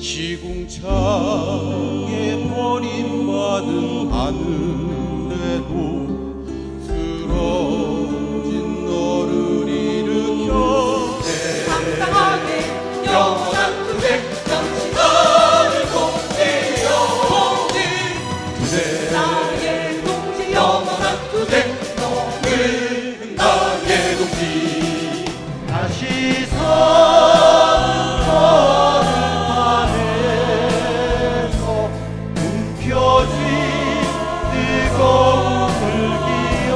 시궁창에 버림받은 하늘에도 쓰러진 너를 일으켜 당당하게 영원한 투쟁 정치가를 통제여 통제 나의 동지 영원한 투쟁 너는 나의 동지 다시 서는 안에서 움켜쥔 뜨거운 불기여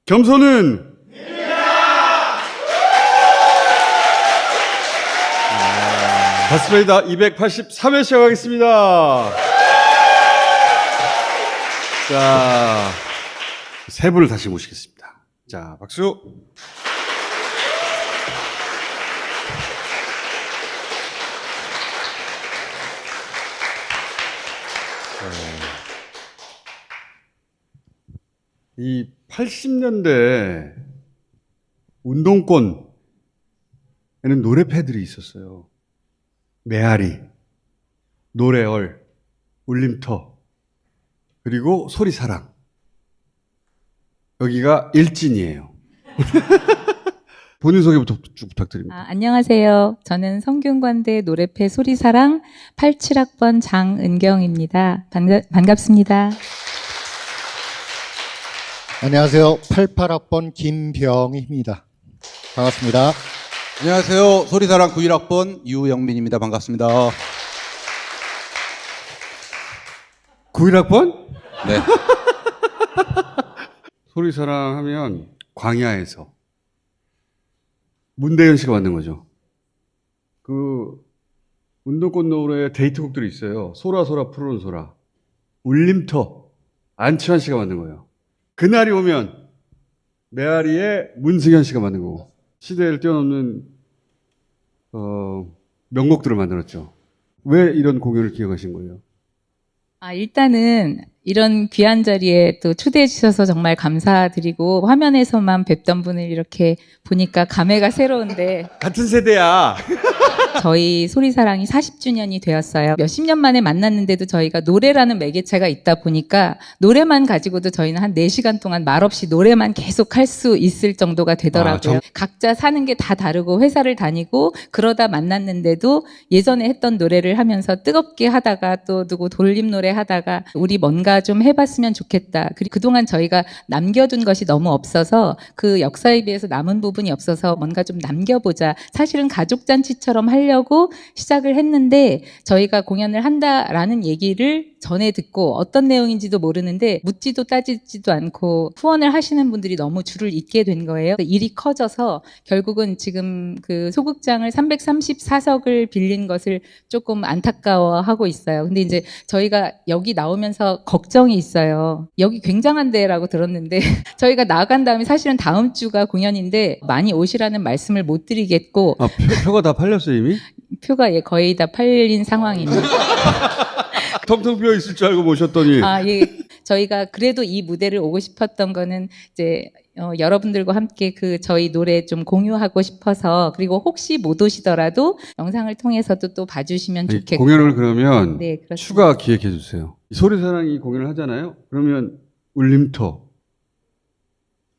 겸손은 바스레이다 283회 시작하겠습니다. 자, 세 분을 다시 모시겠습니다. 자, 박수. 이 80년대 운동권에는 노래패들이 있었어요. 메아리, 노래얼, 울림터, 그리고 소리사랑. 여기가 일진이에요. 본인 소개부터 쭉 부탁드립니다. 안녕하세요. 저는 성균관대 노래패 소리사랑 87학번 장은경입니다. 반갑습니다. 안녕하세요. 88학번 김병희입니다. 반갑습니다. 안녕하세요. 소리사랑 91학번 유영민입니다. 반갑습니다. 91학번? 네. 소리사랑 하면 광야에서 문대현 씨가 만든 거죠. 그 운동권 노래 데이트곡들이 있어요. 소라소라 푸른 소라, 울림터, 안치환 씨가 만든 거예요. 그날이 오면 메아리의 문승현 씨가 만든 거고 시대를 뛰어넘는 명곡들을 만들었죠. 왜 이런 공연을 기억하신 거예요? 일단은 이런 귀한 자리에 또 초대해 주셔서 정말 감사드리고 화면에서만 뵙던 분을 이렇게 보니까 감회가 새로운데 같은 세대야. 저희 소리사랑이 40주년이 되었어요. 몇십 년 만에 만났는데도 저희가 노래라는 매개체가 있다 보니까 노래만 가지고도 저희는 한 4시간 동안 말없이 노래만 계속 할 수 있을 정도가 되더라고요. 각자 사는 게 다 다르고 회사를 다니고 그러다 만났는데도 예전에 했던 노래를 하면서 뜨겁게 하다가 또 누구 돌림 노래 하다가 우리 뭔가 좀 해봤으면 좋겠다. 그리고 그동안 저희가 남겨둔 것이 너무 없어서 그 역사에 비해서 남은 부분이 없어서 뭔가 좀 남겨보자. 사실은 가족잔치처럼 하려고 시작을 했는데 저희가 공연을 한다라는 얘기를 전에 듣고 어떤 내용인지도 모르는데 묻지도 따지지도 않고 후원을 하시는 분들이 너무 줄을 잇게 된 거예요. 일이 커져서 결국은 지금 그 소극장을 334석을 빌린 것을 조금 안타까워하고 있어요. 근데 이제 저희가 여기 나오면서 걱정이 있어요. 여기 굉장한 데라고 들었는데 저희가 나간 다음에 사실은 다음 주가 공연인데 많이 오시라는 말씀을 못 드리겠고 표가 다 팔렸어요 이미? 표가 거의 다 팔린 상황입니다. 텅텅 비어 있을 줄 알고 모셨더니. 예. 저희가 그래도 이 무대를 오고 싶었던 거는 이제 여러분들과 함께 그 저희 노래 좀 공유하고 싶어서 그리고 혹시 못 오시더라도 영상을 통해서도 또 봐주시면 좋겠고. 공연을 그러면 네, 그렇습니다. 추가 기획해 주세요. 소리사랑이 공연을 하잖아요. 그러면 울림터,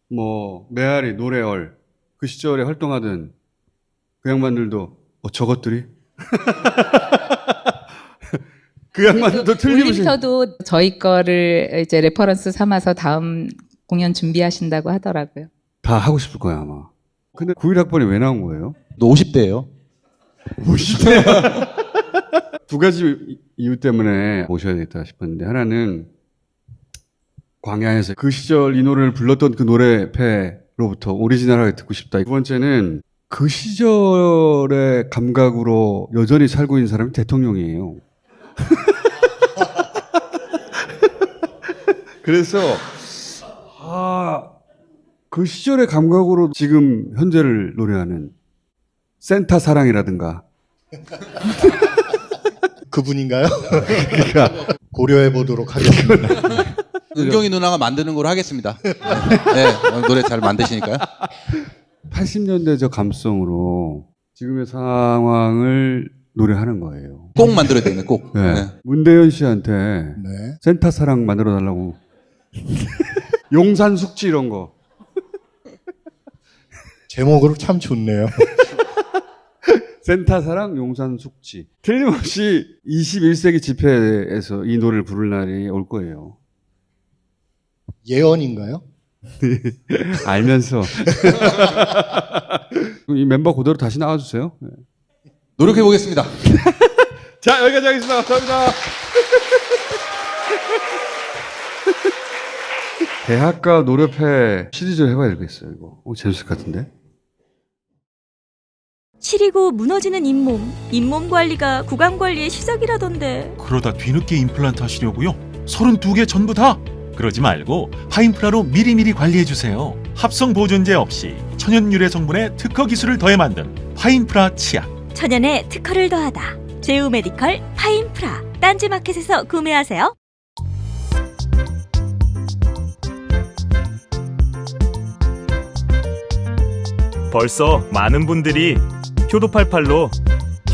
뭐 메아리, 노래얼 그 시절에 활동하던 그 양반들도 저것들이 그 양반도 틀림없이 울림터도 저희 거를 이제 레퍼런스 삼아서 다음 공연 준비하신다고 하더라고요. 다 하고 싶을 거야 아마. 근데 91학번이 왜 나온 거예요? 너 50대예요. 50대. 두 가지 이유 때문에 모셔야겠다 싶었는데 하나는 광야에서 그 시절 이 노래를 불렀던 그 노래패로부터 오리지널하게 듣고 싶다. 두 번째는 그 시절의 감각으로 여전히 살고 있는 사람이 대통령이에요. 그래서 그 시절의 감각으로 지금 현재를 노래하는 센터 사랑이라든가 그분인가요? 그러니까 고려해 보도록 하겠습니다. 은경이 누나가 만드는 걸로 하겠습니다. 네, 노래 잘 만드시니까요. 80년대 저 감성으로 지금의 상황을 노래하는 거예요. 꼭 만들어야 되네, 꼭. 네. 네. 문대현 씨한테 네. 센터 사랑 만들어 달라고. 용산 숙지 이런 거. 제목으로 참 좋네요. 센터 사랑 용산 숙지. 틀림없이 21세기 집회에서 이 노래를 부를 날이 올 거예요. 예언인가요? 알면서. 이 멤버 그대로 다시 나와주세요. 네. 노력해 보겠습니다. 자, 여기까지 하겠습니다. 감사합니다. 대학가 노래패 시리즈를 해봐야 되겠어요, 이거. 재밌을 것 같은데. 시리고 무너지는 잇몸 관리가 구강 관리의 시작이라던데. 그러다 뒤늦게 임플란트 하시려고요? 32개 전부 다? 그러지 말고 파인프라로 미리미리 관리해주세요. 합성 보존제 없이 천연 유래 성분의 특허 기술을 더해 만든 파인프라 치약. 천연의 특허를 더하다. 제우 메디컬 파인프라. 딴지마켓에서 구매하세요. 벌써 많은 분들이 효도 88로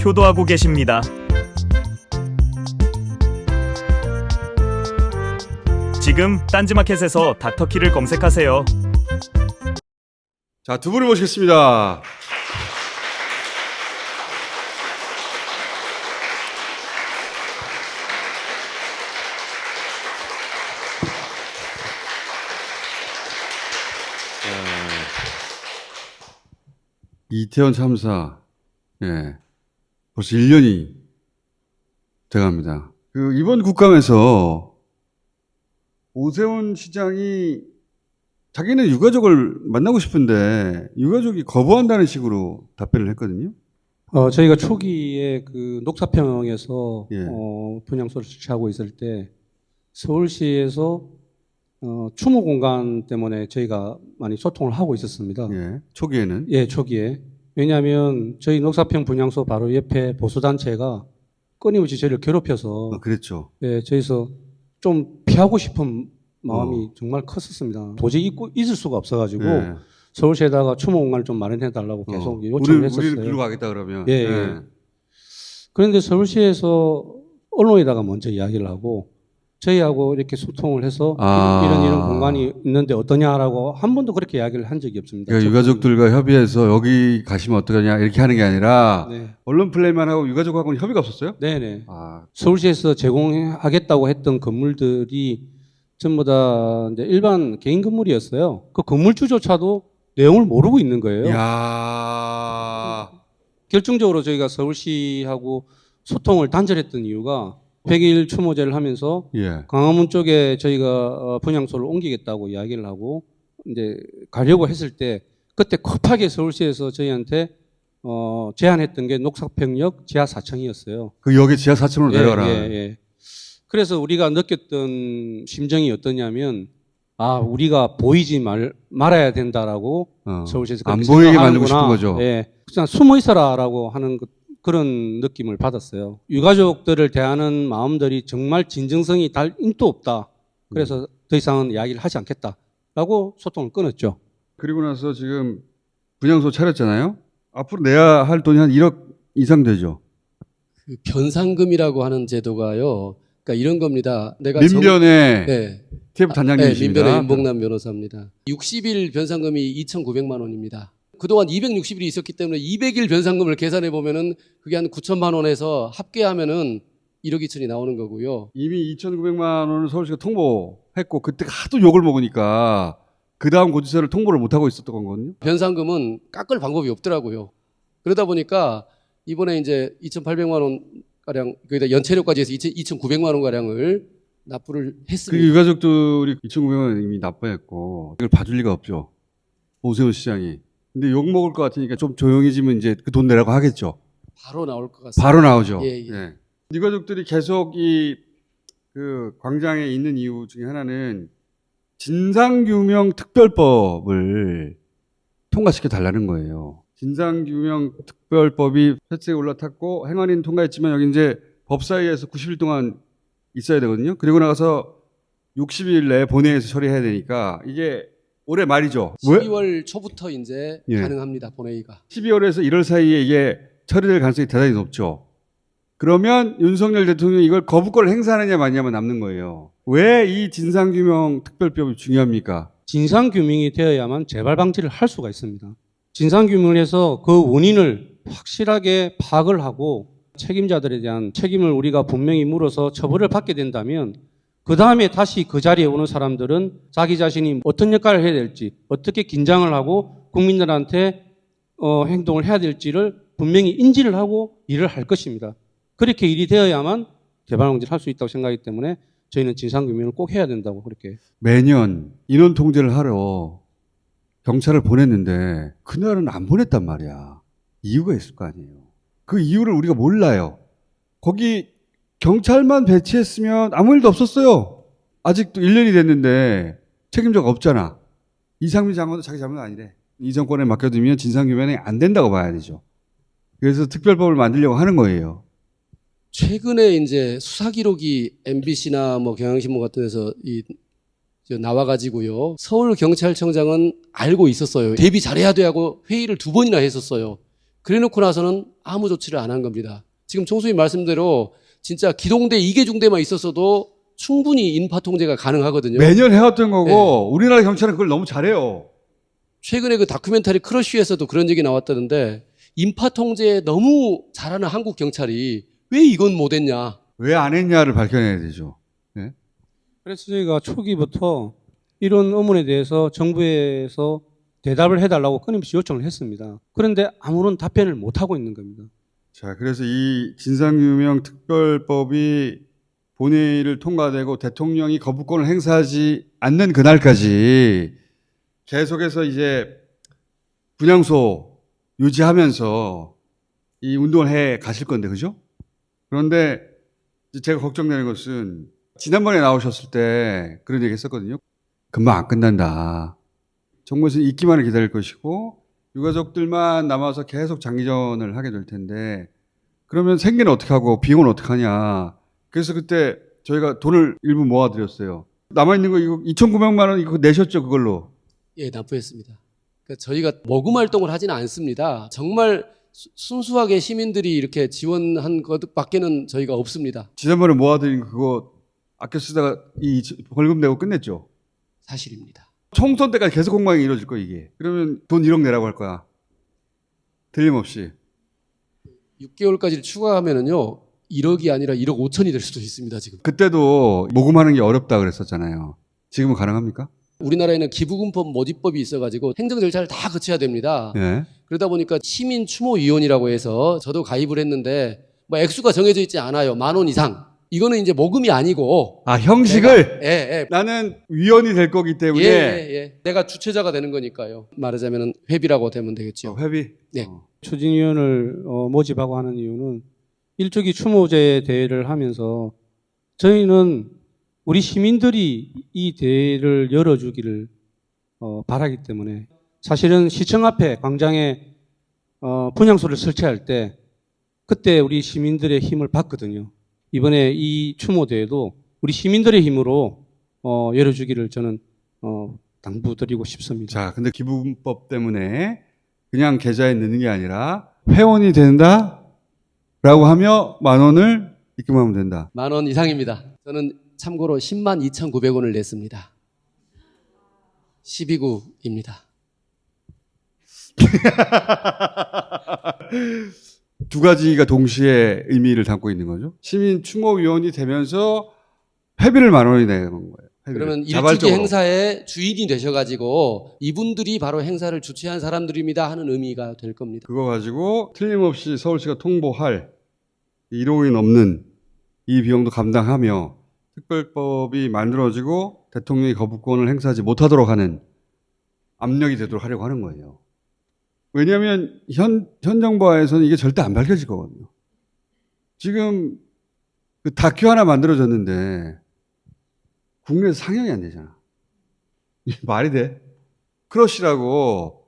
효도하고 계십니다. 지금 딴지마켓에서 닥터키를 검색하세요. 자, 두 분을 모시겠습니다. 이태원 참사, 예, 벌써 1년이 돼갑니다. 이번 국감에서 오세훈 시장이 자기는 유가족을 만나고 싶은데 유가족이 거부한다는 식으로 답변을 했거든요. 저희가 초기에 그 녹사평에서 예. 분향소를 설치하고 있을 때 서울시에서 추모 공간 때문에 저희가 많이 소통을 하고 있었습니다. 예, 초기에는. 예, 초기에. 왜냐하면 저희 녹사평 분향소 바로 옆에 보수단체가 끊임없이 저희를 괴롭혀서 그랬죠. 예, 저희서 좀 피하고 싶은 마음이 정말 컸었습니다. 도저히 있을 수가 없어가지고 예. 서울시에다가 추모 공간을 좀 마련해달라고 계속 요청을 했었어요. 우리를 글로 가겠다 그러면. 예, 예. 그런데 서울시에서 언론에다가 먼저 이야기를 하고 저희하고 이렇게 소통을 해서 이런 공간이 있는데 어떠냐라고 한 번도 그렇게 이야기를 한 적이 없습니다. 그러니까 유가족들과 협의해서 여기 가시면 어떠냐 이렇게 하는 게 아니라 네. 언론 플레이만 하고 유가족하고는 협의가 없었어요? 네네. 서울시에서 제공하겠다고 했던 건물들이 전부 다 이제 일반 개인 건물이었어요. 그 건물주조차도 내용을 모르고 있는 거예요. 이야. 결정적으로 저희가 서울시하고 소통을 단절했던 이유가 100일 추모제를 하면서 예. 광화문 쪽에 저희가 분향소를 옮기겠다고 이야기를 하고 이제 가려고 했을 때 그때 급하게 서울시에서 저희한테 제안했던 게 녹사평역 지하 4층이었어요. 그 여기 지하 4층으로 내려가라. 예. 그래서 우리가 느꼈던 심정이 어떠냐면 우리가 보이지 말아야 된다라고 서울시에서 안 그렇게 보이게 생각하는구나. 만들고 싶은 거죠. 예. 그냥 숨어 있어라라고 하는 그런 느낌을 받았어요. 유가족들을 대하는 마음들이 정말 진정성이 1도 없다. 그래서 더 이상은 이야기를 하지 않겠다라고 소통을 끊었죠. 그리고 나서 지금 분향소 차렸잖아요. 앞으로 내야 할 돈이 한 1억 이상 되죠. 그 변상금이라고 하는 제도가요. 그러니까 이런 겁니다. 내가 민변의 네. TF 단장님이십니다. 민변의 임봉남 변호사입니다. 60일 변상금이 2,900만 원입니다. 그동안 260일이 있었기 때문에 200일 변상금을 계산해 보면은 그게 한 9천만 원에서 합계하면은 1억 2천이 나오는 거고요. 이미 2,900만 원을 서울시가 통보했고 그때 하도 욕을 먹으니까 그 다음 고지서를 통보를 못 하고 있었던 거거든요. 변상금은 깎을 방법이 없더라고요. 그러다 보니까 이번에 이제 2,800만 원 가량 거기다 연체료까지 해서 2,900만 원 가량을 납부를 했습니다. 그 유가족들이 2,900만 이미 납부했고 이걸 봐줄 리가 없죠. 오세훈 시장이. 근데 욕 먹을 것 같으니까 좀 조용해지면 이제 그 돈 내라고 하겠죠. 바로 나올 것 같습니다. 바로 나오죠. 예. 예. 유가족들이 계속 그 광장에 있는 이유 중에 하나는 진상규명 특별법을 통과시켜 달라는 거예요. 진상규명 특별법이 회칙에 올라탔고 행안위는 통과했지만 여기 이제 법사위에서 90일 동안 있어야 되거든요. 그리고 나가서 60일 내에 본회의에서 처리해야 되니까 이게 올해 말이죠. 12월 초부터 이제 예. 가능합니다. 본회의가. 12월에서 1월 사이에 이게 처리될 가능성이 대단히 높죠. 그러면 윤석열 대통령이 이걸 거부권을 행사하느냐 마냐만 남는 거예요. 왜 이 진상규명 특별법이 중요합니까? 진상규명이 되어야만 재발 방지를 할 수가 있습니다. 진상규명을 해서 그 원인을 확실하게 파악을 하고 책임자들에 대한 책임을 우리가 분명히 물어서 처벌을 받게 된다면 그 다음에 다시 그 자리에 오는 사람들은 자기 자신이 어떤 역할을 해야 될지, 어떻게 긴장을 하고 국민들한테 행동을 해야 될지를 분명히 인지를 하고 일을 할 것입니다. 그렇게 일이 되어야만 재발 방지를 할 수 있다고 생각하기 때문에 저희는 진상규명을 꼭 해야 된다고 그렇게. 매년 인원 통제를 하러 경찰을 보냈는데 그날은 안 보냈단 말이야. 이유가 있을 거 아니에요. 그 이유를 우리가 몰라요. 거기 경찰만 배치했으면 아무 일도 없었어요. 아직도 1년이 됐는데 책임자가 없잖아. 이상민 장관도 자기 잘못 아니래. 이 정권에 맡겨두면 진상규명이 안 된다고 봐야 되죠. 그래서 특별법을 만들려고 하는 거예요. 최근에 이제 수사 기록이 MBC나 뭐 경향신문 같은 데서 나와가지고요. 서울 경찰청장은 알고 있었어요. 대비 잘해야 돼 하고 회의를 2번이나 했었어요. 그래놓고 나서는 아무 조치를 안 한 겁니다. 지금 총수님 말씀대로 진짜 기동대, 이계중대만 있었어도 충분히 인파 통제가 가능하거든요. 매년 해왔던 거고 네. 우리나라 경찰은 그걸 너무 잘해요. 최근에 그 다큐멘터리 크러쉬에서도 그런 얘기 나왔다는데 인파 통제에 너무 잘하는 한국 경찰이 왜 이건 못했냐. 왜 안 했냐를 밝혀내야 되죠. 네? 그래서 저희가 초기부터 이런 의문에 대해서 정부에서 대답을 해달라고 끊임없이 요청을 했습니다. 그런데 아무런 답변을 못하고 있는 겁니다. 자, 그래서 이 진상규명 특별법이 본회의를 통과되고 대통령이 거부권을 행사하지 않는 그날까지 계속해서 이제 분향소 유지하면서 이 운동을 해 가실 건데, 그죠? 그런데 제가 걱정되는 것은 지난번에 나오셨을 때 그런 얘기 했었거든요. 금방 안 끝난다. 정부에서는 있기만을 기다릴 것이고 유가족들만 남아서 계속 장기전을 하게 될 텐데 그러면 생계는 어떻게 하고 비용은 어떻게 하냐. 그래서 그때 저희가 돈을 일부 모아드렸어요. 남아있는 거 이거 2,900만 원 이거 내셨죠, 그걸로? 예, 납부했습니다. 그러니까 저희가 모금 활동을 하지는 않습니다. 정말 순수하게 시민들이 이렇게 지원한 것밖에는 저희가 없습니다. 지난번에 모아드린 그거 아껴 쓰다가 이 벌금 내고 끝냈죠? 사실입니다. 총선 때까지 계속 공방이 이루어질 거야, 이게. 그러면 돈 1억 내라고 할 거야. 틀림없이. 6개월까지 추가하면은요, 1억이 아니라 1억 5천이 될 수도 있습니다, 지금. 그때도 모금하는 게 어렵다 그랬었잖아요. 지금은 가능합니까? 우리나라에는 기부금법 모집법이 있어가지고 행정 절차를 다 거쳐야 됩니다. 네. 그러다 보니까 시민추모위원이라고 해서 저도 가입을 했는데 뭐 액수가 정해져 있지 않아요. 10,000원 이상. 이거는 이제 모금이 아니고. 아, 형식을? 예. 나는 위원이 될 거기 때문에. 예. 내가 주최자가 되는 거니까요. 말하자면 회비라고 되면 되겠죠. 회비? 네. 추진위원을 모집하고 하는 이유는 일주기 추모제 대회를 하면서 저희는 우리 시민들이 이 대회를 열어주기를 바라기 때문에 사실은 시청 앞에 광장에 분향소를 설치할 때 그때 우리 시민들의 힘을 받거든요. 이번에 이 추모대회도 우리 시민들의 힘으로 열어주기를 저는 당부드리고 싶습니다. 자, 근데 기부금법 때문에 그냥 계좌에 넣는 게 아니라 회원이 된다? 라고 하며 10,000원을 입금하면 된다. 10,000원 이상입니다. 저는 참고로 102,900원을 냈습니다. 12구입니다. 두 가지가 동시에 의미를 담고 있는 거죠. 시민 추모위원이 되면서 회비를 10,000원이 내는 거예요. 회비를. 그러면 일주기 자발적으로. 행사의 주인이 되셔가지고 이분들이 바로 행사를 주최한 사람들입니다 하는 의미가 될 겁니다. 그거 가지고 틀림없이 서울시가 통보할 1억이 넘는 이 비용도 감당하며 특별법이 만들어지고 대통령이 거부권을 행사하지 못하도록 하는 압력이 되도록 하려고 하는 거예요. 왜냐하면 현 정부하에서는 이게 절대 안 밝혀질 거거든요. 지금 그 다큐 하나 만들어졌는데 국내에서 상영이 안 되잖아. 말이 돼? 크러쉬라고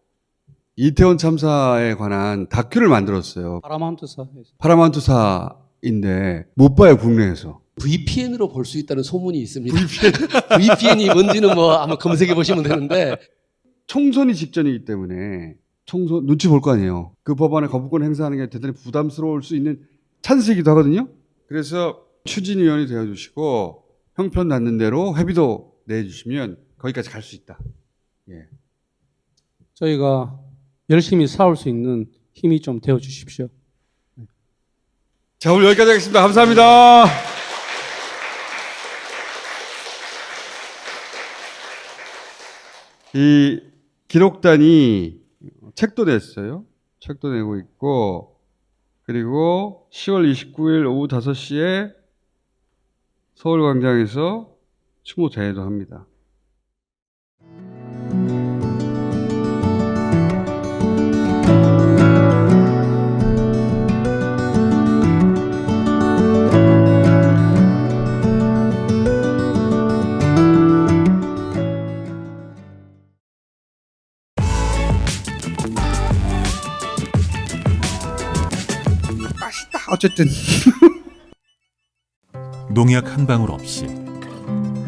이태원 참사에 관한 다큐를 만들었어요. 파라마운트사. 파라마운트사 나라인데 못 봐요, 국내에서. VPN으로 볼 수 있다는 소문이 있습니다. VPN이 뭔지는 뭐 아마 검색해 보시면 되는데 총선이 직전이기 때문에 총선 눈치 볼 거 아니에요. 그 법안에 거부권 행사하는 게 대단히 부담스러울 수 있는 찬스이기도 하거든요. 그래서 추진위원이 되어주시고 형편 낳는 대로 회비도 내주시면 거기까지 갈 수 있다. 예. 저희가 열심히 싸울 수 있는 힘이 좀 되어 주십시오. 자, 오늘 여기까지 하겠습니다. 감사합니다. 이 기록단이 책도 냈어요. 책도 내고 있고, 그리고 10월 29일 오후 5시에 서울광장에서 추모 대회도 합니다. 어쨌든 농약 한 방울 없이,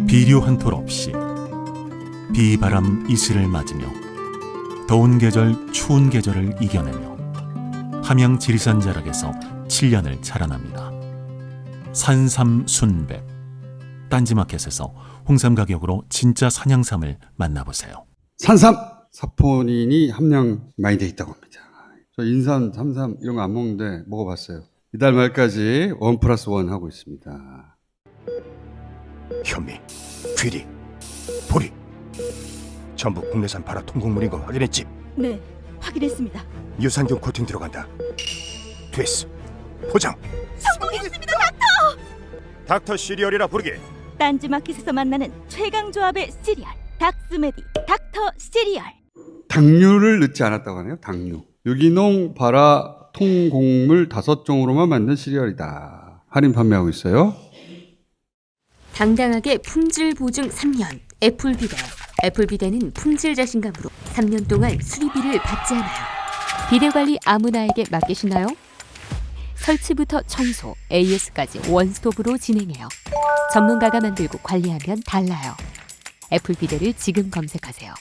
비료 한 톨 없이, 비바람 이슬을 맞으며 더운 계절 추운 계절을 이겨내며 함양 지리산 자락에서 7년을 자라납니다. 산삼순백. 딴지마켓에서 홍삼 가격으로 진짜 산양삼을 만나보세요. 산삼! 사포닌이 함량 많이 돼 있다고 합니다. 저 인삼, 삼삼 이런 거 안 먹는데 먹어봤어요. 이달 말까지 1+1 하고 있습니다. 현미, 귀리, 보리 전부 국내산 발화 통곡물인 거 확인했지? 네, 확인했습니다. 유산균 코팅 들어간다. 됐어. 포장. 성공했습니다, 닥터! 닥터 시리얼이라 부르게. 딴지마켓에서 만나는 최강 조합의 시리얼 닥스메디 닥터 시리얼. 당류를 넣지 않았다고 하네요. 당류. 유기농 발화 통곡물 5종으로만 만든 시리얼이다. 할인 판매하고 있어요. 당당하게 품질 보증 3년 애플비데. 애플비데는 품질 자신감으로 3년 동안 수리비를 받지 않아요. 비데 관리 아무나에게 맡기시나요? 설치부터 청소, AS까지 원스톱으로 진행해요. 전문가가 만들고 관리하면 달라요. 애플비데를 지금 검색하세요.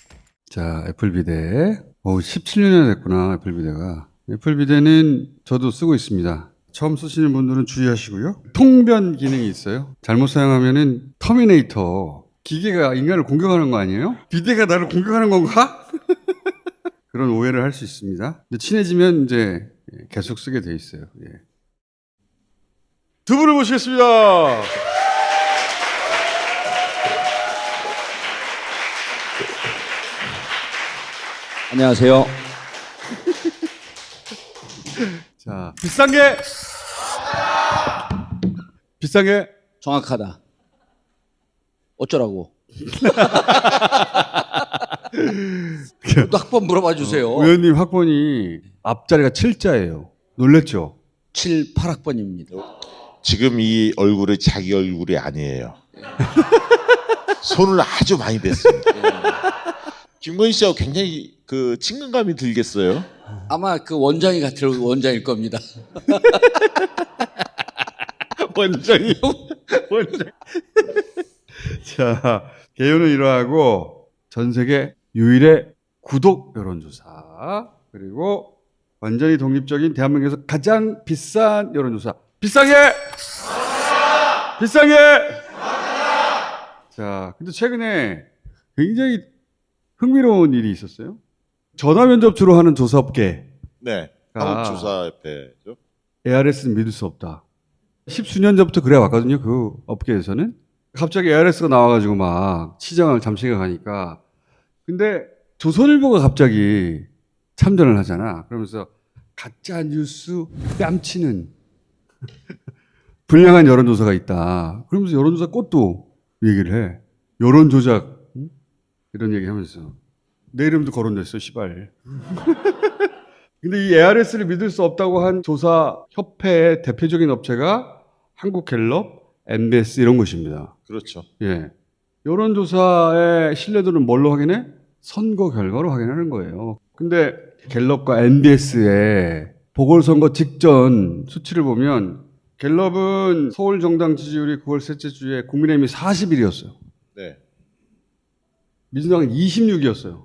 자, 애플비데. 17년이나 됐구나, 애플비데가. 애플비데는 저도 쓰고 있습니다. 처음 쓰시는 분들은 주의하시고요. 통변 기능이 있어요. 잘못 사용하면은 터미네이터, 기계가 인간을 공격하는 거 아니에요? 비데가 나를 공격하는 건가? 그런 오해를 할 수 있습니다. 근데 친해지면 이제 계속 쓰게 돼 있어요. 예. 두 분을 모시겠습니다. 안녕하세요. 자, 비싼 게 비싼 게 정확하다. 어쩌라고? 또 학번 물어봐 주세요. 의원님 학번이 앞자리가 7자예요. 놀랬죠? 7, 8학번입니다. 지금 이 얼굴이 자기 얼굴이 아니에요. 손을 아주 많이 댔습니다. 김건희 씨하고 굉장히 그 친근감이 들겠어요. 아마 그 원장이 같은 원장일 겁니다. 원장이요? 원장. 자, 개요는 이러하고 전 세계 유일의 구독 여론조사, 그리고 완전히 독립적인 대한민국에서 가장 비싼 여론조사. 비싸게! 비싸게! 자, 근데 최근에 굉장히 흥미로운 일이 있었어요. 전화 면접 주로 하는 조사업계. 네. 한국조사협회죠. ARS는 믿을 수 없다. 10수년 전부터 그래 왔거든요. 그 업계에서는. 갑자기 ARS가 나와가지고 막 시장을 잠시가 가니까. 근데 조선일보가 갑자기 참전을 하잖아. 그러면서 가짜 뉴스 뺨치는 불량한 여론조사가 있다. 그러면서 여론조사 꽃도 얘기를 해. 여론조작. 이런 얘기 하면서. 내 이름도 거론됐어, 시발. 근데 이 ARS를 믿을 수 없다고 한 조사 협회의 대표적인 업체가 한국갤럽, MBS 이런 것입니다. 그렇죠. 예. 여론조사의 신뢰도는 뭘로 확인해? 선거 결과로 확인하는 거예요. 근데 갤럽과 MBS의 보궐선거 직전 수치를 보면 갤럽은 서울 정당 지지율이 9월 셋째 주에 국민의힘이 41이었어요. 네. 민주당은 26이었어요.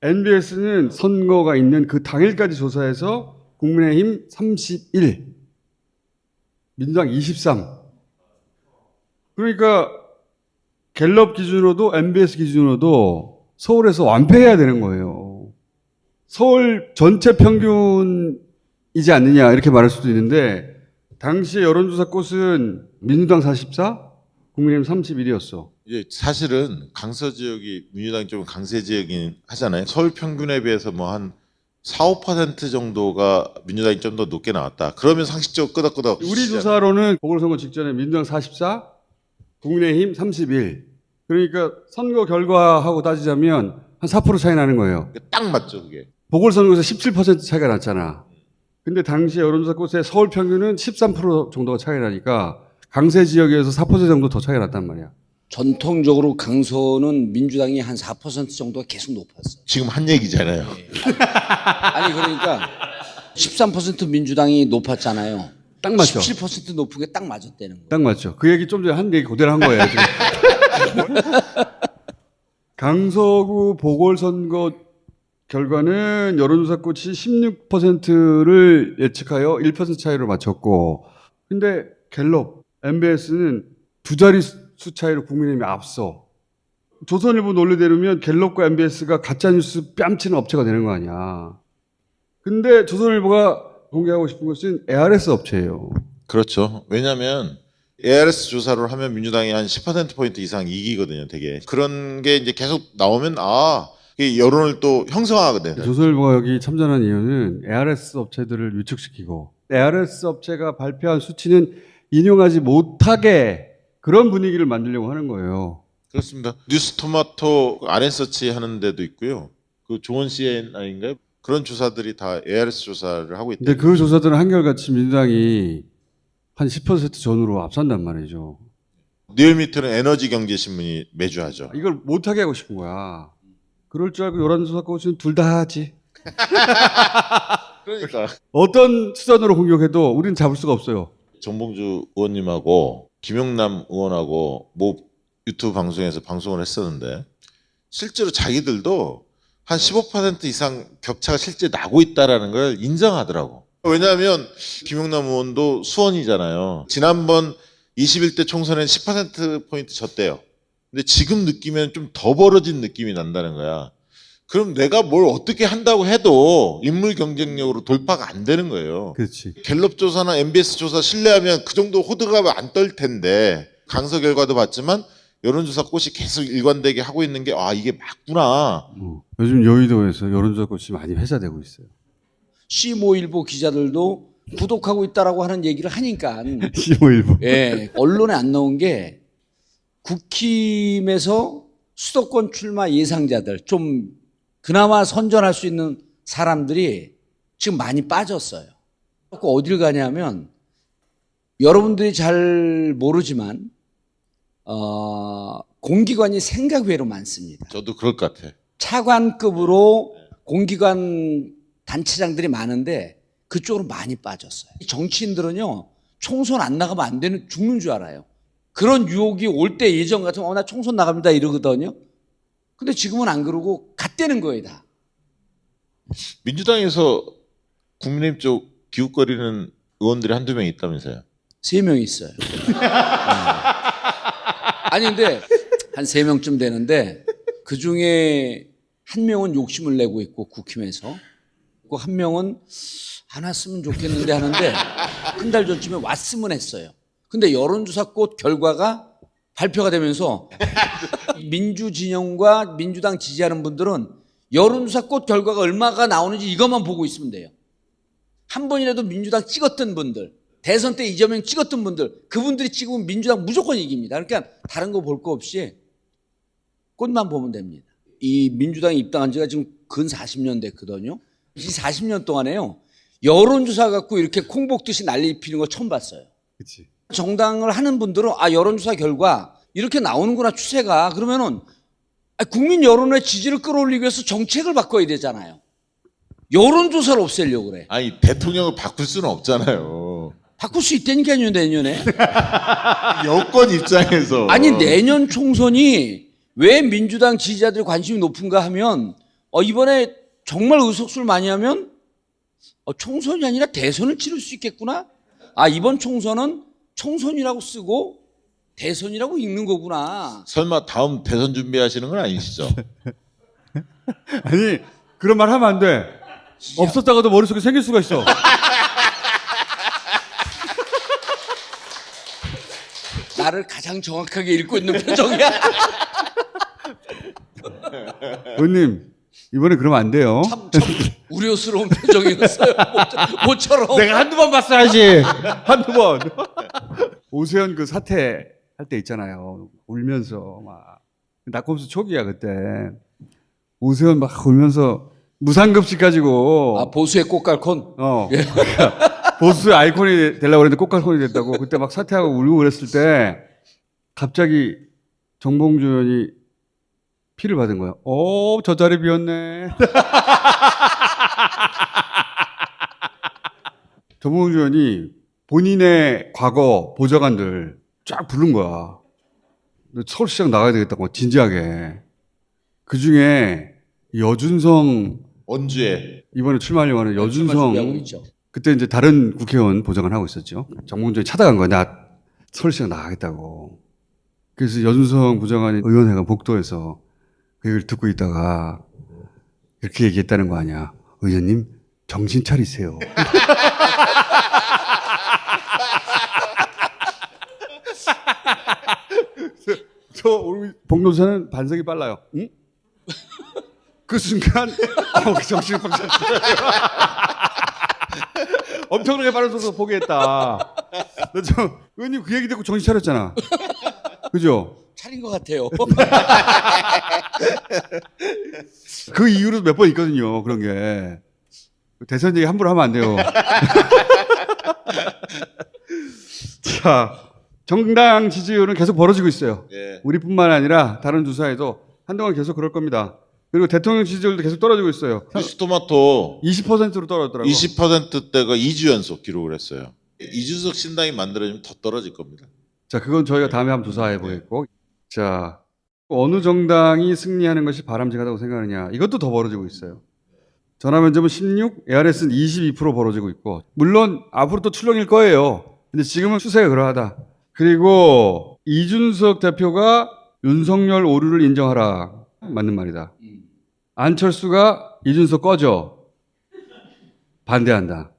NBS는 선거가 있는 그 당일까지 조사해서 국민의힘 31, 민주당 23. 그러니까 갤럽 기준으로도 NBS 기준으로도 서울에서 완패해야 되는 거예요. 서울 전체 평균이지 않느냐 이렇게 말할 수도 있는데 당시의 여론조사 꽃은 민주당 44, 국민의힘 31이었어. 이제 사실은 강서 지역이 민주당이 좀 강세 지역이긴 하잖아요. 서울 평균에 비해서 뭐 한 4~5% 정도가 민주당이 좀 더 높게 나왔다. 그러면 상식적으로 끄덕끄덕. 우리 조사로는 보궐선거 직전에 민주당 44, 국민의힘 31. 그러니까 선거 결과하고 따지자면 한 4% 차이 나는 거예요. 딱 맞죠, 그게. 보궐선거에서 17% 차이가 났잖아. 근데 당시 여론조사 꽃의 서울 평균은 13% 정도가 차이 나니까 강세 지역에서 4% 정도 더 차이가 났단 말이야. 전통적으로 강서는 민주당이 한 4% 정도가 계속 높았어요. 지금 한 얘기잖아요. 아니 그러니까 13% 민주당이 높았잖아요. 딱 맞죠. 17% 높은 게 딱 맞았다는 거예요. 딱 맞죠. 그 얘기 좀 전에 한 얘기 그대로 한 거예요. 강서구 보궐선거 결과는 여론조사 꽃이 16%를 예측하여 1% 차이로 맞췄고, 근데 갤럽, MBS는 두 자리 수 차이로 국민의힘이 앞서. 조선일보 논리대로면 갤럽과 MBS가 가짜뉴스 뺨치는 업체가 되는 거 아니야. 근데 조선일보가 공개하고 싶은 것은 ARS 업체예요. 그렇죠. 왜냐하면 ARS 조사를 하면 민주당이 한 10%포인트 이상 이기거든요, 되게. 그런 게 이제 계속 나오면, 이 여론을 또 형성하거든요. 조선일보가 여기 참전한 이유는 ARS 업체들을 위축시키고, ARS 업체가 발표한 수치는 인용하지 못하게 그런 분위기를 만들려고 하는 거예요. 그렇습니다. 뉴스토마토 RN서치 하는 데도 있고요. 그 조원 CNI인가요? 그런 조사들이 다 ARS 조사를 하고 있대요. 근데 그 조사들은 한결같이 민주당이 한 10% 전후로 앞선단 말이죠. 리얼미터는 에너지경제신문이 매주 하죠. 이걸 못하게 하고 싶은 거야. 그럴 줄 알고 여론조사 꽃은 둘 다 하지. 그러니까. 어떤 수단으로 공격해도 우리는 잡을 수가 없어요. 정봉주 의원님하고 김용남 의원하고 뭐 유튜브 방송에서 방송을 했었는데 실제로 자기들도 한 15% 이상 격차가 실제 나고 있다라는 걸 인정하더라고. 왜냐하면 김용남 의원도 수원이잖아요. 지난번 21대 총선엔 10%포인트 졌대요. 근데 지금 느끼면 좀 더 벌어진 느낌이 난다는 거야. 그럼 내가 뭘 어떻게 한다고 해도 인물 경쟁력으로 돌파가 안 되는 거예요. 그렇지. 갤럽 조사나 MBS 조사 신뢰하면 그 정도 호들갑을 안 떨 텐데 강서 결과도 봤지만 여론조사 꽃이 계속 일관되게 하고 있는 게 이게 맞구나. 요즘 여의도에서 여론조사 꽃이 많이 회자되고 있어요. C5일보 기자들도 구독하고 있다라고 하는 얘기를 하니까 C5일보. 예, 언론에 안 나온 게 국힘에서 수도권 출마 예상자들 좀 그나마 선전할 수 있는 사람들이 지금 많이 빠졌어요. 어딜 가냐면 여러분들이 잘 모르지만 공기관이 생각 외로 많습니다. 저도 그럴 것 같아. 차관급으로 공기관 단체장들이 많은데 그쪽으로 많이 빠졌어요. 정치인들은요 총선 안 나가면 안 되는 죽는 줄 알아요. 그런 유혹이 올 때 예전 같으면 나 총선 나갑니다 이러거든요. 근데 지금은 안 그러고 갓대는 거예요 다. 민주당에서 국민의힘 쪽 기웃거리는 의원들이 한두 명 있다면서요? 3명 있어요. 아니 근데 한 3명쯤 되는데 그중에 한 명은 욕심을 내고 있고 국힘에서 한 명은 안 왔으면 좋겠는데 하는데 한 달 전쯤에 왔으면 했어요. 근데 여론조사 꽃 결과가 발표가 되면서 민주 진영과 민주당 지지하는 분들은 여론조사 꽃 결과가 얼마가 나오는지 이것만 보고 있으면 돼요. 한 번이라도 민주당 찍었던 분들, 대선 때 이재명 찍었던 분들, 그분들이 찍으면 민주당 무조건 이깁니다. 그러니까 다른 거 볼 거 없이 꽃만 보면 됩니다. 이 민주당에 입당한 지가 지금 근 40년 됐거든요. 이 40년 동안에요. 여론조사 갖고 이렇게 콩복듯이 난리 피는 거 처음 봤어요. 그치. 정당을 하는 분들은 여론조사 결과 이렇게 나오는구나 추세가. 그러면은 국민 여론의 지지를 끌어올리기 위해서 정책을 바꿔야 되잖아요. 여론조사를 없애려고 그래. 아니 대통령을 바꿀 수는 없잖아요. 바꿀 수 있다니까요, 내년에. 여권 입장에서. 아니, 내년 총선이 왜 민주당 지지자들의 관심이 높은가 하면, 이번에 정말 의석수를 많이 하면, 총선이 아니라 대선을 치를 수 있겠구나? 이번 총선은 총선이라고 쓰고 대선이라고 읽는 거구나. 설마 다음 대선 준비하시는 건 아니시죠? 아니, 그런 말 하면 안 돼. 없었다가도 머릿속에 생길 수가 있어. 나를 가장 정확하게 읽고 있는 표정이야. 의원님, 이번에 그러면 안 돼요. 참 우려스러운 표정이었어요. 모처럼. 내가 한두 번 봤어야지. 한두 번. 오세훈 그 사퇴 할 때 있잖아요. 울면서 막. 낙검수 초기야, 그때. 오세훈 막 울면서 무상급식 가지고. 보수의 꽃갈콘? 그러니까 보수의 아이콘이 되려고 그랬는데 꽃갈콘이 됐다고. 그때 막 사퇴하고 울고 그랬을 때 갑자기 정봉주 의원이 피를 받은 거야. 저 자리 비었네. 정봉주 의원이 본인의 과거 보좌관들 쫙 부른 거야. 서울시장 나가야 되겠다고 진지하게. 그 중에 여준성 원주에 이번에 출마하려고 하는 여준성 있죠. 그때 이제 다른 국회의원 보좌관 하고 있었죠. 정봉주 의원이 찾아간 거야. 나 서울시장 나가겠다고. 그래서 여준성 부장관이 의원회관 복도에서 그 얘기를 듣고 있다가 이렇게 얘기했다는 거 아니야. 의원님 정신 차리세요. 우리 봉도사는 반성이 빨라요. 응? 그 순간 정신을 팍 차렸어요. 엄청나게 빠른 속도로 포기했다. 의원님 그 얘기 듣고 정신 차렸잖아. 그죠? 차린 것 같아요. 그 이후로 몇 번 있거든요. 그런 게. 대선 얘기 함부로 하면 안 돼요. 자, 정당 지지율은 계속 벌어지고 있어요. 예. 우리뿐만 아니라 다른 주사에도 한동안 계속 그럴 겁니다. 그리고 대통령 지지율도 계속 떨어지고 있어요. 미스토마토 20%로 떨어졌더라고요. 20%대가 2주 연속 기록을 했어요. 이준석 신당이 만들어지면 더 떨어질 겁니다. 자, 그건 저희가 다음에 한번 조사해 보겠고. 자, 어느 정당이 승리하는 것이 바람직하다고 생각하느냐. 이것도 더 벌어지고 있어요. 전화면접은 16, ARS는 22% 벌어지고 있고. 물론 앞으로 또 출렁일 거예요. 근데 지금은 추세가 그러하다. 그리고 이준석 대표가 윤석열 오류를 인정하라. 맞는 말이다. 안철수가 이준석 꺼져. 반대한다.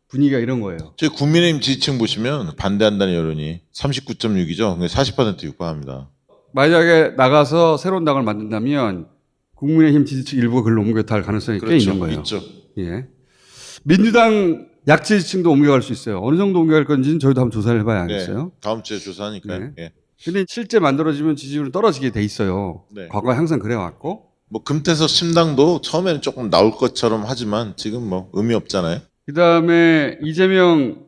분위기가 이런 거예요. 저희 국민의힘 지지층 보시면 반대한다는 여론이 39.6이죠. 40% 육박합니다. 만약에 나가서 새로운 당을 만든다면 국민의힘 지지층 일부가 글로 옮겨갈 가능성이 꽤 있는 거예요. 있죠. 예. 민주당 약지지층도 옮겨갈 수 있어요. 어느 정도 옮겨갈 건지는 저희도 한번 조사를 해봐야 알겠어요. 네, 다음 주에 조사하니까요. 네. 예. 근데 실제 만들어지면 지지율은 떨어지게 돼 있어요. 네. 과거에 항상 그래왔고. 뭐 금태섭 신당도 처음에는 조금 나올 것처럼 하지만 지금 뭐 의미 없잖아요. 그 다음에 이재명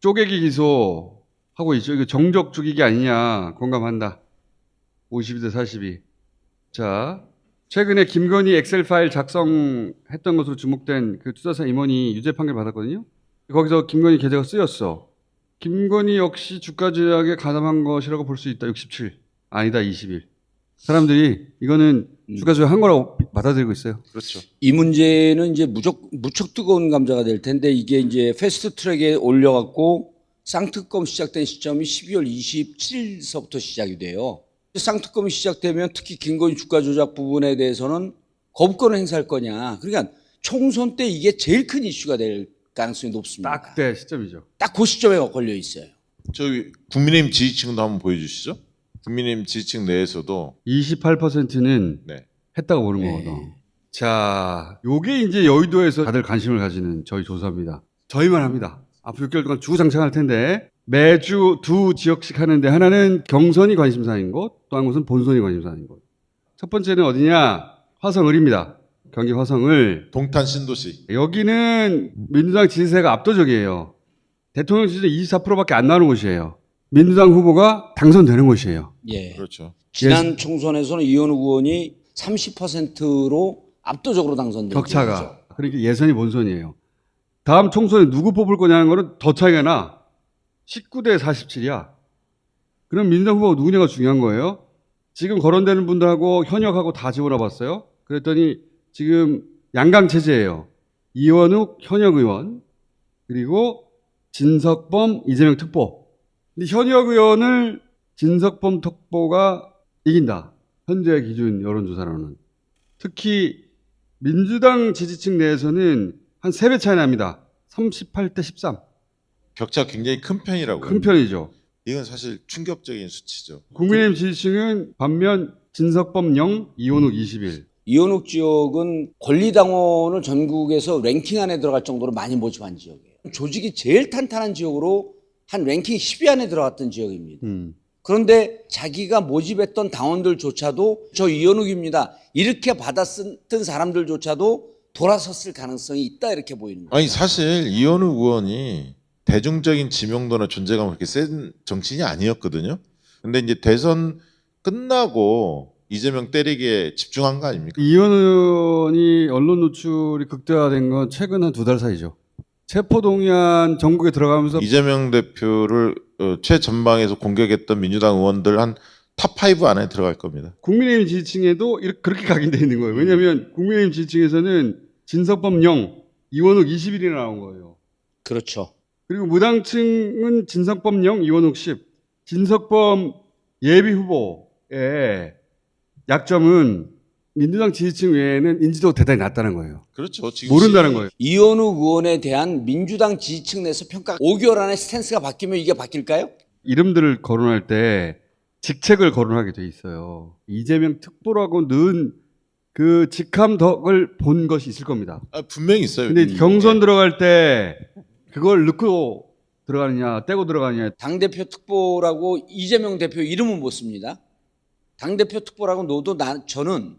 쪼개기 기소하고 있죠. 이거 정적 죽이기 아니냐. 공감한다. 52대 42. 자, 최근에 김건희 엑셀 파일 작성했던 것으로 주목된 그 투자사 임원이 유죄 판결 받았거든요. 거기서 김건희 계좌가 쓰였어. 김건희 역시 주가 조작에 가담한 것이라고 볼 수 있다. 67. 아니다. 21. 사람들이 이거는 주가 조작한 거라고 받아들이고 있어요. 그렇죠. 이 문제는 이제 무척 뜨거운 감자가 될 텐데 이게 이제 패스트 트랙에 올려갖고 쌍특검 시작된 시점이 12월 27일서부터 시작이 돼요. 쌍특검이 시작되면 특히 김건희 주가 조작 부분에 대해서는 거부권을 행사할 거냐. 그러니까 총선 때 이게 제일 큰 이슈가 될 가능성이 높습니다. 딱 그때 시점이죠. 딱 그 시점에 걸려 있어요. 저기 국민의힘 지지층도 한번 보여주시죠. 국민의힘 지지층 내에서도 28%는 네. 했다고 보는 거거든. 자, 요게 이제 여의도에서 다들 관심을 가지는 저희 조사입니다. 저희만 합니다. 앞으로 6개월 동안 주구장창 할 텐데 매주 두 지역씩 하는데 하나는 경선이 관심사인 곳, 또 한 곳은 본선이 관심사인 곳. 첫 번째는 어디냐? 화성을입니다. 경기 화성을. 동탄 신도시. 여기는 민주당 지지세가 압도적이에요. 대통령 지지율 24%밖에 안 나오는 곳이에요. 민주당 후보가 당선되는 곳이에요. 예. 그렇죠. 지난 총선에서는 이현우 의원이 30%로 압도적으로 당선된 격차가. 그러니까 예선이 본선이에요. 다음 총선에 누구 뽑을 거냐는 거는 더 차이가 나. 19대 47이야. 그럼 민주당 후보가 누구냐가 중요한 거예요. 지금 거론되는 분들하고 현역하고 다 집어넣어봤어요. 그랬더니 지금 양강 체제예요. 이원욱 현역 의원, 그리고 진석범, 이재명 특보. 근데 현역 의원을 진석범 특보가 이긴다. 현재 기준 여론조사로는. 특히 민주당 지지층 내에서는 한 3배 차이 납니다. 38대 13. 격차가 굉장히 큰 편이라고. 큰 편이죠. 이건 사실 충격적인 수치죠. 국민의힘 지지층은 반면 진석범 0, 이원욱 21. 이원욱 지역은 권리당원을 전국에서 랭킹 안에 들어갈 정도로 많이 모집한 지역이에요. 조직이 제일 탄탄한 지역으로 한 랭킹 10위 안에 들어갔던 지역입니다. 그런데 자기가 모집했던 당원들조차도 저 이현욱입니다. 이렇게 받았던 사람들조차도 돌아섰을 가능성이 있다 이렇게 보이는 거예요. 아니 사실 이현욱 의원이 대중적인 지명도나 존재감이 그렇게 센 정치인이 아니었거든요. 근데 이제 대선 끝나고 이재명 때리기에 집중한 거 아닙니까? 이현 의원이 언론 노출이 극대화된 건 최근 한 2달 사이죠. 체포동의안 전국에 들어가면서 이재명 대표를 최전방에서 공격했던 민주당 의원들 한 탑5 안에 들어갈 겁니다. 국민의힘 지지층에도 그렇게 각인되어 있는 거예요. 왜냐하면 국민의힘 지지층에서는 진석범 0, 이원욱 21이나 나온 거예요. 그렇죠. 그리고 무당층은 진석범 0, 이원욱 10. 진석범 예비 후보의 약점은 민주당 지지층 외에는 인지도가 대단히 낮다는 거예요. 그렇죠. 지금 모른다는 거예요. 이현욱 의원에 대한 민주당 지지층 내에서 평가 5개월 안에 스탠스가 바뀌면 이게 바뀔까요? 이름들을 거론할 때 직책을 거론하게 돼 있어요. 이재명 특보라고 넣은 그 직함덕을 본 것이 있을 겁니다. 분명히 있어요. 근데 경선 들어갈 때 그걸 넣고 들어가느냐, 떼고 들어가느냐. 당대표 특보라고 이재명 대표 이름은 못 씁니다. 당대표 특보라고 넣어도 저는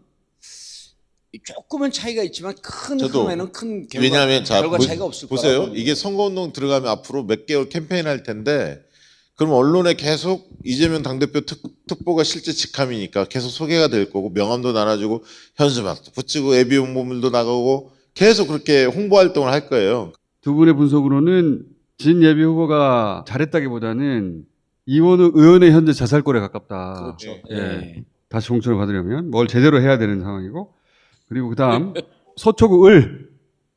조금은 차이가 있지만 큰 흐름에는 큰 왜냐하면 결과 차이가 없을 거라고 보세요. 봅니다. 이게 선거운동 들어가면 앞으로 몇 개월 캠페인 할 텐데 그럼 언론에 계속 이재명 당대표 특보가 실제 직함이니까 계속 소개가 될 거고 명함도 나눠주고 현수막도 붙이고 예비 홍보물도 나가고 계속 그렇게 홍보 활동을 할 거예요. 두 분의 분석으로는 진 예비 후보가 잘했다기보다는 이원욱 의원의 현재 자살골에 가깝다. 그렇죠. 예. 다시 공천을 받으려면 뭘 제대로 해야 되는 상황이고, 그리고 그다음 서초구 을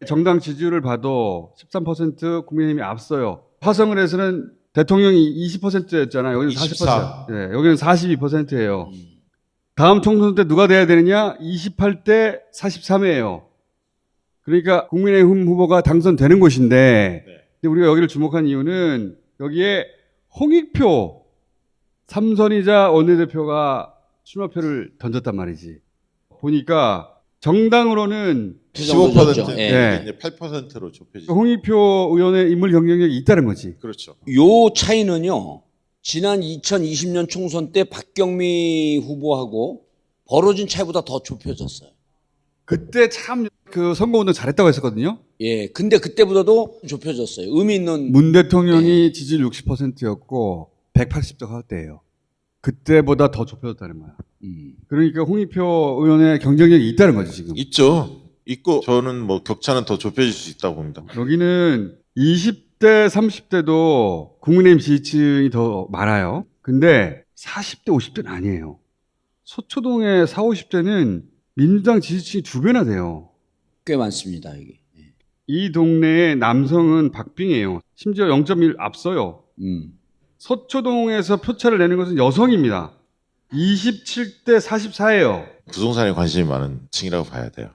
정당 지지율을 봐도 13% 국민의힘이 앞서요. 화성을 해서는 대통령이 20%였잖아요. 여기는 40%. 네, 여기는 42%예요. 다음 총선 때 누가 돼야 되느냐? 28대 43이에요. 그러니까 국민의힘 후보가 당선되는 곳인데, 근데 우리가 여기를 주목한 이유는 여기에 홍익표 삼선이자 원내대표가 출마표를 던졌단 말이지. 보니까 정당으로는 15%, 예. 이제 8%로 좁혀지죠. 홍익표 의원의 인물 경쟁력이 있다는 거지. 그렇죠. 요 차이는요. 지난 2020년 총선 때 박경미 후보하고 벌어진 차이보다 더 좁혀졌어요. 그때 참 그 선거운동 잘했다고 했었거든요. 예, 근데 그때보다도 좁혀졌어요. 의미 있는 문 대통령이 지지율 60%였고 180석 할 때예요. 그때보다 더 좁혀졌다는 거야. 그러니까 홍익표 의원의 경쟁력이 있다는 거죠, 지금. 있죠. 있고 저는 뭐 격차는 더 좁혀질 수 있다고 봅니다. 여기는 20대, 30대도 국민의힘 지지층이 더 많아요. 근데 40대, 50대는 아니에요. 서초동의 40, 50대는 민주당 지지층이 2배나 돼요. 꽤 많습니다, 이게. 이 동네의 남성은 박빙이에요. 심지어 0.1 앞서요. 서초동에서 표차를 내는 것은 여성입니다. 27대 44예요. 부동산에 관심이 많은 층이라고 봐야 돼요.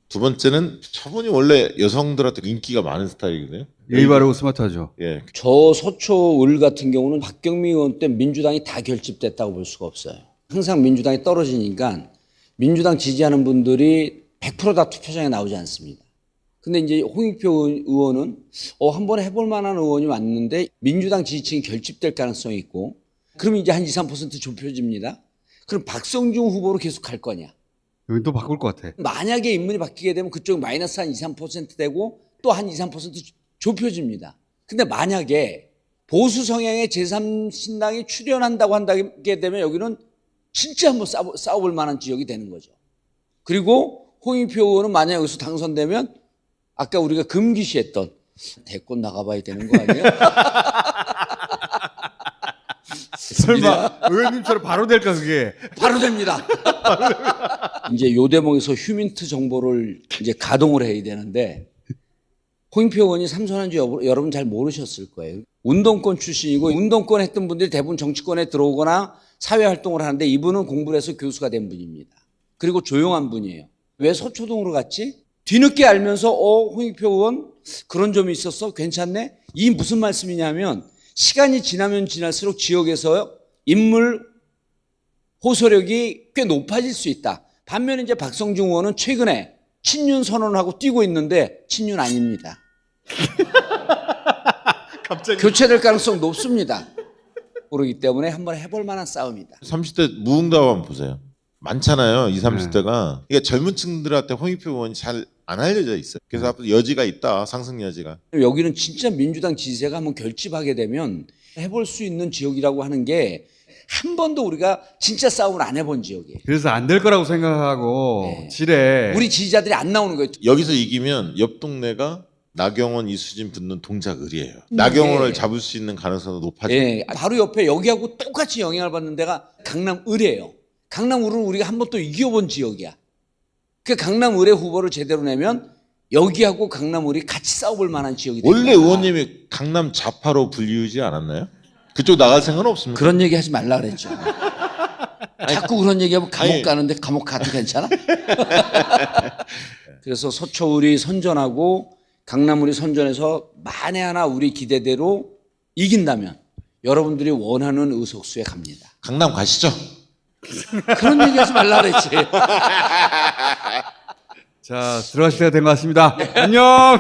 두 번째는 저분이 원래 여성들한테 인기가 많은 스타일이거든요. 예의 바르고 스마트하죠. 예. 저 서초 을 같은 경우는 박경미 의원 때 민주당이 다 결집됐다고 볼 수가 없어요. 항상 민주당이 떨어지니까 민주당 지지하는 분들이 100% 다 투표장에 나오지 않습니다. 근데 이제 홍익표 의원은 한번 해볼 만한 의원이 왔는데 민주당 지지층이 결집될 가능성이 있고 그럼 이제 한 2, 3% 좁혀집니다. 그럼 박성중 후보로 계속 갈 거냐? 여기 또 바꿀 것 같아. 만약에 인물이 바뀌게 되면 그쪽 마이너스 한 2, 3% 되고 또 한 2, 3% 좁혀집니다. 근데 만약에 보수 성향의 제3신당이 출연한다고 한다게 되면 여기는 진짜 한번 싸워볼 만한 지역이 되는 거죠. 그리고 홍익표 의원은 만약 여기서 당선되면 아까 우리가 금기시했던 대권 나가봐야 되는 거 아니에요? 설마 의원님처럼 바로 될까 그게? 바로 됩니다. 이제 요 대목에서 휴민트 정보를 이제 가동을 해야 되는데 홍익표 의원이 삼선한 줄 여러분 잘 모르셨을 거예요. 운동권 출신이고 운동권 했던 분들이 대부분 정치권에 들어오거나 사회활동을 하는데 이분은 공부를 해서 교수가 된 분입니다. 그리고 조용한 분이에요. 왜 서초동으로 갔지? 뒤늦게 알면서 홍익표 의원 그런 점이 있었어? 괜찮네? 이 무슨 말씀이냐면 시간이 지나면 지날수록 지역에서 인물 호소력이 꽤 높아질 수 있다. 반면에 이제 박성중 의원은 최근에 친윤 선언하고 뛰고 있는데 친윤 아닙니다. 갑자기 교체될 가능성 높습니다. 그렇기 때문에 한번 해볼 만한 싸움이다. 30대 무응답 한번 보세요. 많잖아요. 20, 30대가. 그러니까 젊은 층들한테 홍익표 의원이 잘 안 알려져 있어요. 그래서 앞으로 여지가 있다. 상승 여지가. 여기는 진짜 민주당 지지세가 한번 결집하게 되면 해볼 수 있는 지역이라고 하는 게 한 번도 우리가 진짜 싸움을 안 해본 지역이에요. 그래서 안 될 거라고 생각하고 지뢰. 우리 지지자들이 안 나오는 거예요. 여기서 이기면 옆 동네가 나경원, 이수진 붙는 동작을이에요. 나경원을 잡을 수 있는 가능성도 높아져요. 예, 바로 옆에 여기하고 똑같이 영향을 받는 데가 강남을이에요. 강남을은 우리가 한 번 또 이겨본 지역이야. 그 강남을의 후보를 제대로 내면 여기하고 강남을이 같이 싸워볼 만한 지역이 됩니다. 원래 의원님이 강남 좌파로 불리우지 않았나요? 그쪽 나갈 생각은 없습니까? 그런 얘기 하지 말라 그랬죠. 자꾸 그런 얘기하면 감옥 가는데 감옥 가도 괜찮아? 그래서 서초울이 선전하고 강남울이 선전해서 만에 하나 우리 기대대로 이긴다면 여러분들이 원하는 의석수에 갑니다. 강남 가시죠. 그런 얘기 하지 말라 그랬지. 자, 들어가실 때가 된 것 같습니다. 안녕.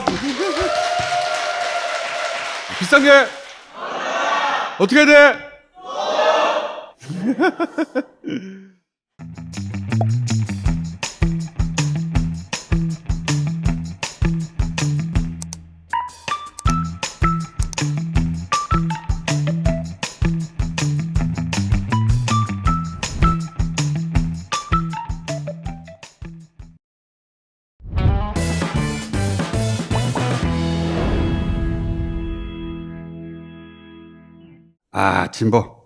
비싼 게 어떻게 해야 돼? 아,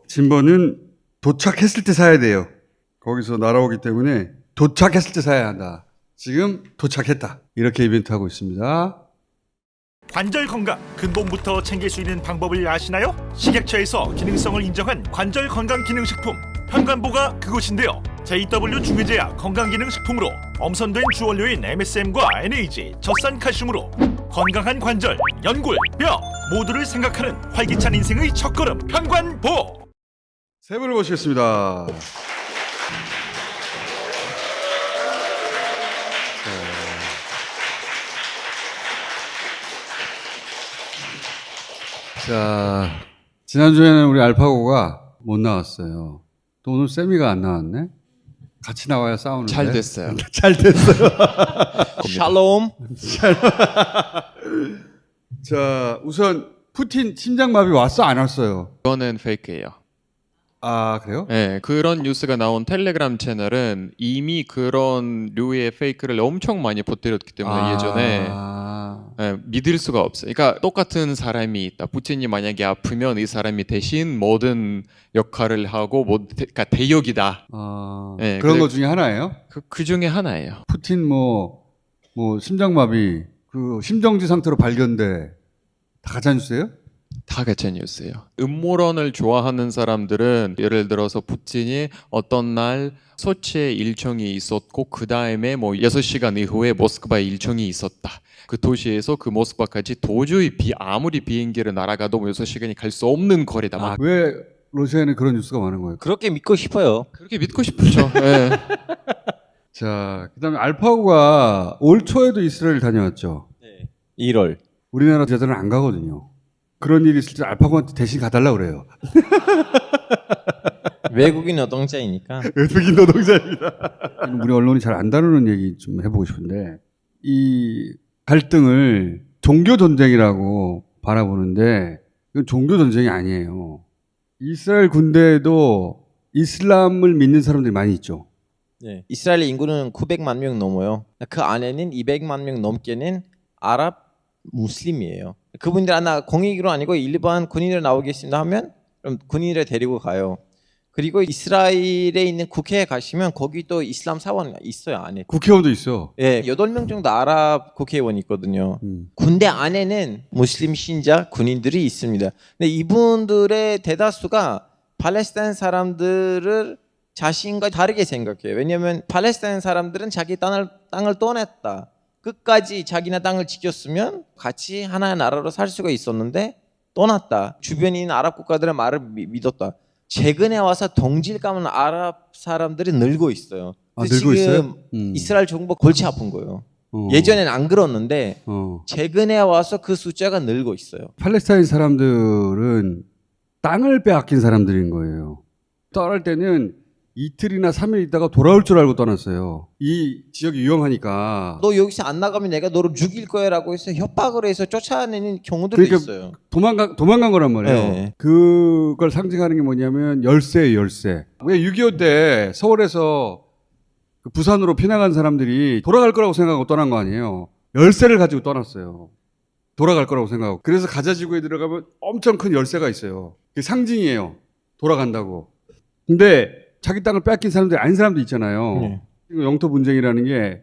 진보는 도착했을 때 사야 돼요. 거기서 날아오기 때문에 도착했을 때 사야 한다. 지금 도착했다. 이렇게 이벤트 하고 있습니다. 관절 건강 근본부터 챙길 수 있는 방법을 아시나요? 식약처에서 기능성을 인정한 관절 건강 기능식품 현관보가 그곳인데요. JW 중의제약 건강기능식품으로 엄선된 주원료인 MSM과 NAG, 젖산 칼슘으로 건강한 관절, 연골, 뼈 모두를 생각하는 활기찬 인생의 첫걸음 현관보. 세 분을 모시겠습니다. 자, 지난주에는 우리 알파고가 못 나왔어요. 또 오늘 세미가 안 나왔네? 같이 나와야 싸우는데. 잘 됐어요. 잘 됐어요. 샬롬. 자, 우선 푸틴 심장마비 왔어 안 왔어요? 그거는 페이크예요. 아, 그래요? 네, 그런 뉴스가 나온 텔레그램 채널은 이미 그런 류의 페이크를 엄청 많이 퍼뜨렸기 때문에 예전에 믿을 수가 없어요. 그러니까 똑같은 사람이 있다. 푸틴이 만약에 아프면 이 사람이 대신 모든 역할을 하고 그러니까 대역이다. 네, 그런 것 중에 하나예요? 그 중에 하나예요. 푸틴 뭐 심장마비 그 심정지 상태로 발견돼 다 가짜 뉴스예요? 다 가짜 뉴스예요. 음모론을 좋아하는 사람들은 예를 들어서 푸틴이 어떤 날 소치에 일정이 있었고 그 다음에 뭐 6시간 이후에 모스크바에 일정이 있었다. 그 도시에서 그 모스크바까지 도저히 아무리 비행기를 날아가도 6시간이 갈 수 없는 거리다. 아, 왜 러시아에는 그런 뉴스가 많은 거예요? 그렇게 믿고 싶어요. 그렇게 믿고 싶죠. 네. 자, 그다음에 알파고가 올 초에도 이스라엘 다녀왔죠. 네. 1월. 우리나라 제자들은 안 가거든요. 그런 일이 있을 때 알파고한테 대신 가달라 그래요. 외국인 노동자이니까. 외국인 노동자입니다. 우리 언론이 잘 안 다루는 얘기 좀 해보고 싶은데 이 갈등을 종교 전쟁이라고 바라보는데 이건 종교 전쟁이 아니에요. 이스라엘 군대에도 이슬람을 믿는 사람들이 많이 있죠. 네. 이스라엘 인구는 900만 명 넘어요. 그 안에는 200만 명 넘게는 아랍 무슬림이에요. 그분들 하나 공익으로 아니고 일반 군인으로 나오겠습니다 하면 그럼 군인을 데리고 가요. 그리고 이스라엘에 있는 국회에 가시면 거기 또 이슬람 사원 있어요 안에. 국회의원도 있어. 예, 8명 정도 아랍 국회의원이 있거든요. 군대 안에는 무슬림 신자 군인들이 있습니다. 근데 이분들의 대다수가 팔레스타인 사람들을 자신과 다르게 생각해요. 왜냐하면 팔레스타인 사람들은 자기 땅을 떠났다. 끝까지 자기네 땅을 지켰으면 같이 하나의 나라로 살 수가 있었는데 떠났다. 주변에 있는 아랍 국가들의 말을 믿었다. 최근에 와서 동질감은 아랍 사람들이 늘고 있어요. 늘고 지금 있어요? 이스라엘 정부가 골치 아픈 거예요. 예전엔 안 그렇는데 최근에 와서 그 숫자가 늘고 있어요. 팔레스타인 사람들은 땅을 빼앗긴 사람들인 거예요. 떠날 때는 이틀이나 3일 있다가 돌아올 줄 알고 떠났어요. 이 지역이 위험하니까. 너 여기서 안 나가면 내가 너를 죽일 거야라고 해서 협박을 해서 쫓아내는 경우들도 그러니까 있어요. 도망간 거란 말이에요. 네. 그걸 상징하는 게 뭐냐면 열쇠예요, 열쇠. 왜 6.25 때 서울에서 그 부산으로 피난간 사람들이 돌아갈 거라고 생각하고 떠난 거 아니에요. 열쇠를 가지고 떠났어요. 돌아갈 거라고 생각하고. 그래서 가자 지구에 들어가면 엄청 큰 열쇠가 있어요. 그게 상징이에요. 돌아간다고. 근데 자기 땅을 뺏긴 사람들이 아닌 사람도 있잖아요. 영토 분쟁이라는 게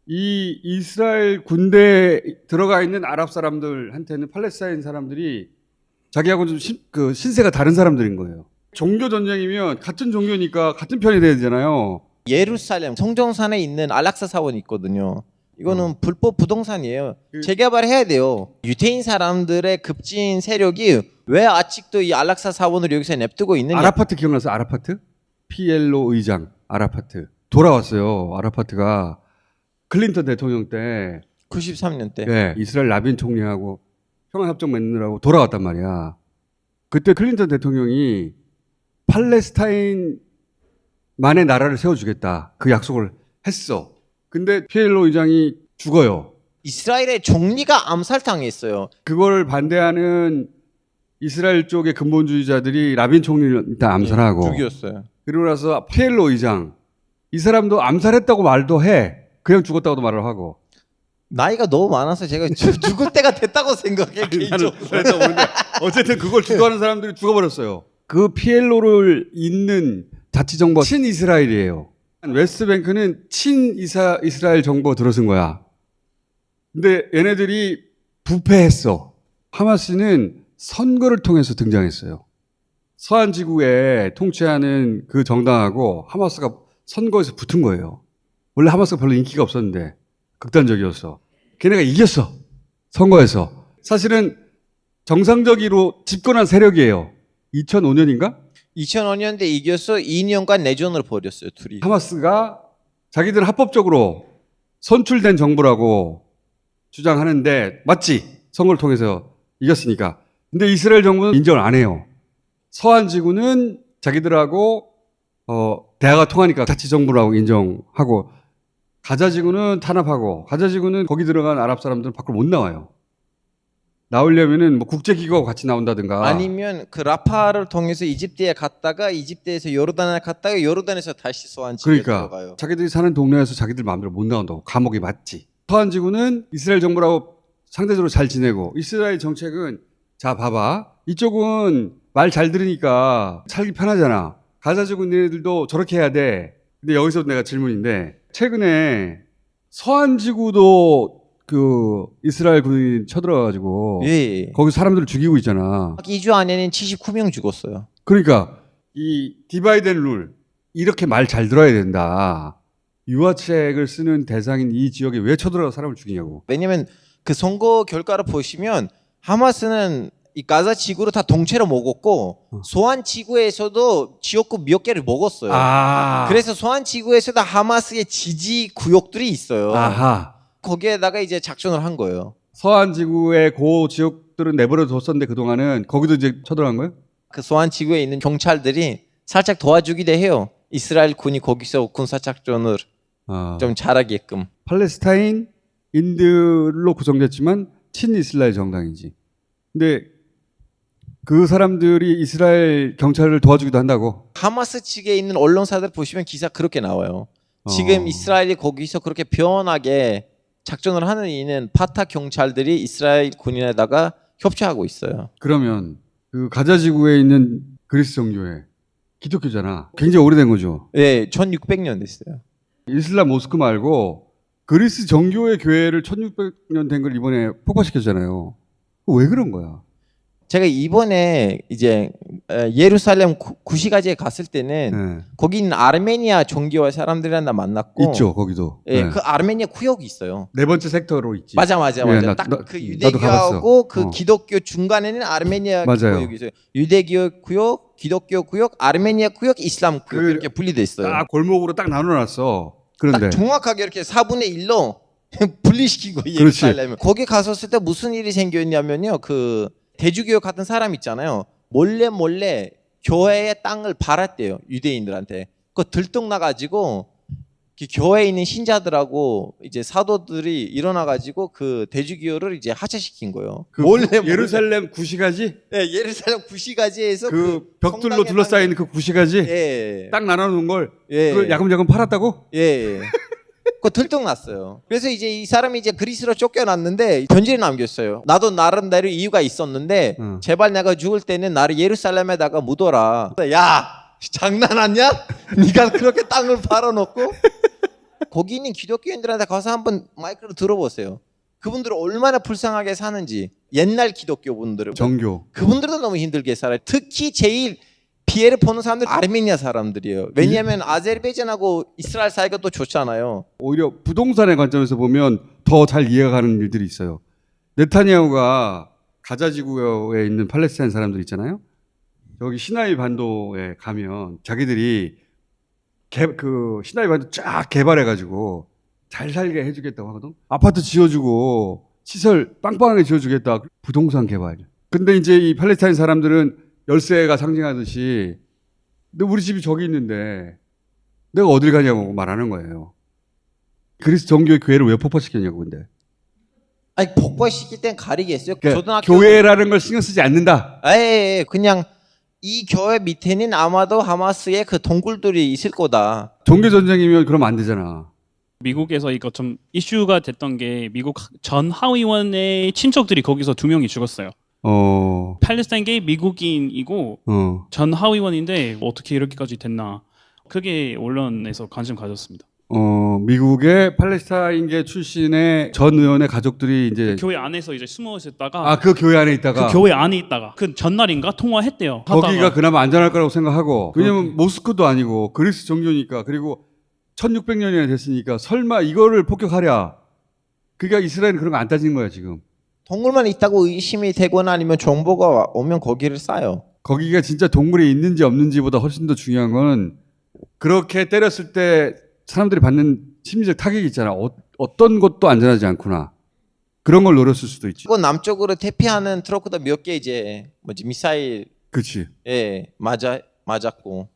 이 이스라엘 군대에 들어가 있는 아랍 사람들한테는 팔레스타인 사람들이 자기하고 좀 신세가 다른 사람들인 거예요. 종교 전쟁이면 같은 종교니까 같은 편이 돼야 되잖아요. 예루살렘 성정산에 있는 알락사 사원이 있거든요. 이거는 불법 부동산이에요. 재개발해야 돼요. 유태인 사람들의 급진 세력이 왜 아직도 이 알락사 사원을 여기서 냅두고 있느냐. 아라파트 기억나세요? 아라파트? PLO 의장 아라파트 돌아왔어요. 아라파트가 클린턴 대통령 때 93년 때 네, 이스라엘 라빈 총리하고 평화협정 맺느라고 돌아왔단 말이야. 그때 클린턴 대통령이 팔레스타인만의 나라를 세워주겠다. 그 약속을 했어. 근데 PLO 의장이 죽어요. 이스라엘의 총리가 암살당했어요. 그걸 반대하는 이스라엘 쪽의 근본주의자들이 라빈 총리를 일단 암살하고 죽였어요. 그리고 나서 PLO 의장 이 사람도 암살했다고 말도 해. 그냥 죽었다고도 말을 하고. 나이가 너무 많아서 제가 죽을 때가 됐다고 생각해. 개인적으로. 어쨌든 그걸 주도하는 사람들이 죽어버렸어요. 그 PLO를 잇는 자치정부가 친이스라엘이에요. 웨스트뱅크는 친이스라엘 정부가 들어선 거야. 근데 얘네들이 부패했어. 하마스는 선거를 통해서 등장했어요. 서한 지구에 통치하는 그 정당하고 하마스가 선거에서 붙은 거예요. 원래 하마스가 별로 인기가 없었는데 극단적이었어. 걔네가 이겼어. 선거에서. 사실은 정상적으로 집권한 세력이에요. 2005년인가? 2005년대 이겨서 2년간 내전을 벌였어요. 둘이. 하마스가 자기들 합법적으로 선출된 정부라고 주장하는데 맞지? 선거를 통해서 이겼으니까. 근데 이스라엘 정부는 인정을 안 해요. 서한 지구는 자기들하고 대화가 통하니까 자치정부라고 인정하고 가자 지구는 탄압하고 가자 지구는 거기 들어간 아랍 사람들은 밖으로 못 나와요. 나오려면은 뭐 국제기구하고 같이 나온다든가 아니면 그 라파를 통해서 이집트에 갔다가 이집트에서 요르단에 갔다가 요르단에서 다시 서한 지구에 그러니까 들어가요. 자기들이 사는 동네에서 자기들 마음대로 못 나온다고. 감옥이 맞지. 서한 지구는 이스라엘 정부라고 상대적으로 잘 지내고 이스라엘 정책은 자 봐봐 이쪽은 말 잘 들으니까 살기 편하잖아. 가자 지구 니네들도 저렇게 해야 돼. 근데 여기서 내가 질문인데 최근에 서한 지구도 그 이스라엘 군이 쳐들어가지고 예. 거기 사람들을 죽이고 있잖아. 2주 안에는 79명 죽었어요. 그러니까 이 디바이드 앤 룰 이렇게 말 잘 들어야 된다. 유화책을 쓰는 대상인 이 지역에 왜 쳐들어가 사람을 죽이냐고. 왜냐면 그 선거 결과를 보시면 하마스는 이 가자 지구를 다 동체로 먹었고 소안 지구에서도 지역구 몇 개를 먹었어요. 그래서 소안 지구에서도 하마스의 지지 구역들이 있어요. 아하. 거기에다가 이제 작전을 한 거예요. 서한 지구의 고 지역들은 내버려 뒀었는데 그동안은 거기도 이제 쳐들어간 거예요? 그 소안 지구에 있는 경찰들이 살짝 도와주기도 해요. 이스라엘 군이 거기서 군사 작전을 좀 잘하게끔. 팔레스타인인들로 구성됐지만 친이스라엘 정당이지. 근데 그 사람들이 이스라엘 경찰을 도와주기도 한다고? 하마스 측에 있는 언론사들 보시면 기사 그렇게 나와요. 지금 이스라엘이 거기서 그렇게 변하게 작전을 하는 이유는 파타 경찰들이 이스라엘 군인에다가 협조하고 있어요. 그러면 그 가자 지구에 있는 그리스 정교회. 기독교잖아. 굉장히 오래된 거죠. 네, 1600년 됐어요. 이슬람 모스크 말고 그리스 정교회 교회를 1600년 된 걸 이번에 폭파시켰잖아요. 왜 그런 거야? 제가 이번에 이제 예루살렘 구시가지에 갔을 때는 거기 있는 아르메니아 종교와 사람들이랑 만났고 있죠, 거기도. 예, 그 아르메니아 구역이 있어요. 네 번째 섹터로 있지. 맞아. 예, 딱 그 유대교하고 그 기독교 중간에는 아르메니아 구역이 있어요. 유대교 구역, 기독교 구역, 아르메니아 구역, 이슬람 구역 이렇게 분리돼 있어요. 딱 골목으로 딱 나눠놨어. 그런데 딱 정확하게 이렇게 4분의 1로 분리시킨 거예요. 예루살렘을. 거기 갔었을 때 무슨 일이 생겼냐면요. 그 대주교회 같은 사람 있잖아요. 몰래 교회의 땅을 팔았대요. 유대인들한테. 그거 들통나가지고 그 교회에 있는 신자들하고 이제 사도들이 일어나가지고 그 대주교를 이제 하차시킨 거예요. 몰래. 예루살렘 구시가지? 네, 예루살렘 구시가지에서 그 벽돌로 둘러싸인 그 구시가지? 예. 딱 나눠놓은 걸 예. 그걸 야금야금 팔았다고? 예. 그거 들통났어요. 그래서 이제 이 사람이 이제 그리스로 쫓겨났는데 편지를 남겼어요. 나도 나름대로 이유가 있었는데 제발 내가 죽을 때는 나를 예루살렘에다가 묻어라. 야, 장난하냐? 네가 그렇게 땅을 팔아놓고? 거기 있는 기독교인들한테 가서 한번 마이크로 들어보세요. 그분들은 얼마나 불쌍하게 사는지. 옛날 기독교분들은 정교. 그분들도 너무 힘들게 살아요. 특히 제일 피해를 보는 사람들 아르메니아 사람들이에요. 왜냐하면 아제르바이잔하고 이스라엘 사이가 또 좋잖아요. 오히려 부동산의 관점에서 보면 더 잘 이해가 가는 일들이 있어요. 네타냐후가 가자 지구에 있는 팔레스타인 사람들 있잖아요. 여기 시나이 반도에 가면 자기들이 그 시나이 반도 쫙 개발해가지고 잘 살게 해주겠다고 하거든. 아파트 지어주고 시설 빵빵하게 지어주겠다. 부동산 개발. 근데 이제 이 팔레스타인 사람들은 열쇠가 상징하듯이 근데 우리 집이 저기 있는데 내가 어딜 가냐고 말하는 거예요. 그리스 정교회 교회를 왜 폭파시켰냐고 근데. 아니 폭파시킬 땐 가리겠어요. 그러니까 교회라는 걸 신경 쓰지 않는다. 예, 그냥 이 교회 밑에는 아마도 하마스의 그 동굴들이 있을 거다. 종교 전쟁이면 그러면 안 되잖아. 미국에서 이거 좀 이슈가 됐던 게 미국 전 하위원의 친척들이 거기서 2명이 죽었어요. 팔레스타인계 미국인이고 전 하위원인데 어떻게 이렇게까지 됐나. 그게 언론에서 관심 가졌습니다. 미국의 팔레스타인계 출신의 전 의원의 가족들이 이제 교회 안에서 이제 숨어 있었다가 그 교회 안에 있다가 그 교회 안에 있다가 그 전날인가 통화했대요. 거기가 그나마 안전할 거라고 생각하고 왜냐면 모스크도 아니고 그리스 종교니까 그리고 1600년이나 됐으니까 설마 이거를 폭격하랴. 그러니까 이스라엘은 그런 거 안 따지는 거야 지금. 동굴만 있다고 의심이 되거나 아니면 정보가 오면 거기를 싸요. 거기가 진짜 동물이 있는지 없는지보다 훨씬 더 중요한 건 그렇게 때렸을 때 사람들이 받는 심리적 타격이 있잖아. 어떤 것도 안전하지 않구나. 그런 걸 노렸을 수도 있지. 그거 남쪽으로 대피하는 트럭도 몇 개 이제 미사일. 그렇지. 예, 맞았고.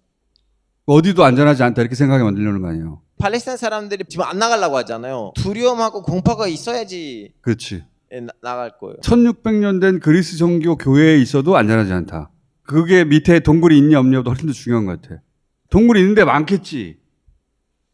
어디도 안전하지 않다 이렇게 생각하게 만들려는 거 아니에요. 팔레스타인 사람들이 지금 안 나가려고 하잖아요. 두려움하고 공포가 있어야지. 그렇지. 나갈 거예요. 1600년 된 그리스 정교 교회에 있어도 안전하지 않다. 그게 밑에 동굴이 있냐 없냐보다 훨씬 더 중요한 것 같아. 동굴이 있는데 많겠지.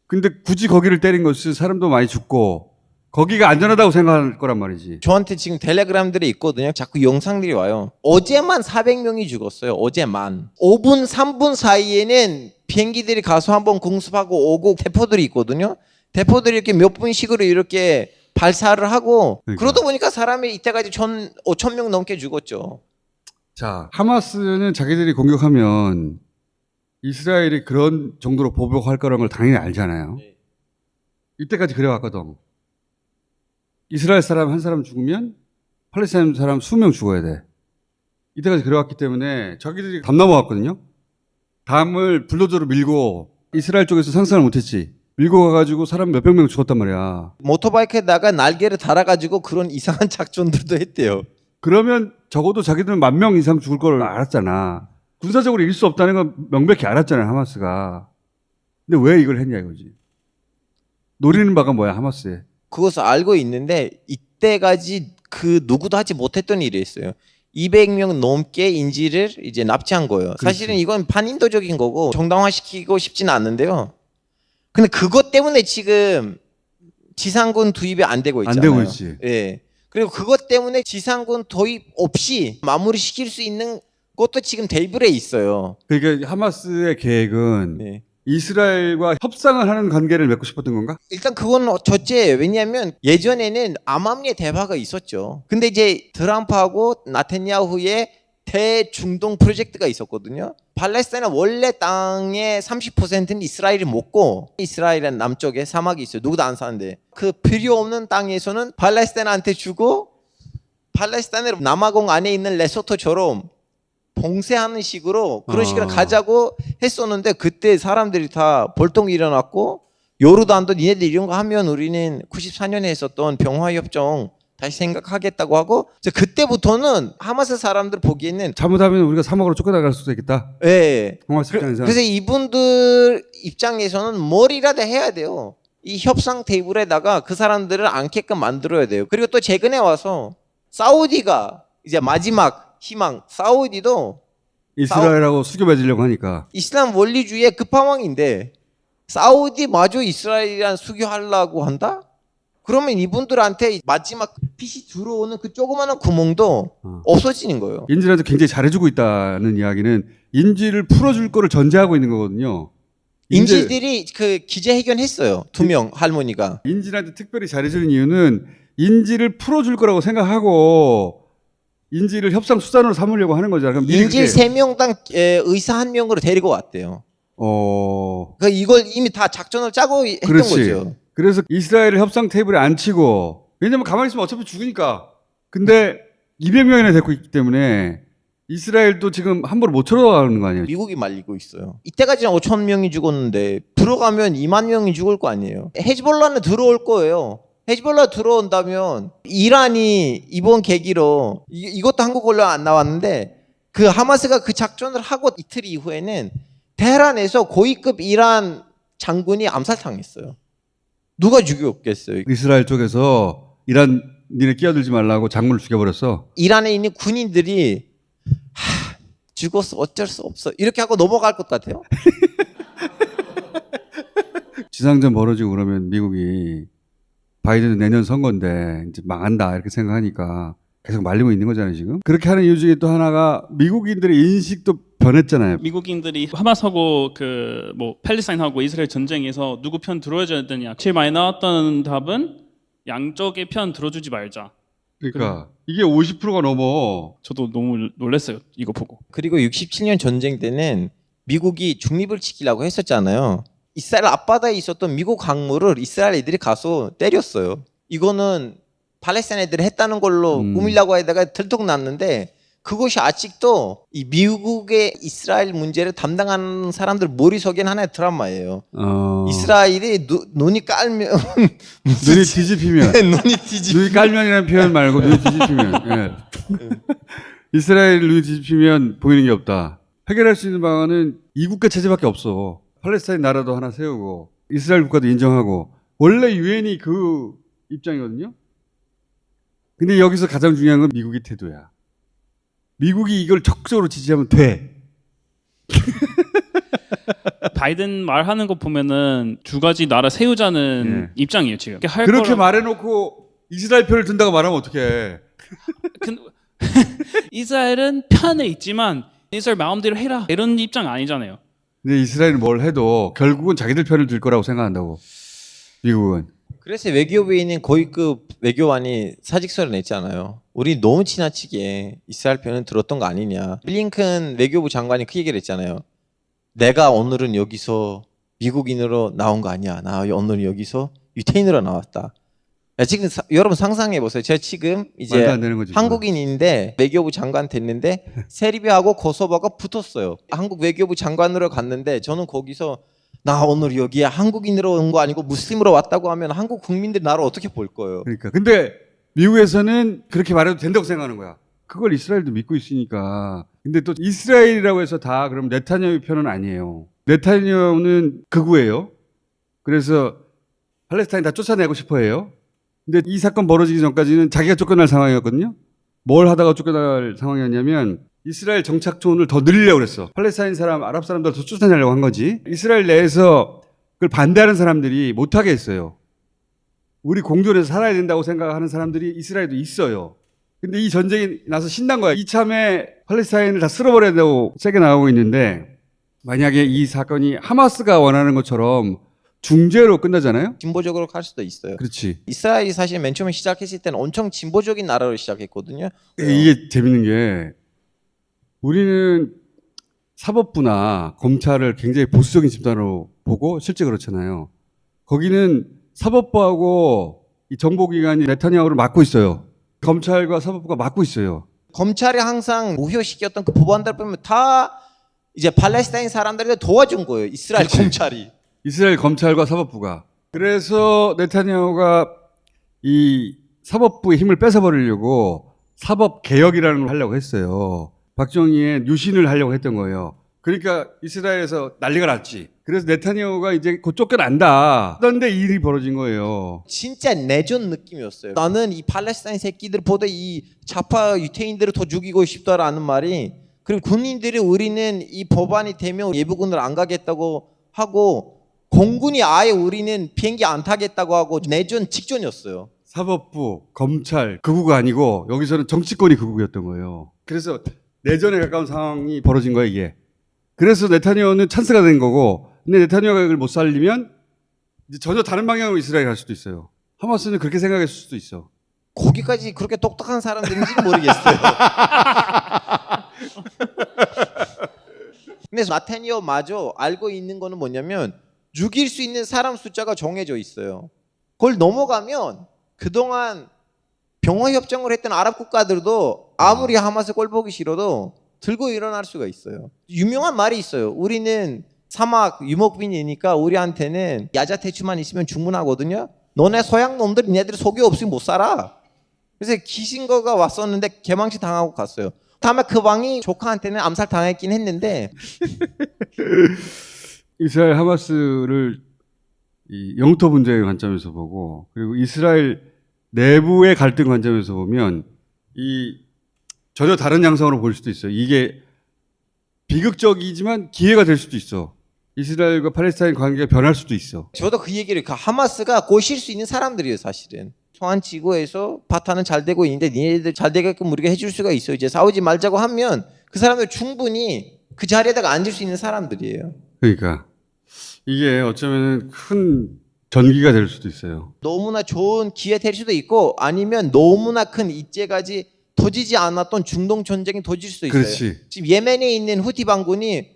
근데 굳이 거기를 때린 것은 사람도 많이 죽고 거기가 안전하다고 생각할 거란 말이지. 저한테 지금 텔레그램들이 있거든요. 자꾸 영상들이 와요. 어제만 400명이 죽었어요. 어제만. 5분, 3분 사이에는 비행기들이 가서 한번 공습하고 오고 대포들이 있거든요. 대포들이 이렇게 몇 분씩으로 이렇게 발사를 하고 그러다 보니까 사람이 이때까지 5,000명 넘게 죽었죠. 자, 하마스는 자기들이 공격하면 이스라엘이 그런 정도로 보복할 거라는 걸 당연히 알잖아요. 이때까지 그래왔거든. 이스라엘 사람 한 사람 죽으면 팔레스타인 사람 20명 죽어야 돼. 이때까지 그래왔기 때문에 자기들이 담 넘어갔거든요. 담을 불도저로 밀고 이스라엘 쪽에서 상상을 못했지. 밀고 가가지고 사람 몇백 명 죽었단 말이야. 모토바이크에다가 날개를 달아가지고 그런 이상한 작전들도 했대요. 그러면 적어도 자기들은 10,000명 이상 죽을 걸 알았잖아. 군사적으로 이길 수 없다는 건 명백히 알았잖아요, 하마스가. 근데 왜 이걸 했냐 이거지. 노리는 바가 뭐야, 하마스에. 그것을 알고 있는데 이때까지 그 누구도 하지 못했던 일이 있어요. 200명 넘게 인질을 이제 납치한 거예요. 그렇지. 사실은 이건 반인도적인 거고 정당화시키고 싶지는 않는데요. 근데 그것 때문에 지금 지상군 투입이 안 되고 있잖아요. 안 되고 있지. 예. 그리고 그것 때문에 지상군 도입 없이 마무리시킬 수 있는 그것도 지금 테이블에 있어요. 그러니까 하마스의 계획은 네. 이스라엘과 협상을 하는 관계를 맺고 싶었던 건가? 일단 그건 첫째예요. 왜냐하면 예전에는 암암리의 대화가 있었죠. 근데 이제 트럼프하고 나타냐후의 대중동 프로젝트가 있었거든요. 팔레스타인은 원래 땅의 30%는 이스라엘이 먹고 이스라엘은 남쪽에 사막이 있어요. 누구도 안 사는데 그 필요 없는 땅에서는 팔레스타인한테 주고 팔레스타인을 남아공 안에 있는 레소토처럼 봉쇄하는 식으로 그런 식으로 가자고 했었는데 그때 사람들이 다 벌떡 일어났고 요르단도 니네들 이런 거 하면 우리는 94년에 했었던 병화협정 다시 생각하겠다고 하고 그때부터는 하마스 사람들 보기에는 잘못하면 우리가 사막으로 쫓겨나갈 수도 있겠다. 네. 하마스 입장에서. 그래서 이분들 입장에서는 뭘이라도 해야 돼요. 이 협상 테이블에다가 그 사람들을 앉게끔 만들어야 돼요. 그리고 또 최근에 와서 사우디가 이제 마지막 희망 사우디도 이스라엘하고 수교 맺으려고 하니까 이슬람 원리주의의 끝판왕인데 사우디마저 이스라엘이랑 수교하려고 한다? 그러면 이분들한테 마지막 빛이 들어오는 그 조그마한 구멍도 없어지는 거예요. 인질한테 굉장히 잘해주고 있다는 이야기는 인질을 풀어줄 거를 전제하고 있는 거거든요. 인질들이 그 기자회견했어요. 2명 할머니가. 인질한테 특별히 잘해주는 이유는 인질을 풀어줄 거라고 생각하고 인질을 협상 수단으로 삼으려고 하는 거잖아요. 그럼 인질 3명당 의사 1명으로 데리고 왔대요. 그러니까 이걸 이미 다 작전을 짜고 했던 거죠. 그래서 이스라엘을 협상 테이블에 앉히고 왜냐면 가만히 있으면 어차피 죽으니까. 근데 200명이나 데리고 있기 때문에 이스라엘도 지금 함부로 못 들어가는 거 아니에요? 미국이 말리고 있어요. 이때까지는 5천 명이 죽었는데 들어가면 2만 명이 죽을 거 아니에요. 헤즈볼라는 들어올 거예요. 헤즈볼라 들어온다면 이란이 이번 계기로 이것도 한국 언론 안 나왔는데 그 하마스가 그 작전을 하고 이틀 이후에는 테헤란에서 고위급 이란 장군이 암살당했어요. 누가 죽였겠어요? 이스라엘 쪽에서 이란 니네 끼어들지 말라고 장군을 죽여버렸어. 이란에 있는 군인들이 죽었어 어쩔 수 없어 이렇게 하고 넘어갈 것 같아요. 지상전 벌어지고 그러면 미국이 바이든 내년 선거인데 이제 망한다 이렇게 생각하니까 계속 말리고 있는 거잖아요 지금. 그렇게 하는 이유 중에 또 하나가 미국인들의 인식도 변했잖아요. 미국인들이 하마스하고 그 뭐 팔레스타인하고 이스라엘 전쟁에서 누구 편 들어줘야 되냐. 제일 많이 나왔던 답은 양쪽의 편 들어주지 말자. 그러니까 이게 50%가 넘어. 저도 너무 놀랐어요 이거 보고. 그리고 67년 전쟁 때는 미국이 중립을 지키려고 했었잖아요. 이스라엘 앞바다에 있었던 미국 항모를 이스라엘 애들이 가서 때렸어요. 이거는 팔레스타인 애들이 했다는 걸로 꾸밀려고 하다가 들통났는데 그것이 아직도 이 미국의 이스라엘 문제를 담당하는 사람들 머릿속엔 하나의 드라마예요. 이스라엘이 눈이 깔면 눈이 뒤집히면 눈이 깔면이라는 표현 말고 눈이 뒤집히면 이스라엘 눈이 뒤집히면 보이는 게 없다. 해결할 수 있는 방안은 이국가 체제밖에 없어. 팔레스타인 나라도 하나 세우고 이스라엘 국가도 인정하고 원래 유엔이 그 입장이거든요. 근데 여기서 가장 중요한 건 미국의 태도야. 미국이 이걸 적극적으로 지지하면 돼. 바이든 말하는 거 보면은 두 가지 나라 세우자는 입장이에요 지금. 그렇게 말해놓고 이스라엘 편을 든다고 말하면 어떡해. 이스라엘은 편에 있지만 이스라엘 마음대로 해라 이런 입장 아니잖아요. 근데 이스라엘은 뭘 해도 결국은 자기들 편을 들 거라고 생각한다고. 미국은. 그래서 외교부에 있는 고위급 외교관이 사직서를 냈잖아요. 우리 너무 지나치게 이스라엘 편을 들었던 거 아니냐. 블링컨 외교부 장관이 그 얘기를 했잖아요. 내가 오늘은 여기서 미국인으로 나온 거 아니야. 나 오늘 여기서 유태인으로 나왔다. 지금 여러분 상상해 보세요. 제가 지금 이제 한국인인데 외교부 장관 됐는데 세르비아하고 코소보가 붙었어요. 한국 외교부 장관으로 갔는데 저는 거기서 나 오늘 여기에 한국인으로 온 거 아니고 무슬림으로 왔다고 하면 한국 국민들이 나를 어떻게 볼 거예요? 그러니까. 근데 미국에서는 그렇게 말해도 된다고 생각하는 거야. 그걸 이스라엘도 믿고 있으니까. 근데 또 이스라엘이라고 해서 다 그럼 네타냐후 편은 아니에요. 네타냐후는 극우예요. 그래서 팔레스타인 다 쫓아내고 싶어 해요. 근데 이 사건 벌어지기 전까지는 자기가 쫓겨날 상황이었거든요. 뭘 하다가 쫓겨날 상황이었냐면 이스라엘 정착촌을 더 늘리려고 그랬어. 팔레스타인 사람, 아랍 사람들 더 쫓아내려고 한 거지. 이스라엘 내에서 그걸 반대하는 사람들이 못하게 했어요. 우리 공존해서 살아야 된다고 생각하는 사람들이 이스라엘도 있어요. 근데 이 전쟁이 나서 신난 거야. 이참에 팔레스타인을 다 쓸어버려야 되고 세게 나오고 있는데 만약에 이 사건이 하마스가 원하는 것처럼 중재로 끝나잖아요? 진보적으로 갈 수도 있어요. 그렇지. 이스라엘이 사실 맨 처음에 시작했을 때는 엄청 진보적인 나라로 시작했거든요. 이게 재밌는 게 우리는 사법부나 검찰을 굉장히 보수적인 집단으로 보고 실제 그렇잖아요. 거기는 사법부하고 이 정보기관이 네타냐후를 맡고 있어요. 검찰과 사법부가 맡고 있어요. 검찰이 항상 무효시켰던 그 법안들 보면 다 이제 팔레스타인 사람들이 도와준 거예요. 이스라엘 그치. 검찰이. 이스라엘 검찰과 사법부가. 그래서 네타냐후가 이 사법부의 힘을 뺏어버리려고 사법개혁이라는 걸 하려고 했어요. 박정희의 유신을 하려고 했던 거예요. 그러니까 이스라엘에서 난리가 났지. 그래서 네타냐후가 이제 곧 쫓겨난다. 그런데 일이 벌어진 거예요. 진짜 내전 느낌이었어요. 나는 이 팔레스타인 새끼들보다 이 좌파 유태인들을 더 죽이고 싶다라는 말이, 그리고 군인들이 우리는 이 법안이 되면 예비군을 안 가겠다고 하고 공군이 아예 우리는 비행기 안 타겠다고 하고 내전 직전이었어요. 사법부, 검찰, 극우가 아니고 여기서는 정치권이 극우였던 거예요. 그래서 내전에 가까운 상황이 벌어진 거예요, 이게. 그래서 네타냐후는 찬스가 된 거고, 근데 네타냐후가 이걸 못 살리면 이제 전혀 다른 방향으로 이스라엘이 갈 수도 있어요. 하마스는 그렇게 생각했을 수도 있어. 거기까지 그렇게 똑똑한 사람들인지는 모르겠어요. 근데 네타냐후마저 알고 있는 거는 뭐냐면 죽일 수 있는 사람 숫자가 정해져 있어요. 그걸 넘어가면 그동안 병화협정을 했던 아랍 국가들도 아무리 하마스 꼴 보기 싫어도 들고 일어날 수가 있어요. 유명한 말이 있어요. 우리는 사막 유목민이니까 우리한테는 야자대추만 있으면 충분하거든요. 너네 서양 놈들 얘네들이 속이 없으면 못 살아. 그래서 기신거가 왔었는데 개망치 당하고 갔어요. 다음에 그 왕이 조카한테는 암살 당했긴 했는데 이스라엘 하마스를 이 영토 분쟁의 관점에서 보고, 그리고 이스라엘 내부의 갈등 관점에서 보면 이 전혀 다른 양상으로 볼 수도 있어요. 이게 비극적이지만 기회가 될 수도 있어. 이스라엘과 팔레스타인 관계가 변할 수도 있어. 저도 그 얘기를, 그 하마스가 꼬실 수 있는 사람들이에요, 사실은. 소환 지구에서 바타는 잘 되고 있는데 니네들 잘 되게끔 우리가 해줄 수가 있어요. 이제 싸우지 말자고 하면 그 사람들 충분히 그 자리에다가 앉을 수 있는 사람들이에요. 그러니까 이게 어쩌면 큰 전기가 될 수도 있어요. 너무나 좋은 기회 될 수도 있고, 아니면 너무나 큰 이때까지 터지지 않았던 중동 전쟁이 터질 수도 있어요. 그렇지. 지금 예멘에 있는 후티 반군이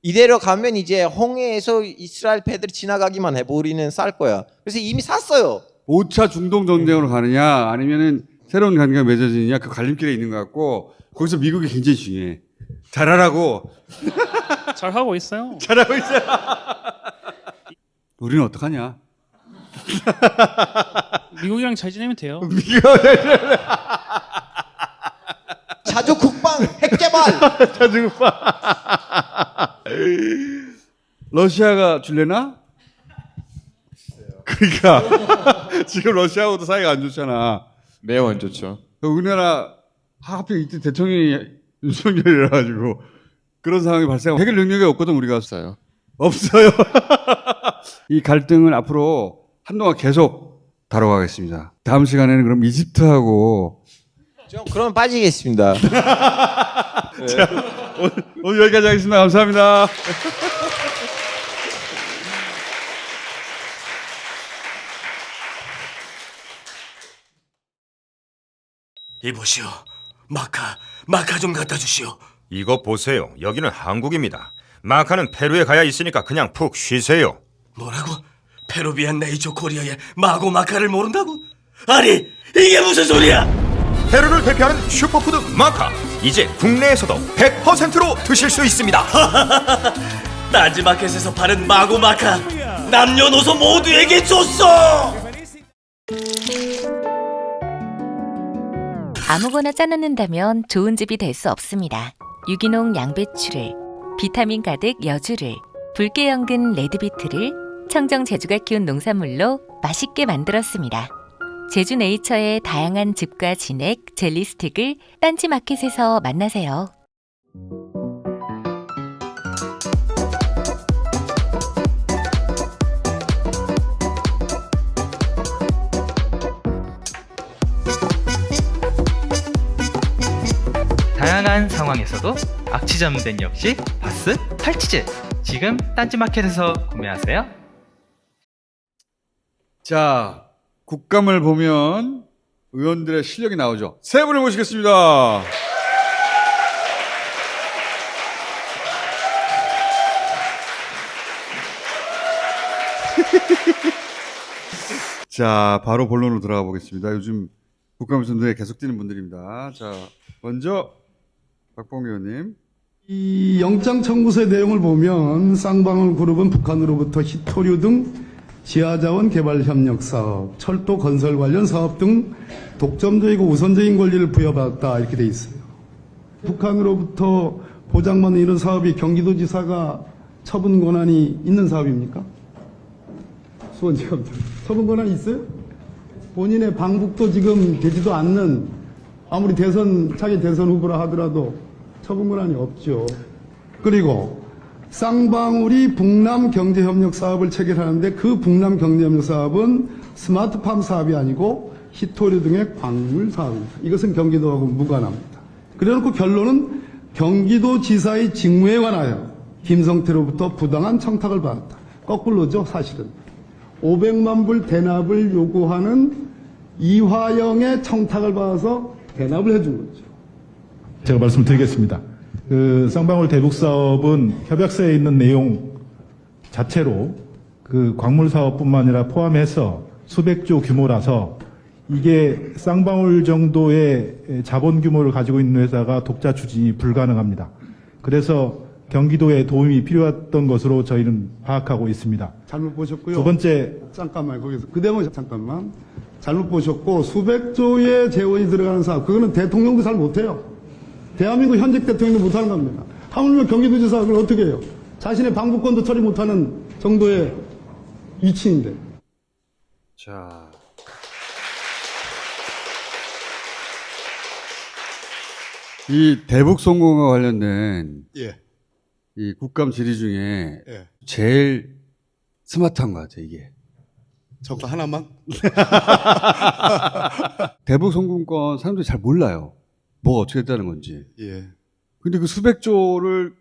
이대로 가면 이제 홍해에서 이스라엘 배들이 지나가기만 해. 우리는 쌀 거야. 그래서 이미 샀어요. 5차 중동 전쟁으로 가느냐 아니면은 새로운 관계가 맺어지느냐, 그 갈림길에 있는 것 같고, 거기서 미국이 굉장히 중요해. 잘하라고. 잘하고 있어요. 잘하고 있어요. 우리는 어떡하냐? 미국이랑 잘 지내면 돼요. 자주 국방 핵개발. 자주 국방. 러시아가 줄래나? 그러니까 지금 러시아하고도 사이가 안 좋잖아. 매우 안 좋죠. 우리나라 하필 이때 대통령이 윤석열이라 가지고 그런 상황이 발생하고 해결 능력이 없거든. 우리가 없어요. 이 갈등을 앞으로 한동안 계속 다뤄가겠습니다. 다음 시간에는 그럼 이집트하고 그럼 빠지겠습니다. 자, 오늘 여기까지 하겠습니다. 감사합니다. 이보시오. 마카 좀 갖다 주시오. 이것 보세요. 여기는 한국입니다. 마카는 페루에 가야 있으니까 그냥 푹 쉬세요. 뭐라고? 페루비안 네이처 코리아의 마고 마카를 모른다고? 아니, 이게 무슨 소리야? 페루를 대표하는 슈퍼푸드 마카. 이제 국내에서도 100%로 드실 수 있습니다. 딴지마켓에서 파는 마고 마카 남녀노소 모두에게 줬어. 아무거나 짜놓는다면 좋은 집이 될 수 없습니다. 유기농 양배추를, 비타민 가득 여주를, 붉게 연근 레드비트를 청정 제주가 키운 농산물로 맛있게 만들었습니다. 제주 네이처의 다양한 즙과 진액, 젤리 스틱을 딴지마켓에서 만나세요. 이러한 상황에서도 악취점된 역시 바스 탈취제. 지금 딴지마켓에서 구매하세요. 자, 국감을 보면 의원들의 실력이 나오죠. 세 분을 모시겠습니다. 자, 바로 본론으로 들어가 보겠습니다. 요즘 국감에서 눈에 계속 띄는 분들입니다. 자, 먼저 박봉계 의원님. 이 영장 청구서의 내용을 보면 쌍방울 그룹은 북한으로부터 히토류 등 지하자원 개발 협력 사업, 철도 건설 관련 사업 등 독점적이고 우선적인 권리를 부여받았다 이렇게 돼 있어요. 북한으로부터 보장받는 이런 사업이 경기도지사가 처분 권한이 있는 사업입니까? 수원지검장 처분 권한이 있어요? 본인의 방북도 지금 되지도 않는 아무리 차기 대선 후보라 하더라도 처분 권한이 없죠. 그리고 쌍방울이 북남 경제협력 사업을 체결하는데 그 북남 경제협력 사업은 스마트팜 사업이 아니고 히토류 등의 광물 사업입니다. 이것은 경기도하고 무관합니다. 그래놓고 결론은 경기도지사의 직무에 관하여 김성태로부터 부당한 청탁을 받았다. 거꾸로죠, 사실은. 500만 불 대납을 요구하는 이화영의 청탁을 받아서 대납을 해준 거죠. 제가 말씀드리겠습니다. 그 쌍방울 대북 사업은 협약서에 있는 내용 자체로 그 광물 사업뿐만 아니라 포함해서 수백조 규모라서 이게 쌍방울 정도의 자본 규모를 가지고 있는 회사가 독자 추진이 불가능합니다. 그래서 경기도에 도움이 필요했던 것으로 저희는 파악하고 있습니다. 잘못 보셨고요. 두 번째. 잠깐만, 거기서. 그 대목 잠깐만. 잘못 보셨고, 수백조의 재원이 들어가는 사업, 그거는 대통령도 잘 못해요. 대한민국 현직 대통령도 못하는 겁니다. 하물며 경기도지사 그걸 어떻게 해요? 자신의 방북권도 처리 못하는 정도의 위치인데. 자. 이 대북 송금과 관련된 이 국감 질의 중에 제일 스마트한 것 같아요, 이게. 저거 하나만? 대북 송금권 사람들이 잘 몰라요. 뭐가 어떻게 됐다는 건지. 근데 그 수백조를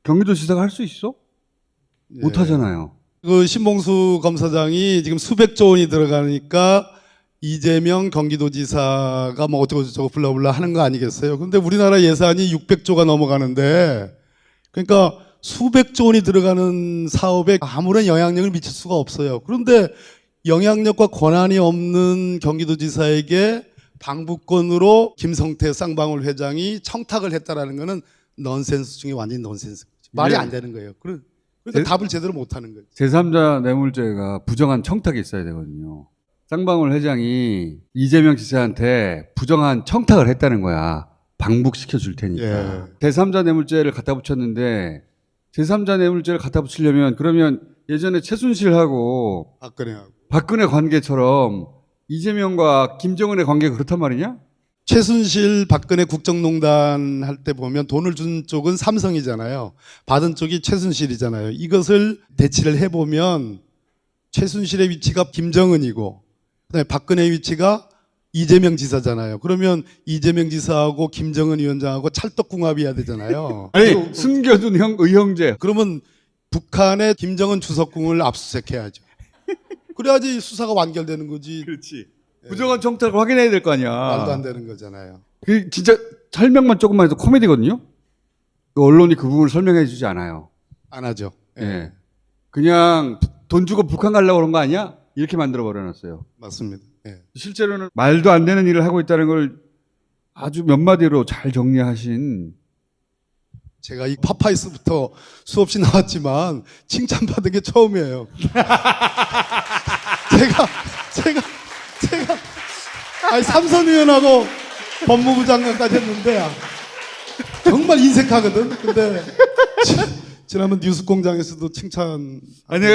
경기도지사가 할 수 있어? 못 하잖아요. 그 신봉수 검사장이 지금 수백조 원이 들어가니까 이재명 경기도지사가 뭐 어쩌고 블라블라 하는 거 아니겠어요? 근데 우리나라 예산이 600조가 넘어가는데 그러니까 수백조 원이 들어가는 사업에 아무런 영향력을 미칠 수가 없어요. 그런데 영향력과 권한이 없는 경기도지사에게 방북권으로 김성태 쌍방울 회장이 청탁을 했다라는 거는 넌센스 중에 완전 넌센스. 말이 안 되는 거예요. 그러니까 답을 제대로 못 하는 거예요. 제3자 뇌물죄가 부정한 청탁이 있어야 되거든요. 쌍방울 회장이 이재명 지사한테 부정한 청탁을 했다는 거야. 방북시켜 줄 테니까. 제3자 뇌물죄를 갖다 붙였는데 제3자 뇌물죄를 갖다 붙이려면 그러면 예전에 최순실하고 박근혜 관계처럼 이재명과 김정은의 관계가 그렇단 말이냐? 최순실 박근혜 국정농단 할 때 보면 돈을 준 쪽은 삼성이잖아요. 받은 쪽이 최순실이잖아요. 이것을 대치를 해보면 최순실의 위치가 김정은이고 그다음에 박근혜의 위치가 이재명 지사잖아요. 그러면 이재명 지사하고 김정은 위원장하고 찰떡궁합이어야 되잖아요. 아니 숨겨둔 의형제. 그러면 북한의 김정은 주석궁을 압수수색해야죠. 그래야지 수사가 완결되는 거지. 그렇지. 부정한 청탁을 확인해야 될 거 아니야. 말도 안 되는 거잖아요. 그 진짜 설명만 조금만 해도 코미디거든요. 그 언론이 그 부분을 설명해 주지 않아요. 안 하죠. 예. 그냥 돈 주고 북한 가려고 그런 거 아니야? 이렇게 만들어 버려놨어요. 맞습니다. 실제로는 말도 안 되는 일을 하고 있다는 걸 아주 몇 마디로 잘 정리하신. 제가 이 파파이스부터 수없이 나왔지만 칭찬받은 게 처음이에요. 제가 아니 삼선 의원하고 법무부 장관까지 했는데 정말 인색하거든. 근데 지난번 뉴스공장에서도 칭찬. 아니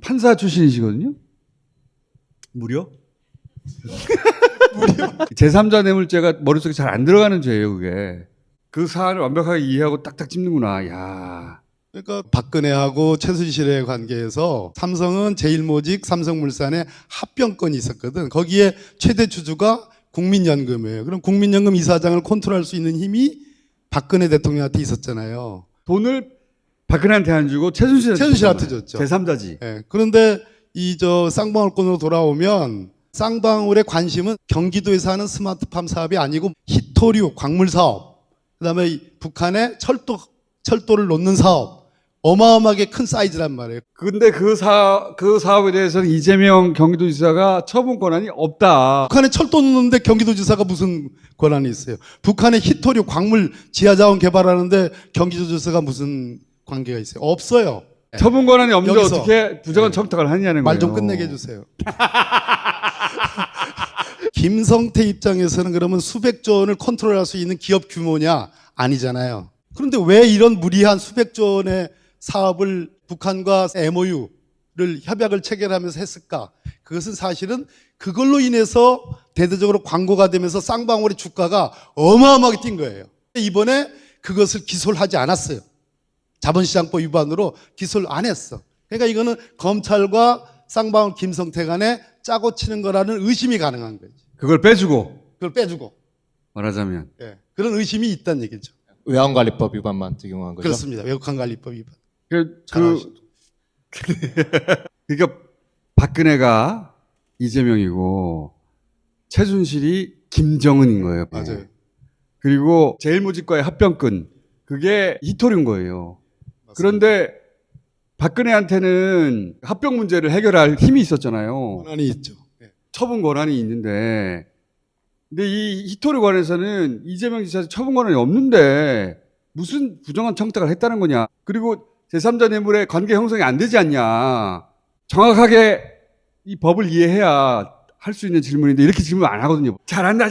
판사 출신이시거든요. 무려? 제3자 뇌물죄가 머릿속에 잘 안 들어가는 죄예요, 그게. 그 사안을 완벽하게 이해하고 딱딱 찝는구나. 야. 그러니까 박근혜하고 최순실의 관계에서 삼성은 제1모직 삼성물산에 합병권이 있었거든. 거기에 최대 주주가 국민연금이에요. 그럼 국민연금 이사장을 컨트롤할 수 있는 힘이 박근혜 대통령한테 있었잖아요. 돈을 박근혜한테 안 주고 최순실한테 줬죠. 제3자지. 네. 그런데 이 쌍방울권으로 돌아오면 쌍방울의 관심은 경기도에서 하는 스마트팜 사업이 아니고 히토류 광물 사업, 그다음에 이 북한의 철도를 놓는 사업, 어마어마하게 큰 사이즈란 말이에요. 근데 그 사업에 대해서는 이재명 경기도지사가 처분 권한이 없다. 북한에 철도 놓는데 경기도지사가 무슨 권한이 있어요? 북한의 히토류 광물 지하자원 개발하는데 경기도지사가 무슨 관계가 있어요? 없어요. 처분 권한이 없는데 여기서, 어떻게 부정한 청탁을 하느냐는 거예요. 말 좀 끝내게 해주세요. 김성태 입장에서는 그러면 수백조 원을 컨트롤할 수 있는 기업 규모냐? 아니잖아요. 그런데 왜 이런 무리한 수백조 원의 사업을 북한과 MOU를 협약을 체결하면서 했을까? 그것은 사실은 그걸로 인해서 대대적으로 광고가 되면서 쌍방울의 주가가 어마어마하게 뛴 거예요. 이번에 그것을 기소를 하지 않았어요. 자본시장법 위반으로 기소를 안 했어. 그러니까 이거는 검찰과 쌍방울 김성태 간에 짜고 치는 거라는 의심이 가능한 거죠. 그걸 빼주고 말하자면 예, 그런 의심이 있다는 얘기죠. 외환관리법 위반만 적용한 거죠? 그렇습니다. 외환관리법 위반. 그러니까 박근혜가 이재명이고 최순실이 김정은인 거예요. 맞아요. 그리고 제일모직과의 합병권 그게 히토류인 거예요. 맞습니다. 그런데 박근혜한테는 합병 문제를 해결할 힘이 있었잖아요. 권한이 있죠. 네. 처분 권한이 있는데 근데 이 히토류 관해서는 이재명 지사 처분 권한이 없는데 무슨 부정한 청탁을 했다는 거냐. 그리고 제3자 뇌물의 관계 형성이 안 되지 않냐. 정확하게 이 법을 이해해야 할 수 있는 질문인데 이렇게 질문 안 하거든요. 잘한다.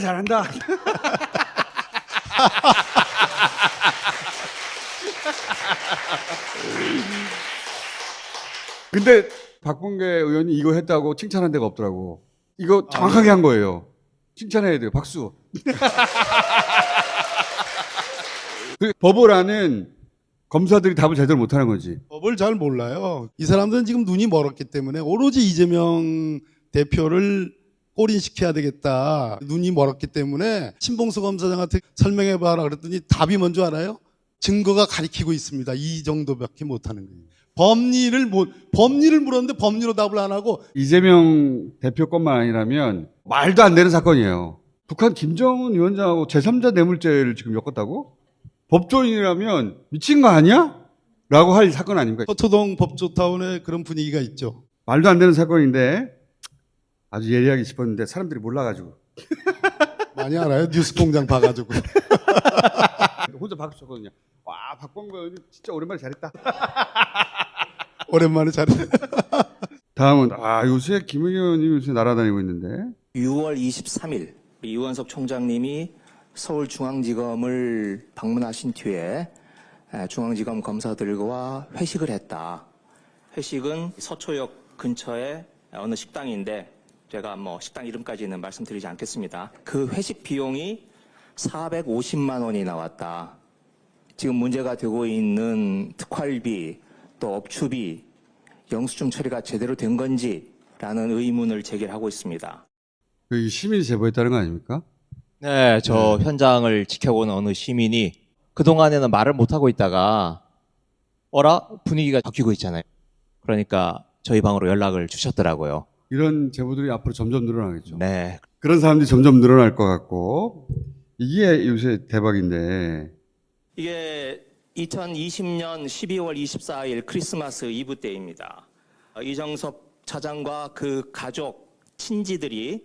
근데 박범계 의원이 이거 했다고 칭찬한 데가 없더라고. 이거 정확하게 한 거예요. 칭찬해야 돼요. 박수. 법을 아는 검사들이 답을 제대로 못하는 거지. 법을 잘 몰라요. 이 사람들은 지금 눈이 멀었기 때문에 오로지 이재명 대표를 꼬린시켜야 되겠다. 눈이 멀었기 때문에 신봉수 검사장한테 설명해봐라 그랬더니 답이 뭔지 알아요? 증거가 가리키고 있습니다. 이 정도밖에 못하는 거예요. 법리를 물었는데 법리로 답을 안 하고. 이재명 대표 것만 아니라면 말도 안 되는 사건이에요. 북한 김정은 위원장하고 제3자 뇌물죄를 지금 엮었다고? 법조인이라면 미친 거 아니야? 라고 할 사건 아닙니까? 서초동 법조타운에 그런 분위기가 있죠. 말도 안 되는 사건인데 아주 예리하게 짚었는데 사람들이 몰라가지고. 많이 알아요. 뉴스공장 봐가지고. 혼자 박수 쳤거든요. 와, 박범계 의원님 진짜 오랜만에 잘했다. 오랜만에 잘했다. 다음은 요새 김 의원님 요새 날아다니고 있는데. 6월 23일 이원석 총장님이 서울중앙지검을 방문하신 뒤에 중앙지검 검사들과 회식을 했다. 회식은 서초역 근처에 어느 식당인데 제가 식당 이름까지는 말씀드리지 않겠습니다. 그 회식 비용이 450만 원이 나왔다. 지금 문제가 되고 있는 특활비 또 업추비 영수증 처리가 제대로 된 건지라는 의문을 제기하고 있습니다. 이 시민이 제보했다는 거 아닙니까? 네, 저 현장을 지켜본 어느 시민이 그동안에는 말을 못하고 있다가 분위기가 바뀌고 있잖아요. 그러니까 저희 방으로 연락을 주셨더라고요. 이런 제보들이 앞으로 점점 늘어나겠죠. 네. 그런 사람들이 점점 늘어날 것 같고 이게 요새 대박인데 이게 2020년 12월 24일 크리스마스 이브 때입니다. 이정섭 차장과 그 가족, 친지들이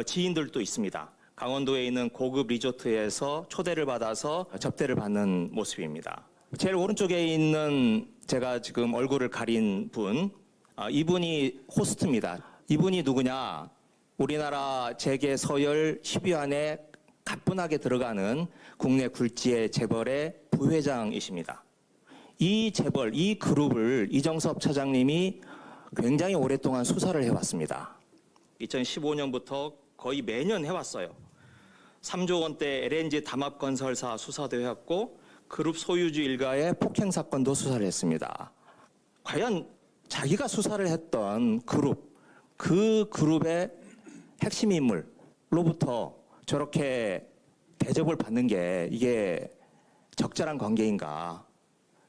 지인들도 있습니다. 강원도에 있는 고급 리조트에서 초대를 받아서 접대를 받는 모습입니다. 제일 오른쪽에 있는 제가 지금 얼굴을 가린 분, 이분이 호스트입니다. 이분이 누구냐? 우리나라 재계 서열 10위 안에 가뿐하게 들어가는 국내 굴지의 재벌의 부회장이십니다. 이 재벌, 이 그룹을 이정섭 차장님이 굉장히 오랫동안 수사를 해왔습니다. 2015년부터 거의 매년 해왔어요. 3조 원대 LNG 담합건설사 수사도 해왔고 그룹 소유주 일가의 폭행 사건도 수사를 했습니다. 과연 자기가 수사를 했던 그룹, 그 그룹의 핵심 인물로부터 저렇게 대접을 받는 게 이게 적절한 관계인가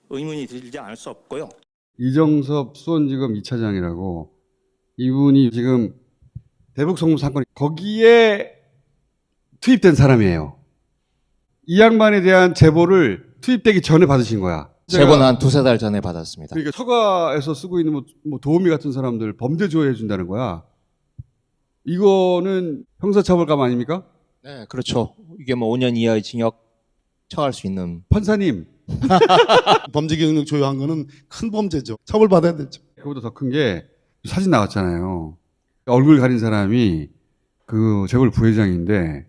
의문이 들지 않을 수 없고요. 이정섭 수원지검 2차장이라고 이분이 지금 대북 송금 사건 거기에 투입된 사람이에요. 이 양반에 대한 제보를 투입되기 전에 받으신 거야. 제보는 한 2-3달 전에 받았습니다. 그러니까 처가에서 쓰고 있는 뭐 도우미 같은 사람들 범죄 조회해 준다는 거야. 이거는 형사처벌감 아닙니까? 네, 그렇죠. 이게 뭐 5년 이하의 징역 처할 수 있는. 판사님. 범죄 경력 조회한 거는 큰 범죄죠. 처벌받아야 되죠. 그보다 더 큰 게 사진 나왔잖아요. 얼굴 가린 사람이 그 재벌 부회장인데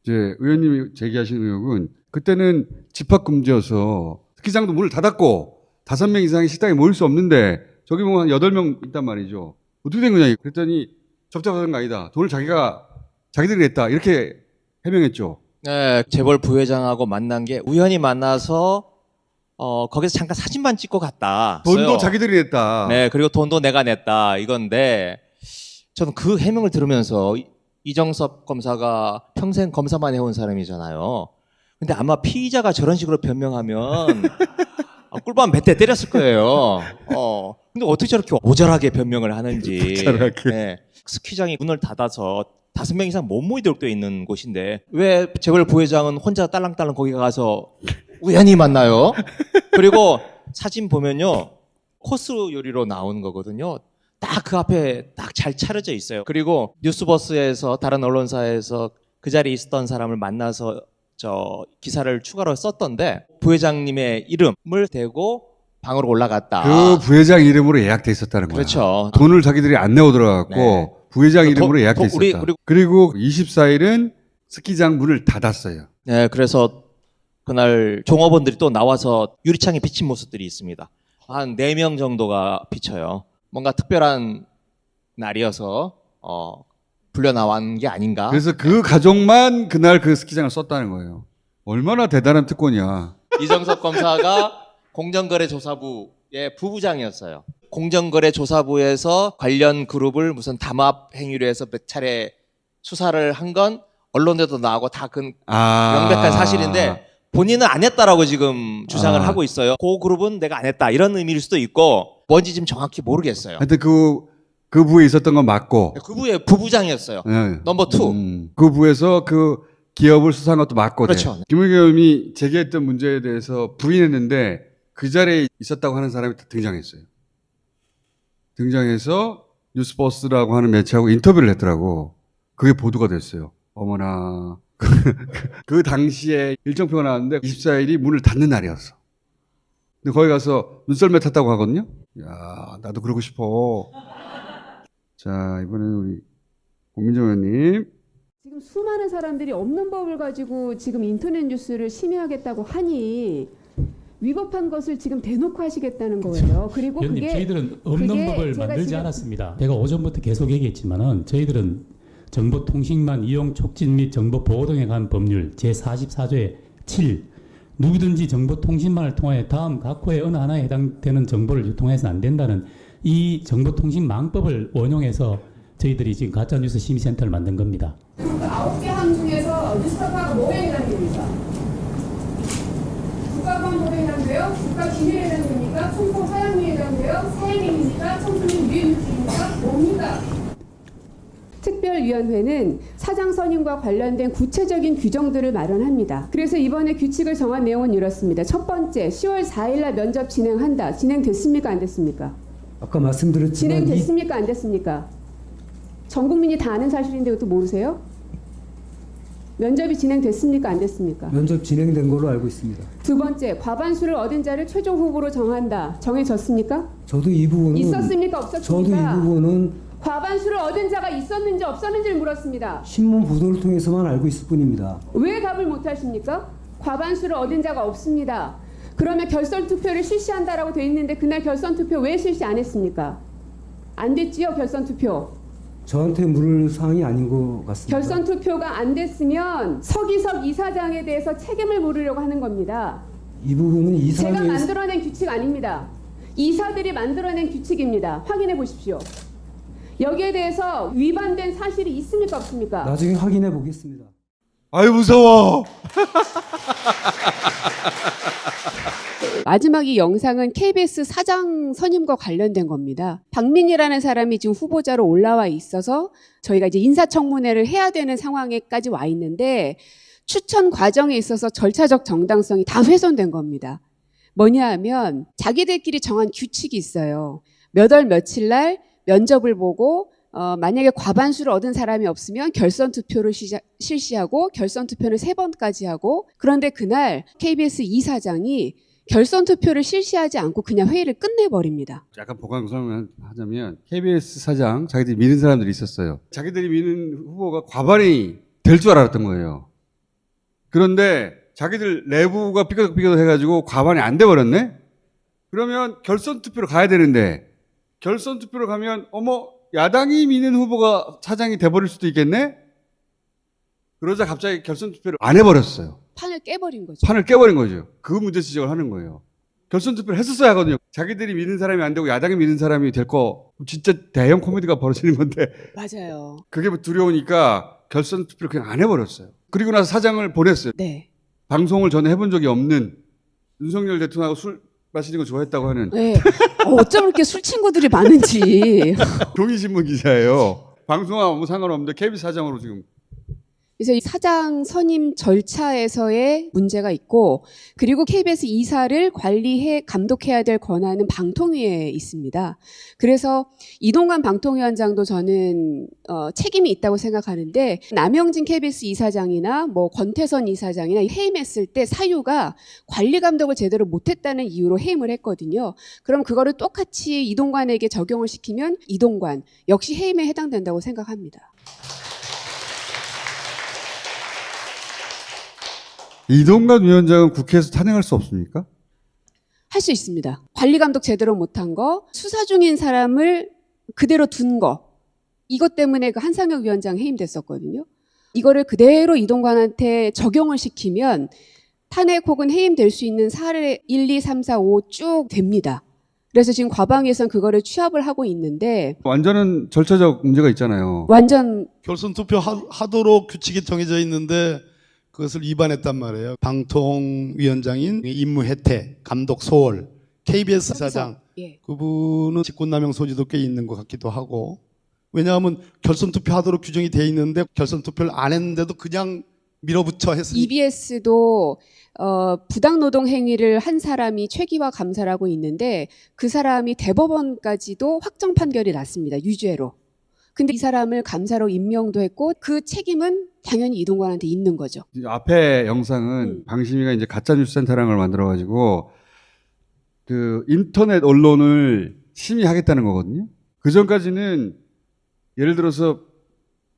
이제 의원님이 제기하신 의혹은 그때는 집합금지여서 스키장도 문을 닫았고 5명 이상이 식당에 모일 수 없는데 저기 보면 한 8명 있단 말이죠. 어떻게 된 거냐 그랬더니 접촉하는 거 아니다. 돈을 자기들이 냈다. 이렇게 해명했죠. 네, 재벌 부회장하고 만난 게 우연히 만나서 거기서 잠깐 사진만 찍고 갔다. 돈도 자기들이 냈다. 네, 그리고 돈도 내가 냈다. 이건데 저는 그 해명을 들으면서 이정섭 검사가 평생 검사만 해온 사람이잖아요. 근데 아마 피의자가 저런 식으로 변명하면 꿀밤 몇 대 때렸을 거예요. 근데 어떻게 저렇게 오절하게 변명을 하는지. 네, 스키장이 문을 닫아서 5명 이상 못 모이도록 되어 있는 곳인데 왜 재벌 부회장은 혼자 딸랑딸랑 거기 가서 우연히 만나요? 그리고 사진 보면요 코스 요리로 나온 거거든요. 딱 그 앞에 딱 잘 차려져 있어요. 그리고 뉴스버스에서 다른 언론사에서 그 자리에 있었던 사람을 만나서 저 기사를 추가로 썼던데 부회장님의 이름을 대고 방으로 올라갔다. 그 부회장 이름으로 예약돼 있었다는 거야. 그렇죠. 돈을 자기들이 안 내고 들어갔고 네. 부회장 이름으로 예약돼 있었다. 그리고 그리고 24일은 스키장 문을 닫았어요. 네, 그래서 그날 종업원들이 또 나와서 유리창에 비친 모습들이 있습니다. 한 4명 정도가 비쳐요. 뭔가 특별한 날이어서 불려 나온 게 아닌가. 그래서 그 가족만 그날 그 스키장을 썼다는 거예요. 얼마나 대단한 특권이야. 이정섭 검사가 공정거래조사부의 부부장이었어요. 공정거래조사부에서 관련 그룹을 무슨 담합 행위로 해서 몇 차례 수사를 한 건 언론에도 나오고 다 그 명백한 사실인데 본인은 안 했다라고 지금 주장을 하고 있어요. 그 그룹은 내가 안 했다 이런 의미일 수도 있고 뭔지 지금 정확히 모르겠어요. 하여튼 그 부에 있었던 건 맞고. 그 부의 부부장이었어요. 네. 넘버 2. 그 부에서 그 기업을 수사한 것도 맞고. 그렇죠. 김의겸 의원이 제기했던 문제에 대해서 부인했는데 그 자리에 있었다고 하는 사람이 등장했어요. 등장해서 뉴스버스라고 하는 매체하고 인터뷰를 했더라고. 그게 보도가 됐어요. 어머나. 그 당시에 일정표가 나왔는데 24일이 문을 닫는 날이었어. 근데 거기 가서 눈썰매 탔다고 하거든요. 야, 나도 그러고 싶어. 자, 이번에는 우리 고민정 의원님. 지금 수많은 사람들이 없는 법을 가지고 지금 인터넷 뉴스를 심의하겠다고 하니 위법한 것을 지금 대놓고 하시겠다는 거예요. 그리고 위원님, 저희들은 없는 법을 만들지 않았습니다. 제가 오전부터 계속 얘기했지만은 저희들은 정보통신망 이용 촉진 및 정보 보호 등에 관한 법률 제44조의 7 누구든지 정보통신망을 통해 다음 각 호의 어느 하나에 해당되는 정보를 유통해서는 안 된다는 이 정보통신망법을 원용해서 저희들이 지금 가짜뉴스 심의센터를 만든 겁니다. 9개 항 중에서 뉴스타파가 뭐에 해당됩니까? 국가보안 법에 해당돼요? 국가기밀에 해당됩니까? 총통 사양미에 해당돼요? 사행행위입니까? 청소년 유해물질입니까? 뭡니까? 특별위원회는 사장 선임과 관련된 구체적인 규정들을 마련합니다. 그래서 이번에 규칙을 정한 내용은 이렇습니다. 첫 번째, 10월 4일 날 면접 진행한다. 진행됐습니까? 안 됐습니까? 아까 말씀드렸지만 진행됐습니까? 안 됐습니까? 전 국민이 다 아는 사실인데 그것도 모르세요? 면접이 진행됐습니까? 안 됐습니까? 면접 진행된 걸로 알고 있습니다. 두 번째, 과반수를 얻은 자를 최종 후보로 정한다. 정해졌습니까? 저도 이 부분은 있었습니까? 없었습니까? 저도 이 부분은 과반수를 얻은 자가 있었는지 없었는지를 물었습니다. 신문 보도를 통해서만 알고 있을 뿐입니다. 왜 답을 못 하십니까? 과반수를 얻은 자가 없습니다. 그러면 결선 투표를 실시한다라고 돼 있는데 그날 결선 투표 왜 실시 안 했습니까? 안 됐지요, 결선 투표. 저한테 물을 사항이 아닌 것 같습니다. 결선 투표가 안 됐으면 서기석 이사장에 대해서 책임을 물으려고 하는 겁니다. 이 부분은 이사장이 제가 만들어낸 규칙 아닙니다. 이사들이 만들어낸 규칙입니다. 확인해 보십시오. 여기에 대해서 위반된 사실이 있습니까? 없습니까? 나중에 확인해 보겠습니다. 아유 무서워. 마지막 이 영상은 KBS 사장 선임과 관련된 겁니다. 박민희라는 사람이 지금 후보자로 올라와 있어서 저희가 이제 인사청문회를 해야 되는 상황에까지 와 있는데 추천 과정에 있어서 절차적 정당성이 다 훼손된 겁니다. 뭐냐 하면 자기들끼리 정한 규칙이 있어요. 몇 월 며칠 날 면접을 보고 만약에 과반수를 얻은 사람이 없으면 결선 투표를 실시하고 결선 투표는 3번까지 하고 그런데 그날 KBS 이사장이 결선 투표를 실시하지 않고 그냥 회의를 끝내버립니다. 약간 보강 설명하자면 KBS 사장 자기들이 미는 사람들이 있었어요. 자기들이 미는 후보가 과반이 될 줄 알았던 거예요. 그런데 자기들 내부가 삐걱삐걱 해가지고 과반이 안 돼버렸네? 그러면 결선 투표로 가야 되는데 결선 투표로 가면 어머 야당이 미는 후보가 사장이 돼버릴 수도 있겠네? 그러자 갑자기 결선 투표를 안 해버렸어요. 판을 깨버린 거죠. 판을 깨버린 거죠. 그 문제 지적을 하는 거예요. 결선 투표를 했었어야 하거든요. 자기들이 미는 사람이 안 되고 야당이 미는 사람이 될 거 진짜 대형 코미디가 벌어지는 건데 맞아요. 그게 두려우니까 결선 투표를 그냥 안 해버렸어요. 그리고 나서 사장을 보냈어요. 네. 방송을 전에 해본 적이 없는 윤석열 대통령하고 술 마시는 거 좋아했다고 하는 네. 어쩜 이렇게 술 친구들이 많은지. 종이신문 기자예요. 방송하고 아무 상관없는데 KBS 사장으로 지금. 그래서 이 사장 선임 절차에서의 문제가 있고 그리고 KBS 이사를 관리해 감독해야 될 권한은 방통위에 있습니다. 그래서 이동관 방통위원장도 저는 책임이 있다고 생각하는데 남영진 KBS 이사장이나 뭐 권태선 이사장이나 해임했을 때 사유가 관리 감독을 제대로 못했다는 이유로 해임을 했거든요. 그럼 그거를 똑같이 이동관에게 적용을 시키면 이동관 역시 해임에 해당된다고 생각합니다. 이동관 위원장은 국회에서 탄핵할 수 없습니까? 할 수 있습니다. 관리 감독 제대로 못한 거, 수사 중인 사람을 그대로 둔 거, 이것 때문에 그 한상혁 위원장 해임됐었거든요. 이거를 그대로 이동관한테 적용을 시키면 탄핵 혹은 해임될 수 있는 사례 1, 2, 3, 4, 5 쭉 됩니다. 그래서 지금 과방위에서는 그거를 취합을 하고 있는데 완전한 절차적 문제가 있잖아요. 완전 결선 투표 하도록 규칙이 정해져 있는데 그것을 위반했단 말이에요. 방통위원장인 임무 혜택, 감독 소홀, KBS 사장 예. 그분은 직권남용 소지도 꽤 있는 것 같기도 하고 왜냐하면 결선 투표하도록 규정이 돼 있는데 결선 투표를 안 했는데도 그냥 밀어붙여 했으니 EBS도 부당노동 행위를 한 사람이 최기화 감사라고 있는데 그 사람이 대법원까지도 확정 판결이 났습니다. 유죄로. 근데 이 사람을 감사로 임명도 했고 그 책임은 당연히 이동관한테 있는 거죠. 앞에 영상은 방심이가 이제 가짜뉴스 센터라는 걸 만들어가지고 그 인터넷 언론을 심의하겠다는 거거든요. 그 전까지는 예를 들어서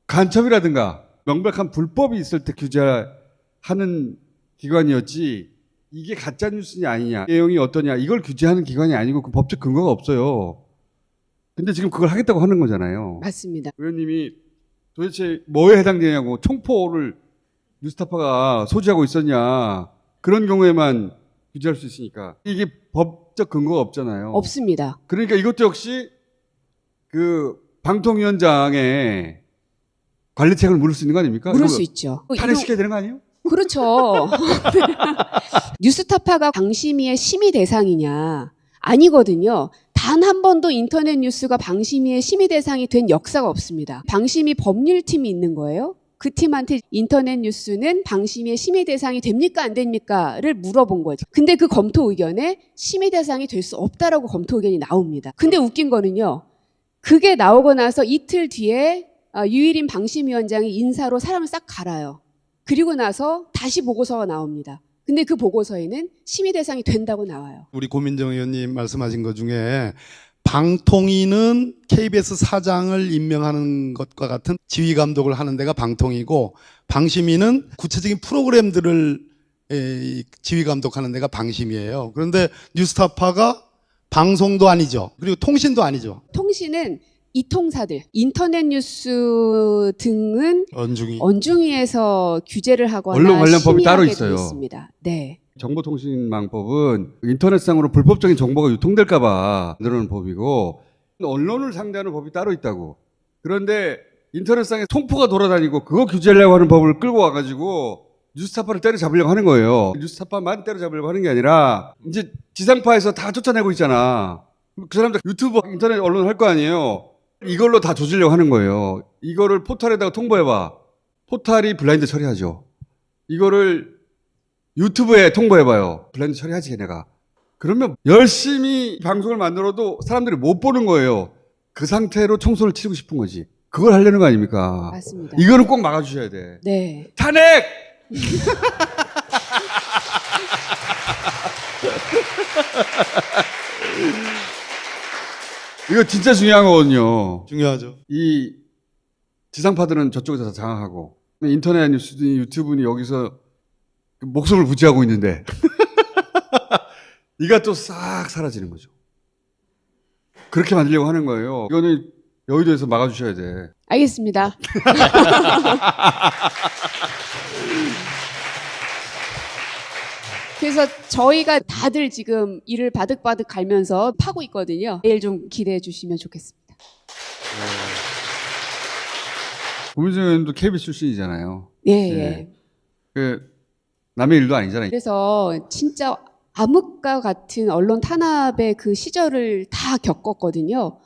간첩이라든가 명백한 불법이 있을 때 규제하는 기관이었지 이게 가짜뉴스냐 아니냐 내용이 어떠냐 이걸 규제하는 기관이 아니고 그 법적 근거가 없어요. 근데 지금 그걸 하겠다고 하는 거잖아요. 맞습니다. 의원님이 도대체 뭐에 해당되냐고 총포를 뉴스타파가 소지하고 있었냐 그런 경우에만 규제할 수 있으니까 이게 법적 근거가 없잖아요. 없습니다. 그러니까 이것도 역시 그 방통위원장의 관리책을 물을 수 있는 거 아닙니까? 물을 수 있죠. 탄핵시켜야 되는 거 아니에요? 그렇죠. 뉴스타파가 방심위의 심의 대상이냐? 아니거든요. 단 한 번도 인터넷 뉴스가 방심위의 심의 대상이 된 역사가 없습니다. 방심위 법률팀이 있는 거예요. 그 팀한테 인터넷 뉴스는 방심위의 심의 대상이 됩니까 안 됩니까를 물어본 거죠. 근데 그 검토 의견에 심의 대상이 될 수 없다라고 검토 의견이 나옵니다. 근데 웃긴 거는요. 그게 나오고 나서 이틀 뒤에 유일인 방심위원장이 인사로 사람을 싹 갈아요. 그리고 나서 다시 보고서가 나옵니다. 근데 그 보고서에는 심의 대상이 된다고 나와요. 우리 고민정 의원님 말씀하신 것 중에 방통위는 KBS 사장을 임명하는 것과 같은 지휘 감독을 하는 데가 방통위고 방심위는 구체적인 프로그램들을 지휘 감독하는 데가 방심위예요. 그런데 뉴스타파가 방송도 아니죠. 그리고 통신도 아니죠. 통신은 이통사들, 인터넷 뉴스 등은 언중위에서 규제를 하거나 언론 관련 법이 따로 심의하게 있어요. 돼 있습니다. 네. 정보통신망법은 인터넷상으로 불법적인 정보가 유통될까 봐 만들어놓은 법이고 언론을 상대하는 법이 따로 있다고. 그런데 인터넷상에 통포가 돌아다니고 그거 규제하려고 하는 법을 끌고 와가지고 뉴스타파를 때려잡으려고 하는 거예요. 뉴스타파만 때려잡으려고 하는 게 아니라 이제 지상파에서 다 쫓아내고 있잖아. 그 사람들 유튜브, 인터넷 언론 할 거 아니에요. 이걸로 다 조지려고 하는 거예요. 이거를 포털에다가 통보해봐. 포털이 블라인드 처리하죠. 이거를 유튜브에 통보해봐요. 블라인드 처리하지 걔네가. 그러면 열심히 방송을 만들어도 사람들이 못 보는 거예요. 그 상태로 총선을 치르고 싶은 거지. 그걸 하려는 거 아닙니까? 맞습니다. 이거는 꼭 막아주셔야 돼. 네. 탄핵! 이거 진짜 중요한 거거든요. 중요하죠. 이 지상파들은 저쪽에서 다 장악하고 인터넷 뉴스니 유튜브니 여기서 목숨을 부지하고 있는데 이가 또 싹 사라지는 거죠. 그렇게 만들려고 하는 거예요. 이거는 여의도에서 막아주셔야 돼. 알겠습니다. 그래서 저희가 다들 지금 이를 바득바득 갈면서 파고 있거든요. 내일 좀 기대해 주시면 좋겠습니다. 고민정 의원도 KBS 출신이잖아요. 예, 예. 그 남의 일도 아니잖아요. 그래서 진짜 암흑과 같은 언론 탄압의 그 시절을 다 겪었거든요.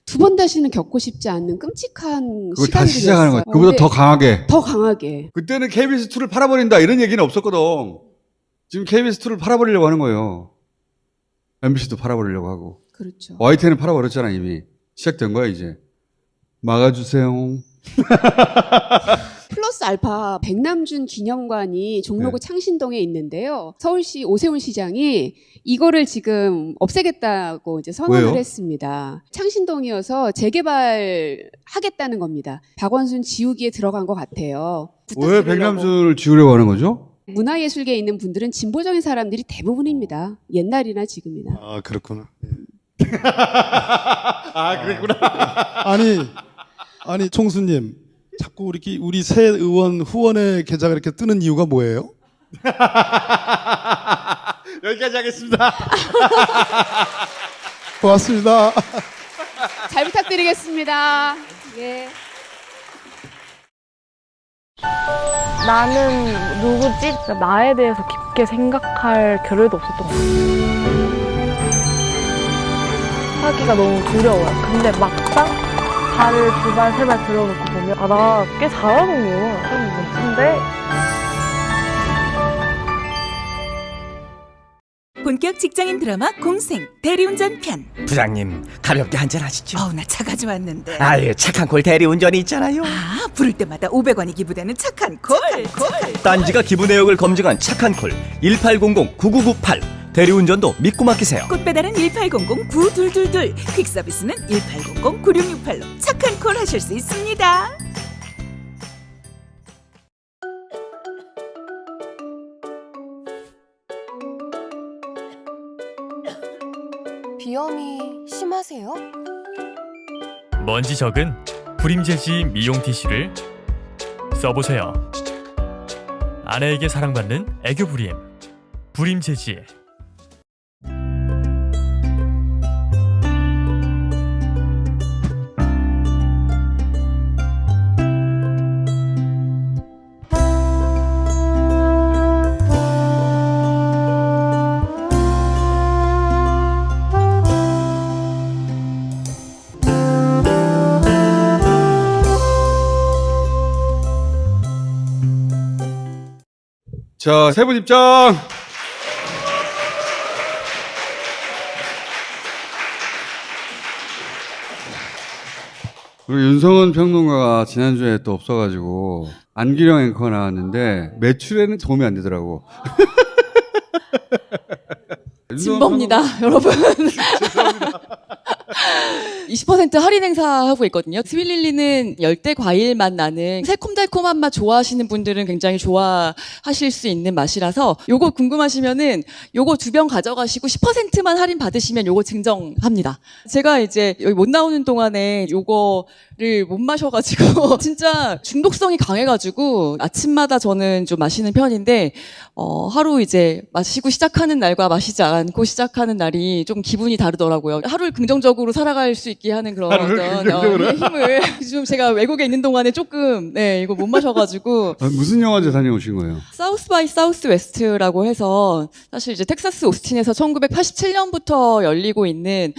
두 번 다시는 겪고 싶지 않는 끔찍한 그걸 다시 시작하는 거예요. 시간들이었어요. 그보다 더 강하게. 더 강하게. 그때는 KBS2를 팔아버린다 이런 얘기는 없었거든. 지금 KBS2를 팔아버리려고 하는 거예요. MBC도 팔아버리려고 하고. 그렇죠. YTN은 팔아버렸잖아 이미. 시작된 거야 이제. 막아주세요. 플러스 알파 백남준 기념관이 종로구 네. 창신동에 있는데요. 서울시 오세훈 시장이 이거를 지금 없애겠다고 이제 선언을 왜요? 했습니다. 창신동이어서 재개발하겠다는 겁니다. 박원순 지우기에 들어간 것 같아요. 왜 백남준을 지우려고 하는 거죠? 문화예술계에 있는 분들은 진보적인 사람들이 대부분입니다. 옛날이나 지금이나. 아, 그렇구나. 아, 그랬구나. 아니 총수님, 자꾸 우리 새 의원 후원의 계좌가 이렇게 뜨는 이유가 뭐예요? 여기까지 하겠습니다. 고맙습니다. 잘 부탁드리겠습니다. 예. 나는 누구지? 나에 대해서 깊게 생각할 겨를도 없었던 것 같아요. 하기가 너무 두려워요. 근데 막상 발을 두 발, 세 발 들어놓고 보면 아, 나 꽤 잘하는구나. 좀 멋진데? 본격 직장인 드라마 공생 대리운전 편. 부장님 가볍게 한잔 하시죠. 나 차 가져왔는데. 아예 착한 콜 대리운전이 있잖아요. 아, 부를 때마다 500원이 기부되는 착한 콜. 딴지가 기부 내역을 검증한 착한 콜 1800-9998. 대리운전도 믿고 맡기세요. 꽃 배달은 1800-9222. 퀵 서비스는 1800-9668로 착한 콜 하실 수 있습니다. 비염이 심하세요? 먼지 적은 브림제지 미용 티슈를 써보세요. 아내에게 사랑받는 애교 브림, 브림제지. 자, 세 분 입장. 우리 윤성은 평론가가 지난주에 또 없어가지고 안기령 앵커가 나왔는데 매출에는 도움이 안 되더라고. 진범입니다, 여러분. 20% 할인 행사 하고 있거든요. 스윌릴리는 열대 과일 맛 나는 새콤달콤한 맛 좋아하시는 분들은 굉장히 좋아하실 수 있는 맛이라서 요거 궁금하시면은 요거 2병 가져가시고 10%만 할인 받으시면 요거 증정합니다. 제가 이제 여기 못 나오는 동안에 요거를 못 마셔가지고 진짜 중독성이 강해가지고 아침마다 저는 좀 마시는 편인데 하루 이제 마시고 시작하는 날과 마시지 않고 시작하는 날이 좀 기분이 다르더라고요. 하루를 긍정적으로 살아갈 수 있게 있게 하는 그런 하루를 어떤 긍정적으로. 힘을 좀 제가 외국에 있는 동안에 조금 이거 못 마셔가지고 무슨 영화제 다녀오신 거예요? 사우스 바이 사우스 웨스트라고 해서 사실 이제 텍사스 오스틴에서 1987년부터 열리고 있는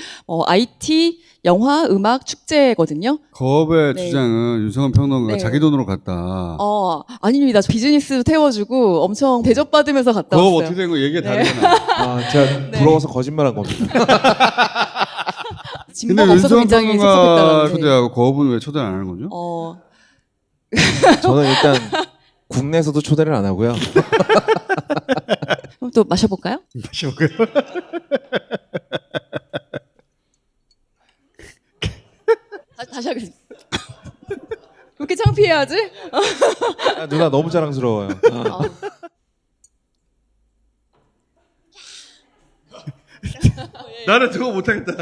IT 영화 음악 축제거든요. 거업의 네. 주장은 윤성원 평론가가 네. 자기 돈으로 갔다. 아닙니다. 비즈니스 태워주고 엄청 대접받으면서 갔다 거업 왔어요. 어떻게 된 거 얘기가 네. 다르잖아. 제가 부러워서 거짓말한 겁니다. 근데 진보가 없어서 윤성원 굉장히 평론가 섭섭했다는데. 초대하고 거업은 왜 초대를 안 하는 거죠? 저는 일단 국내에서도 초대를 안 하고요. 그럼 또 마셔볼까요? 마셔볼까요? 다시 하겠습니다. 그렇게 창피해야지? 누나 너무 자랑스러워요. 나는 저거 못하겠다.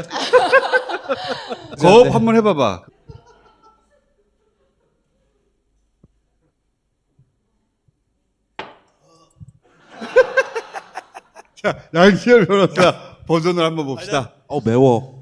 거업 한번 해봐봐. 자, 양시열 변호사 버전을 한번 봅시다. 매워.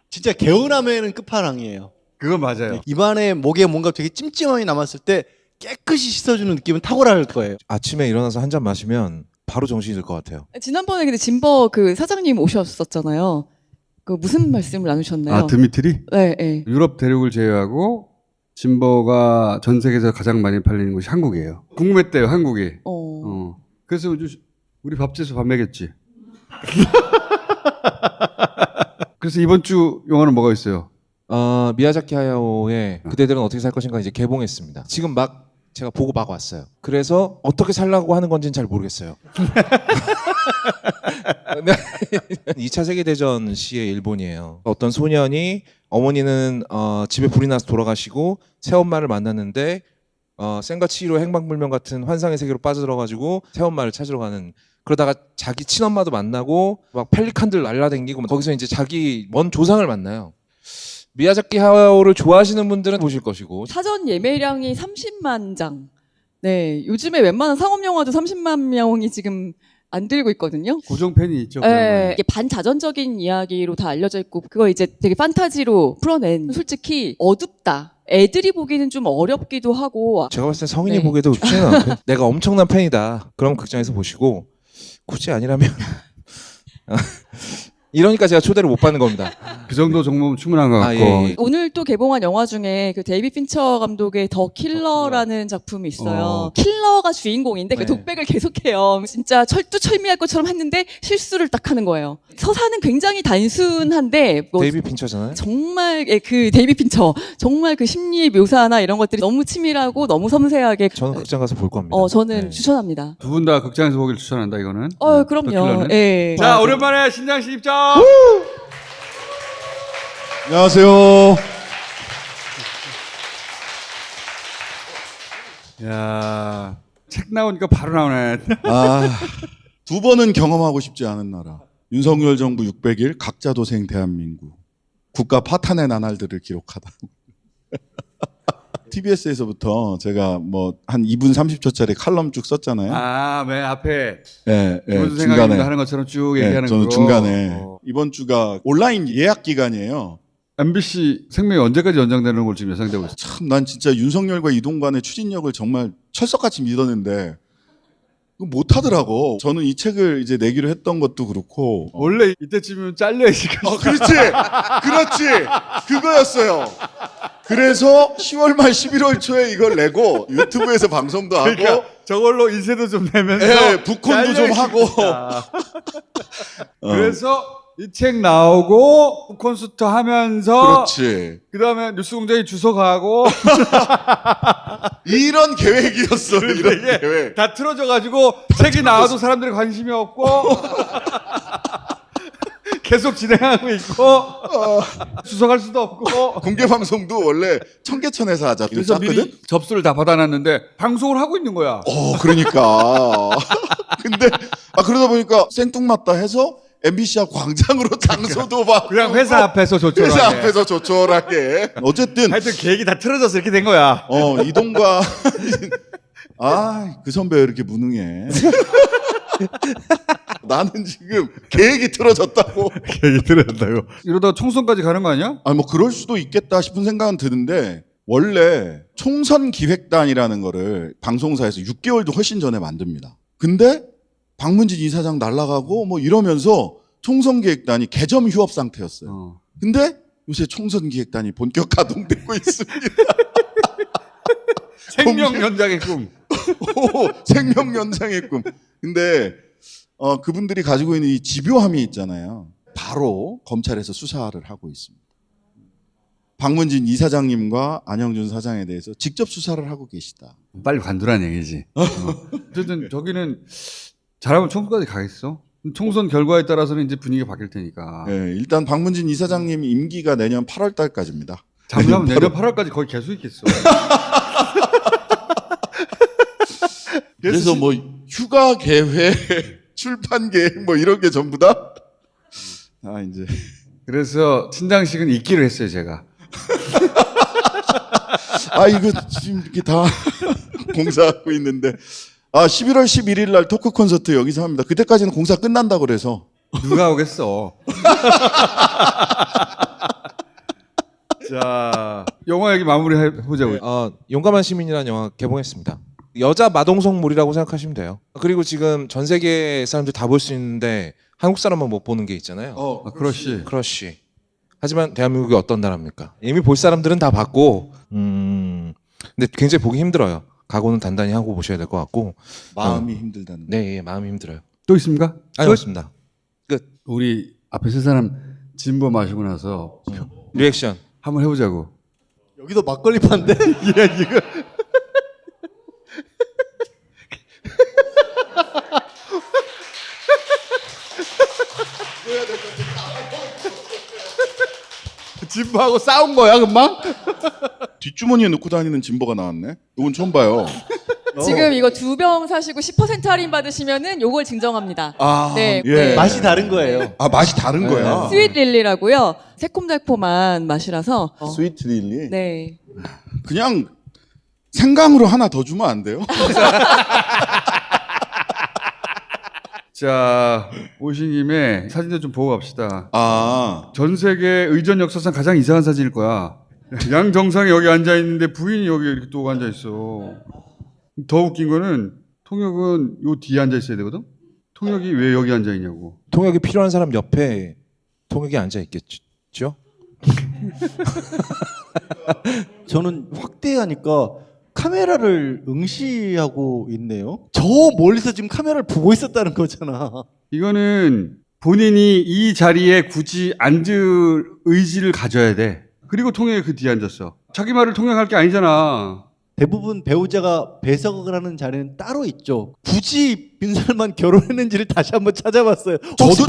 진짜 개운함에는 끝판왕이에요. 그건 맞아요. 입안에 목에 뭔가 되게 찜찜함이 남았을 때 깨끗이 씻어주는 느낌은 탁월할 거예요. 아침에 일어나서 한 잔 마시면 바로 정신이 들 것 같아요. 지난번에 근데 진버 그 사장님 오셨었잖아요. 그 무슨 말씀을 나누셨나요? 아, 드미트리? 네, 네. 유럽 대륙을 제외하고 진버가 전 세계에서 가장 많이 팔리는 곳이 한국이에요. 궁금했대요, 한국이. 그래서 우리 밥집에서 밥 먹였지. 그래서 이번 주 영화는 뭐가 있어요? 미야자키 하야오의 그대들은 어떻게 살 것인가 이제 개봉했습니다. 지금 막 제가 보고 막 왔어요. 그래서 어떻게 살라고 하는 건지는 잘 모르겠어요. 2차 세계대전 시의 일본이에요. 어떤 소년이 어머니는 집에 불이 나서 돌아가시고 새엄마를 만났는데 센과 치히로 행방불명 같은 환상의 세계로 빠져들어가지고 새엄마를 찾으러 가는, 그러다가 자기 친엄마도 만나고 막 펠리칸들 날라다니고 거기서 이제 자기 먼 조상을 만나요. 미야자키 하야오를 좋아하시는 분들은 보실 것이고, 사전 예매량이 30만 장. 네, 요즘에 웬만한 상업 영화도 30만 명이 지금 안 들고 있거든요. 고정 팬이 있죠. 네, 이게 반자전적인 이야기로 다 알려져 있고 그거 이제 되게 판타지로 풀어낸, 솔직히 어둡다. 애들이 보기는 좀 어렵기도 하고. 제가 봤을 때 성인이 보기에도 쉽지는 않고 내가 엄청난 팬이다. 그럼 극장에서 보시고, 굳이 아니라면 이러니까 제가 초대를 못 받는 겁니다. 그 정도 정도면 충분한 것 같고. 예. 오늘 또 개봉한 영화 중에 그 데이비 핀처 감독의 더 킬러라는 작품이 있어요. 킬러가 주인공인데 그 독백을 계속해요. 진짜 철두철미할 것처럼 했는데 실수를 딱 하는 거예요. 서사는 굉장히 단순한데 데이비 핀처잖아요. 정말 그 데이비 핀처 정말 그 심리 묘사나 이런 것들이 너무 치밀하고 너무 섬세하게. 저는 극장 가서 볼 겁니다. 저는 추천합니다. 두 분 다 극장에서 보기를 추천한다, 이거는. 그럼요. 예. 자, 오랜만에 신장씨 입장! 안녕하세요. 야, 책 나오니까 바로 나오네. 두 번은 경험하고 싶지 않은 나라. 윤석열 정부 600일 각자 도생 대한민국. 국가 파탄의 나날들을 기록하다. TBS에서부터 제가 뭐 한 2분 30초짜리 칼럼 쭉 썼잖아요. 아, 맨 앞에. 예, 기본적인 중간에 생각입니다 하는 것처럼 쭉 얘기하는 저는 거. 중간에 이번 주가 온라인 예약 기간이에요. MBC 생명이 언제까지 연장되는 걸 지금 예상되고 있어요. 참, 난 진짜 윤석열과 이동관의 추진력을 정말 철석같이 믿었는데 못하더라고. 저는 이 책을 이제 내기로 했던 것도 그렇고. 원래 이때쯤이면 잘려야지. 그렇지. 그거였어요. 그래서 10월 말 11월 초에 이걸 내고 유튜브에서 방송도 하고. 그러니까 저걸로 인쇄도 좀 내면서. 네, 북콘도 좀 하고. 그래서 이 책 나오고 콘서트 하면서. 그렇지. 그다음에 뉴스공장에 주소 가고. 이런 계획이었어. 이런 계획. 다 틀어져가지고 책이 나와도 사람들이 관심이 없고. 계속 진행하고 있고. 주소갈 수도 없고. 공개 방송도 원래 청계천에서 하자. 그래서 미리 접수를 다 받아놨는데 방송을 하고 있는 거야. 그러니까. 근데 그러다 보니까 생뚱맞다 해서 MBC 앞 광장으로 장소도 막 그냥 회사 앞에서 조촐하게. 회사 앞에서 조촐하게. 어쨌든 하여튼 계획이 다 틀어져서 이렇게 된 거야. 이동관 아, 그 선배 왜 이렇게 무능해? 나는 지금 계획이 틀어졌다고. 계획이 틀어졌다고. 이러다가 총선까지 가는 거 아니야? 뭐 그럴 수도 있겠다 싶은 생각은 드는데 원래 총선 기획단이라는 거를 방송사에서 6개월도 훨씬 전에 만듭니다. 근데 박문진 이사장 날아가고 뭐 이러면서 총선 기획단이 개점 휴업 상태였어요. 근데 요새 총선 기획단이 본격 가동되고 있습니다. 생명 연장의 꿈. 생명 연장의 꿈. 근데 그분들이 가지고 있는 이 집요함이 있잖아요. 바로 검찰에서 수사를 하고 있습니다. 박문진 이사장님과 안영준 사장에 대해서 직접 수사를 하고 계시다. 빨리 관두라는 얘기지. 어쨌든 저기는 잘하면 총선까지 가겠어. 총선 결과에 따라서는 이제 분위기가 바뀔 테니까. 네, 일단 박문진 이사장님 임기가 내년 8월 달까지입니다. 잠깐만 내년 8월까지 거의 계속 있겠어. 그래서 뭐 휴가 계획, 출판 계획 뭐 이런 게 전부 다 이제 그래서 친장식은 있기로 했어요, 제가. 이거 지금 이렇게 다 공사하고 있는데 11월 11일 날 토크 콘서트 여기서 합니다. 그때까지는 공사 끝난다고 그래서 누가 오겠어. 자, 영화 얘기 마무리 해보자고요. 용감한 시민이라는 영화 개봉했습니다. 여자 마동석물이라고 생각하시면 돼요. 그리고 지금 전 세계 사람들 다 볼 수 있는데 한국 사람만 못 보는 게 있잖아요. 크러쉬. 하지만 대한민국이 어떤 나라입니까? 이미 볼 사람들은 다 봤고, 근데 굉장히 보기 힘들어요. 각오는 단단히 하고 보셔야 될 것 같고. 마음이 힘들다는. 네, 마음이 힘들어요. 또 있습니까? 아니, 없습니다. 끝. 우리 앞에 세 사람 진보 마시고 나서 리액션 한번 해보자고. 여기도 막걸리 판데? 이거. 진보하고 싸운 거야 금방? 뒷주머니에 넣고 다니는 진보가 나왔네. 이건 처음 봐요. 지금 이거 2병 사시고 10% 할인 받으시면은 요걸 증정합니다. 네. 예. 맛이 다른 거예요. 맛이 다른 거야. 스윗 릴리라고요. 새콤달콤한 맛이라서. 스위트 릴리. 네. 그냥 생강으로 하나 더 주면 안 돼요? 자, 오신 김에 사진도 좀 보고 갑시다. 전 세계 의전 역사상 가장 이상한 사진일 거야. 양 정상이 여기 앉아 있는데 부인이 여기 이렇게 또 앉아 있어. 더 웃긴 거는 통역은 요 뒤에 앉아 있어야 되거든. 통역이 왜 여기 앉아 있냐고. 통역이 필요한 사람 옆에 통역이 앉아 있겠죠? 저는 확대하니까 카메라를 응시하고 있네요. 저 멀리서 지금 카메라를 보고 있었다는 거잖아. 이거는 본인이 이 자리에 굳이 앉을 의지를 가져야 돼. 그리고 통역이 그 뒤에 앉았어. 자기 말을 통역할 게 아니잖아. 대부분 배우자가 배석을 하는 자리는 따로 있죠. 굳이 빈살만 결혼했는지를 다시 한번 찾아봤어요. 저도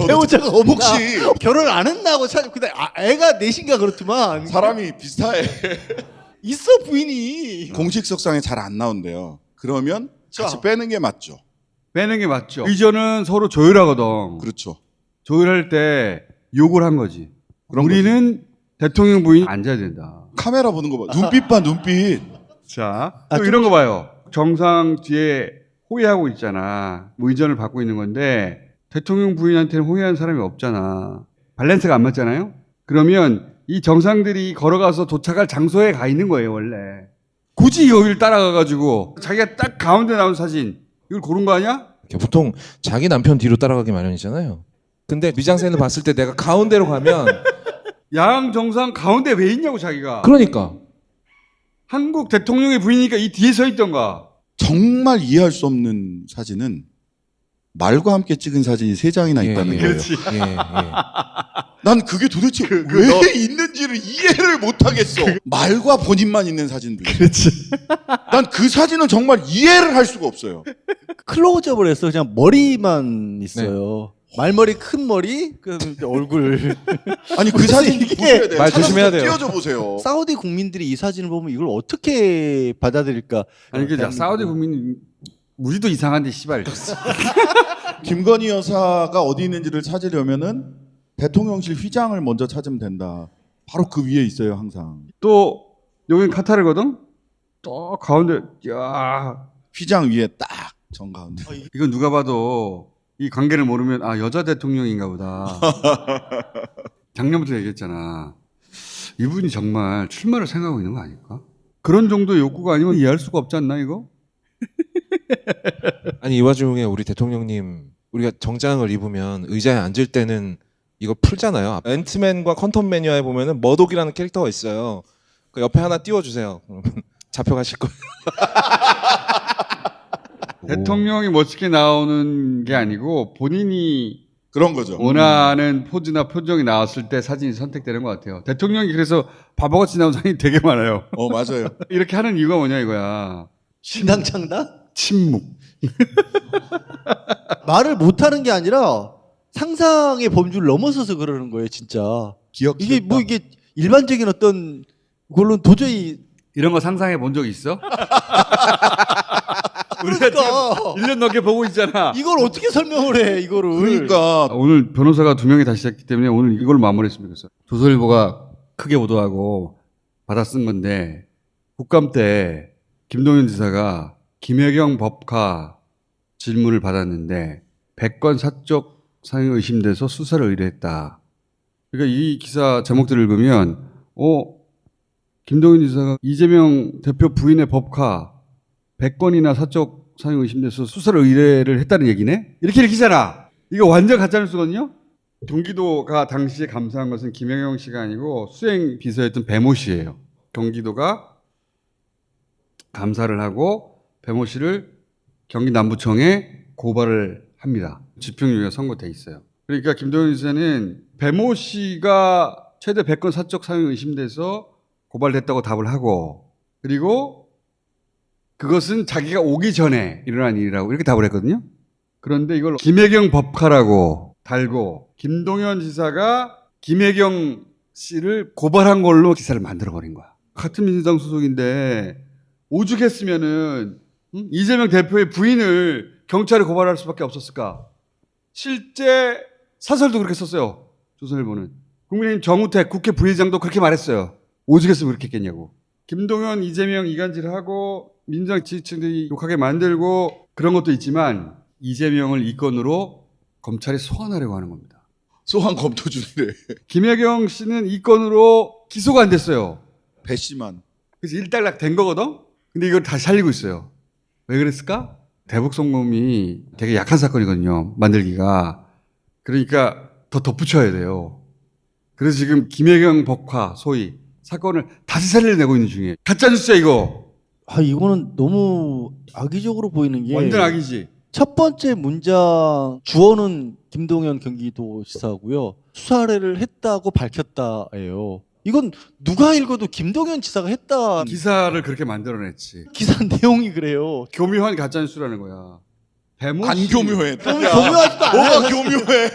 배우자가 없나? 혹시 결혼 안 했나고 근데 애가 넷인가 그렇지만 사람이 비슷해. 있어 부인이. 공식석상에 잘 안 나온대요. 그러면 같이 빼는 게 맞죠. 빼는 게 맞죠. 의전은 서로 조율하거든. 그렇죠. 조율할 때 욕을 한 거지. 우리는 대통령 부인이 앉아야 된다. 카메라 보는 거 봐. 눈빛 봐, 눈빛. 자, 또 이런 거 봐요. 정상 뒤에 호위하고 있잖아. 의전을 받고 있는 건데 대통령 부인한테는 호위하는 사람이 없잖아. 밸런스가 안 맞잖아요. 그러면 이 정상들이 걸어가서 도착할 장소에 가 있는 거예요, 원래. 굳이 여기를 따라가가지고 자기가 딱 가운데 나온 사진 이걸 고른 거 아니야? 보통 자기 남편 뒤로 따라가기 마련이잖아요. 근데 미장센을 봤을 때 내가 가운데로 가면 양 정상 가운데 왜 있냐고 자기가. 그러니까 한국 대통령의 부인이니까 이 뒤에 서 있던가. 정말 이해할 수 없는 사진은 말과 함께 찍은 사진이 3장이나 있다는 거예요. 그렇지. 난 그게 도대체 왜 있는지를 이해를 못 하겠어. 말과 본인만 있는 사진들. 그렇지. 난 그 사진은 정말 이해를 할 수가 없어요. 클로즈업을 해서 그냥 머리만 있어요. 말머리 큰 머리 그 얼굴. 아니 그 사진 보셔야 돼요. 말 조심해야 돼요. 띄워줘 보세요. 사우디 국민들이 이 사진을 보면 이걸 어떻게 받아들일까? 아니 그 사우디 국민 우리도 이상한데 씨발. 김건희 여사가 어디 있는지를 찾으려면은 대통령실 휘장을 먼저 찾으면 된다. 바로 그 위에 있어요 항상. 또 여긴 카타르거든. 딱 가운데 야 휘장 위에 딱 정가운데. 이건 누가 봐도 이 관계를 모르면 아 여자 대통령인가 보다. 작년부터 얘기했잖아. 이분이 정말 출마를 생각하고 있는 거 아닐까? 그런 정도의 욕구가 아니면 이해할 수가 없지 않나 이거? 아니 이 와중에 우리 대통령님 우리가 정장을 입으면 의자에 앉을 때는 이거 풀잖아요. 앤트맨과 퀀텀 매니아에 보면은 머독이라는 캐릭터가 있어요. 그 옆에 하나 띄워주세요. 그러면 잡혀가실 거예요. 대통령이 멋지게 나오는 게 아니고 본인이 그런 거죠. 원하는 포즈나 표정이 나왔을 때 사진이 선택되는 것 같아요. 대통령이 그래서 바보같이 나온 사진이 되게 많아요. 맞아요. 이렇게 하는 이유가 뭐냐 이거야. 신당창당? 침묵. 말을 못하는 게 아니라 상상의 범주를 넘어서서 그러는 거예요, 진짜. 이게 뭐 이게 일반적인 어떤 걸로는 도저히 이런 거 상상해 본 적 있어? 우리가 지금 1년 넘게 보고 있잖아. 이걸 어떻게 설명을 해, 이거를. 그러니까 오늘 변호사가 2명이 다시 했기 때문에 오늘 이걸 마무리했으면 좋겠어요. 조선일보가 크게 보도하고 받아 쓴 건데 국감 때 김동연 지사가 김혜경 법카 질문을 받았는데 100건 사적 사용 의심돼서 수사를 의뢰했다. 그러니까 이 기사 제목들을 읽으면 김동연 지사가 이재명 대표 부인의 법카 100건이나 사적 사용 의심돼서 수사를 의뢰를 했다는 얘기네? 이렇게 읽히잖아. 이거 완전 가짜뉴스거든요? 경기도가 당시에 감사한 것은 김혜경 씨가 아니고 수행 비서였던 배모 씨예요. 경기도가 감사를 하고 배모 씨를 경기 남부청에 고발을 합니다. 집행유예가 선고돼 있어요. 그러니까 김동연 지사는 배모 씨가 최대 100건 사적 사용 의심돼서 고발됐다고 답을 하고 그리고 그것은 자기가 오기 전에 일어난 일이라고 이렇게 답을 했거든요. 그런데 이걸 김혜경 법카라고 달고 김동연 지사가 김혜경 씨를 고발한 걸로 기사를 만들어버린 거야. 같은 민주당 소속인데 오죽했으면은 이재명 대표의 부인을 경찰에 고발할 수밖에 없었을까. 실제 사설도 그렇게 썼어요. 조선일보는. 국민의힘 정우택 국회 부의장도 그렇게 말했어요. 오죽했으면 그렇게 했겠냐고. 김동연, 이재명 이간질하고 민주당 지지층들이 욕하게 만들고 그런 것도 있지만 이재명을 이 건으로 검찰이 소환하려고 하는 겁니다. 소환 검토 중이래. 김혜경 씨는 이 건으로 기소가 안 됐어요. 배 씨만. 그래서 일단락 된 거거든? 근데 이걸 다시 살리고 있어요. 왜 그랬을까? 대북 송금이 되게 약한 사건이거든요. 만들기가. 그러니까 더 덧붙여야 돼요. 그래서 지금 김혜경 법카 소위 사건을 다시 살려내고 있는 중이에요. 가짜뉴스야 이거. 이거는 너무 악의적으로 보이는 게 완전 악이지. 첫 번째 문장 주어는 김동연 경기도지사고요. 수사를 했다고 밝혔다예요. 이건 누가 읽어도 김동연 지사가 했다. 기사를 그렇게 만들어냈지. 기사 내용이 그래요. 교묘한 가짜뉴스라는 거야. 안 교묘해. 교묘하지도 않아요. 뭐가 교묘해.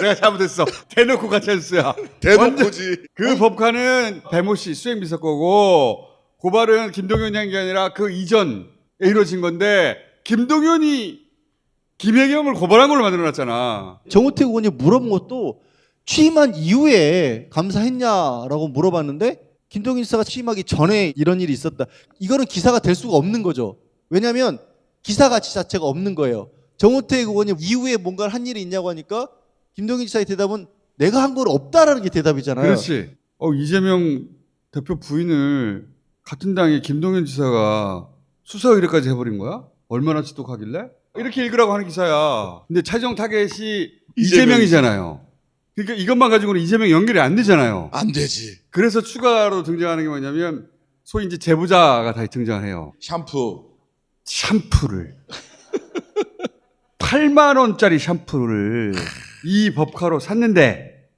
내가 잘못했어. 대놓고 가짜뉴스야. 대놓고지. 그 법카는 배모 씨 수행비서 거고 고발은 김동연이 한 게 아니라 그 이전에 이루어진 건데 김동연이 김혜경을 고발한 걸로 만들어놨잖아. 정우택 의원이 물어본 것도 취임한 이후에 감사했냐라고 물어봤는데 김동연 지사가 취임하기 전에 이런 일이 있었다. 이거는 기사가 될 수가 없는 거죠. 왜냐하면 기사 가치 자체가 없는 거예요. 정우택 의원이 이후에 뭔가를 한 일이 있냐고 하니까 김동연 지사의 대답은 내가 한 건 없다라는 게 대답이잖아요. 그렇지. 이재명 대표 부인을 같은 당의 김동연 지사가 수사 의뢰까지 해버린 거야? 얼마나 지독하길래? 이렇게 읽으라고 하는 기사야. 근데 최종 타겟이 이재명이잖아요. 그러니까 이것만 가지고는 이재명 연결이 안 되잖아요. 안 되지. 그래서 추가로 등장하는 게 뭐냐면 소위 이제 제보자가 다시 등장을 해요. 샴푸를 8만 원짜리 샴푸를 이 법카로 샀는데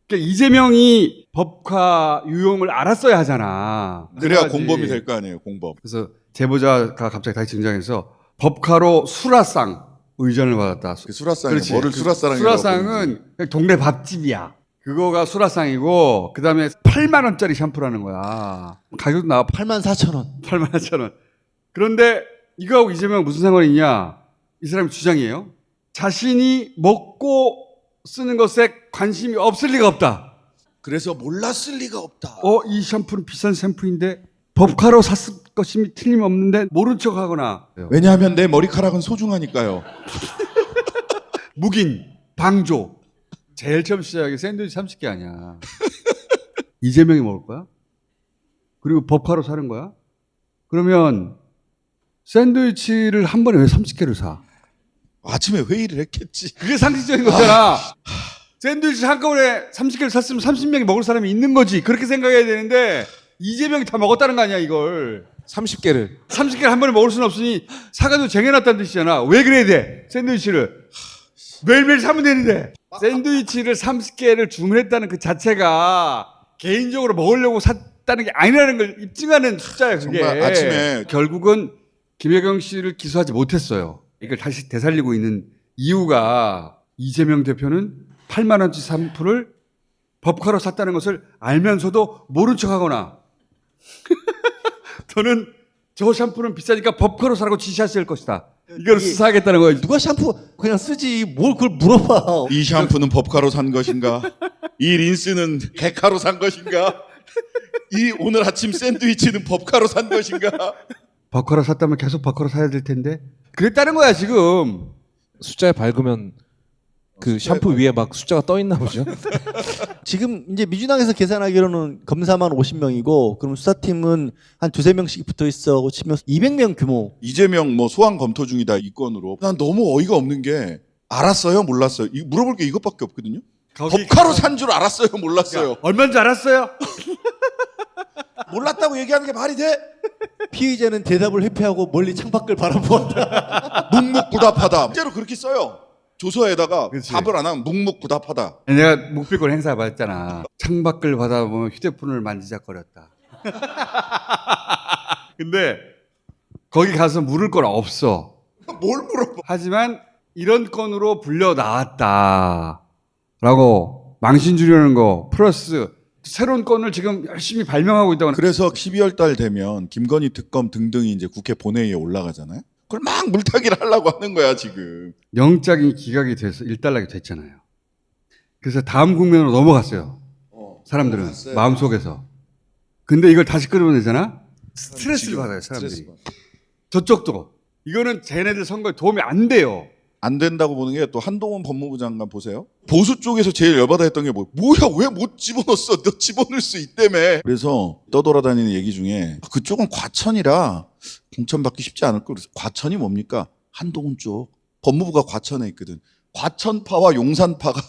그러니까 이재명이 법카 유용을 알았어야 하잖아. 그래야 그래야지. 공범이 될 거 아니에요. 공범. 그래서 제보자가 갑자기 다시 등장해서 법카로 수라상 의전을 받았다. 수라상이 뭐를 수라상이라고 수라상은 동네 밥집이야. 그거가 수라상이고 그다음에 8만 원짜리 샴푸라는 거야. 가격도 나와 84,000원. 84,000원. 그런데 이거하고 이재명 무슨 상관이 있냐? 이 사람의 주장이에요. 자신이 먹고 쓰는 것에 관심이 없을 리가 없다. 그래서 몰랐을 리가 없다. 이 샴푸는 비싼 샴푸인데 법카로 샀을 것이 틀림없는데 모른 척하거나. 왜냐하면 내 머리카락은 소중하니까요. 묵인, 방조. 제일 처음 시작이 샌드위치 30개 아니야. 이재명이 먹을 거야? 그리고 법카로 사는 거야? 그러면 샌드위치를 한 번에 왜 30개를 사? 아침에 회의를 했겠지. 그게 상식적인 거잖아. 샌드위치 한꺼번에 30개를 샀으면 30명이 먹을 사람이 있는 거지. 그렇게 생각해야 되는데 이재명이 다 먹었다는 거 아니야 이걸. 30개를 한 번에 먹을 수는 없으니 사가지고 쟁여놨다는 뜻이잖아. 왜 그래야 돼? 샌드위치를. 매일매일 사면 되는데. 샌드위치를 30개를 주문했다는 그 자체가 개인적으로 먹으려고 샀다는 게 아니라는 걸 입증하는 숫자야 그게. 정말 아침에 결국은 김혜경 씨를 기소하지 못했어요. 이걸 다시 되살리고 있는 이유가 이재명 대표는 8만 원치 샴푸를 법카로 샀다는 것을 알면서도 모른 척하거나 저는 저 샴푸는 비싸니까 법카로 사라고 지시했을 것이다. 이걸 수사하겠다는 거예요. 누가 샴푸 그냥 쓰지 뭘 그걸 물어봐. 이 샴푸는 법카로 산 것인가? 이 린스는 개카로 산 것인가? 이 오늘 아침 샌드위치는 법카로 산 것인가? 법카로 샀다면 계속 법카로 사야 될 텐데. 그랬다는 거야 지금. 숫자에 밝으면 그 샴푸 위에 막 숫자가 떠 있나 보죠. 지금 이제 민주당에서 계산하기로는 검사만 50명이고 그럼 수사팀은 한 2-3명씩 붙어 있어 치면 200명 규모. 이재명 뭐 소환 검토 중이다 이 건으로. 난 너무 어이가 없는 게 알았어요 몰랐어요. 물어볼 게 이것밖에 없거든요. 법카로 산 줄 알았어요 몰랐어요. 얼마인 줄 알았어요? 몰랐다고 얘기하는 게 말이 돼? 피의자는 대답을 회피하고 멀리 창밖을 바라보았다. 묵묵부답하다. 실제로 그렇게 써요. 조서에다가 답을 안 하면 묵묵부답하다. 내가 묵비권 행사 받았잖아. 창밖을 바라보면 휴대폰을 만지작거렸다. 근데 거기 가서 물을 건 없어. 뭘 물어봐. 하지만 이런 건으로 불려 나왔다. 라고 망신 주려는 거 플러스 새로운 건을 지금 열심히 발명하고 있다고. 그래서 12월 달 되면 김건희 특검 등등이 이제 국회 본회의에 올라가잖아요. 그걸 막 물타기를 하려고 하는 거야 지금. 영장이 기각이 돼서 일단락이 됐잖아요. 그래서 다음 국면으로 넘어갔어요. 사람들은 넘어갔어요. 마음속에서. 근데 이걸 다시 끌어내잖아? 스트레스를 받아요 사람들이. 저쪽도. 이거는 쟤네들 선거에 도움이 안 돼요. 안 된다고 보는 게 또 한동훈 법무부 장관 보세요. 보수 쪽에서 제일 열받아 했던 게 뭐야 왜 못 집어넣었어? 너 집어넣을 수 있다며. 그래서 떠돌아다니는 얘기 중에 그쪽은 과천이라 공천받기 쉽지 않을 거. 그래서 과천이 뭡니까? 한동훈 쪽. 법무부가 과천에 있거든. 과천파와 용산파가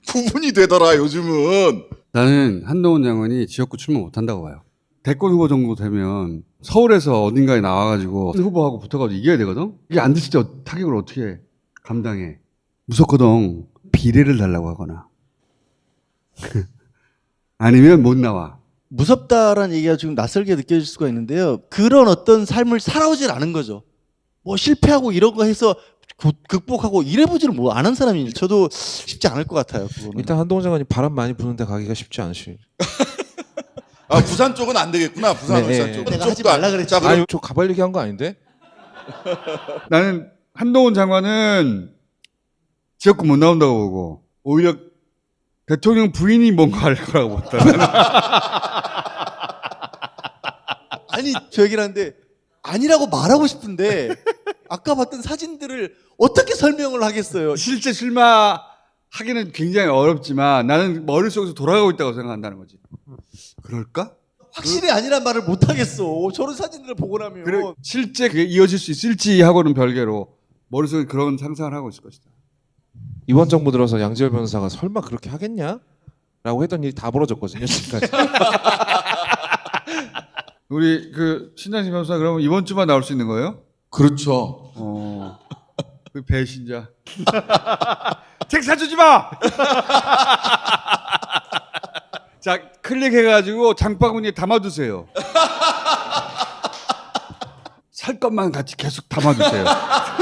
구분이 되더라 요즘은. 나는 한동훈 장관이 지역구 출마 못한다고 봐요. 대권 후보 정도 되면 서울에서 어딘가에 나와가지고 후보하고 붙어가지고 이겨야 되거든? 이게 안 됐을 때 타격을 어떻게 감당해? 무섭거든. 비례를 달라고 하거나. 아니면 못 나와. 무섭다라는 얘기가 좀 낯설게 느껴질 수가 있는데요. 그런 어떤 삶을 살아오질 않은 거죠. 뭐 실패하고 이런 거 해서 극복하고 이래보지를 뭐 안 한 사람이 저도 쉽지 않을 것 같아요. 그거는. 일단 한동훈 장관이 바람 많이 부는데 가기가 쉽지 않으실. 아 부산 쪽은 안 되겠구나. 부산 네, 울산 쪽. 내가 하지 말라 그랬지. 자, 아니 저 가발 얘기한 거 아닌데? 나는 한동훈 장관은 지역구 못 나온다고 보고 오히려 대통령 부인이 뭔가 할 거라고 봤다. 아니 저 얘기를 하는데 아니라고 말하고 싶은데 아까 봤던 사진들을 어떻게 설명을 하겠어요. 실제 출마하기는 굉장히 어렵지만 나는 머릿속에서 돌아가고 있다고 생각한다는 거지. 그럴까? 확실히 아니란 말을 못 하겠어. 저런 사진들을 보고 나면. 그래, 실제 그게 이어질 수 있을지 하고는 별개로 머릿속에 그런 상상을 하고 있을 것이다. 이번 정부 들어서 양지열 변호사가 설마 그렇게 하겠냐? 라고 했던 일이 다 벌어졌거든요 지금까지. 우리 그 신장식 변호사 그러면 이번 주만 나올 수 있는 거예요? 그렇죠. 그 배신자. 책 사주지 마. 자 클릭해가지고 장바구니에 담아두세요. 살 것만 같이 계속 담아두세요.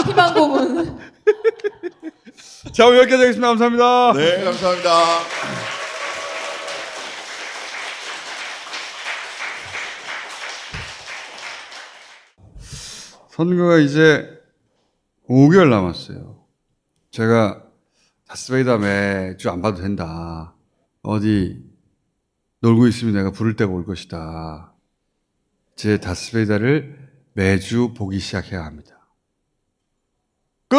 희망 고문. 자 오늘 여기까지 하겠습니다. 감사합니다. 네 감사합니다. 선거가 이제 5개월 남았어요. 제가 다스베이다 매주 안 봐도 된다. 어디 놀고 있으면 내가 부를 때가 올 것이다. 제 다스베이다를 매주 보기 시작해야 합니다. 끝!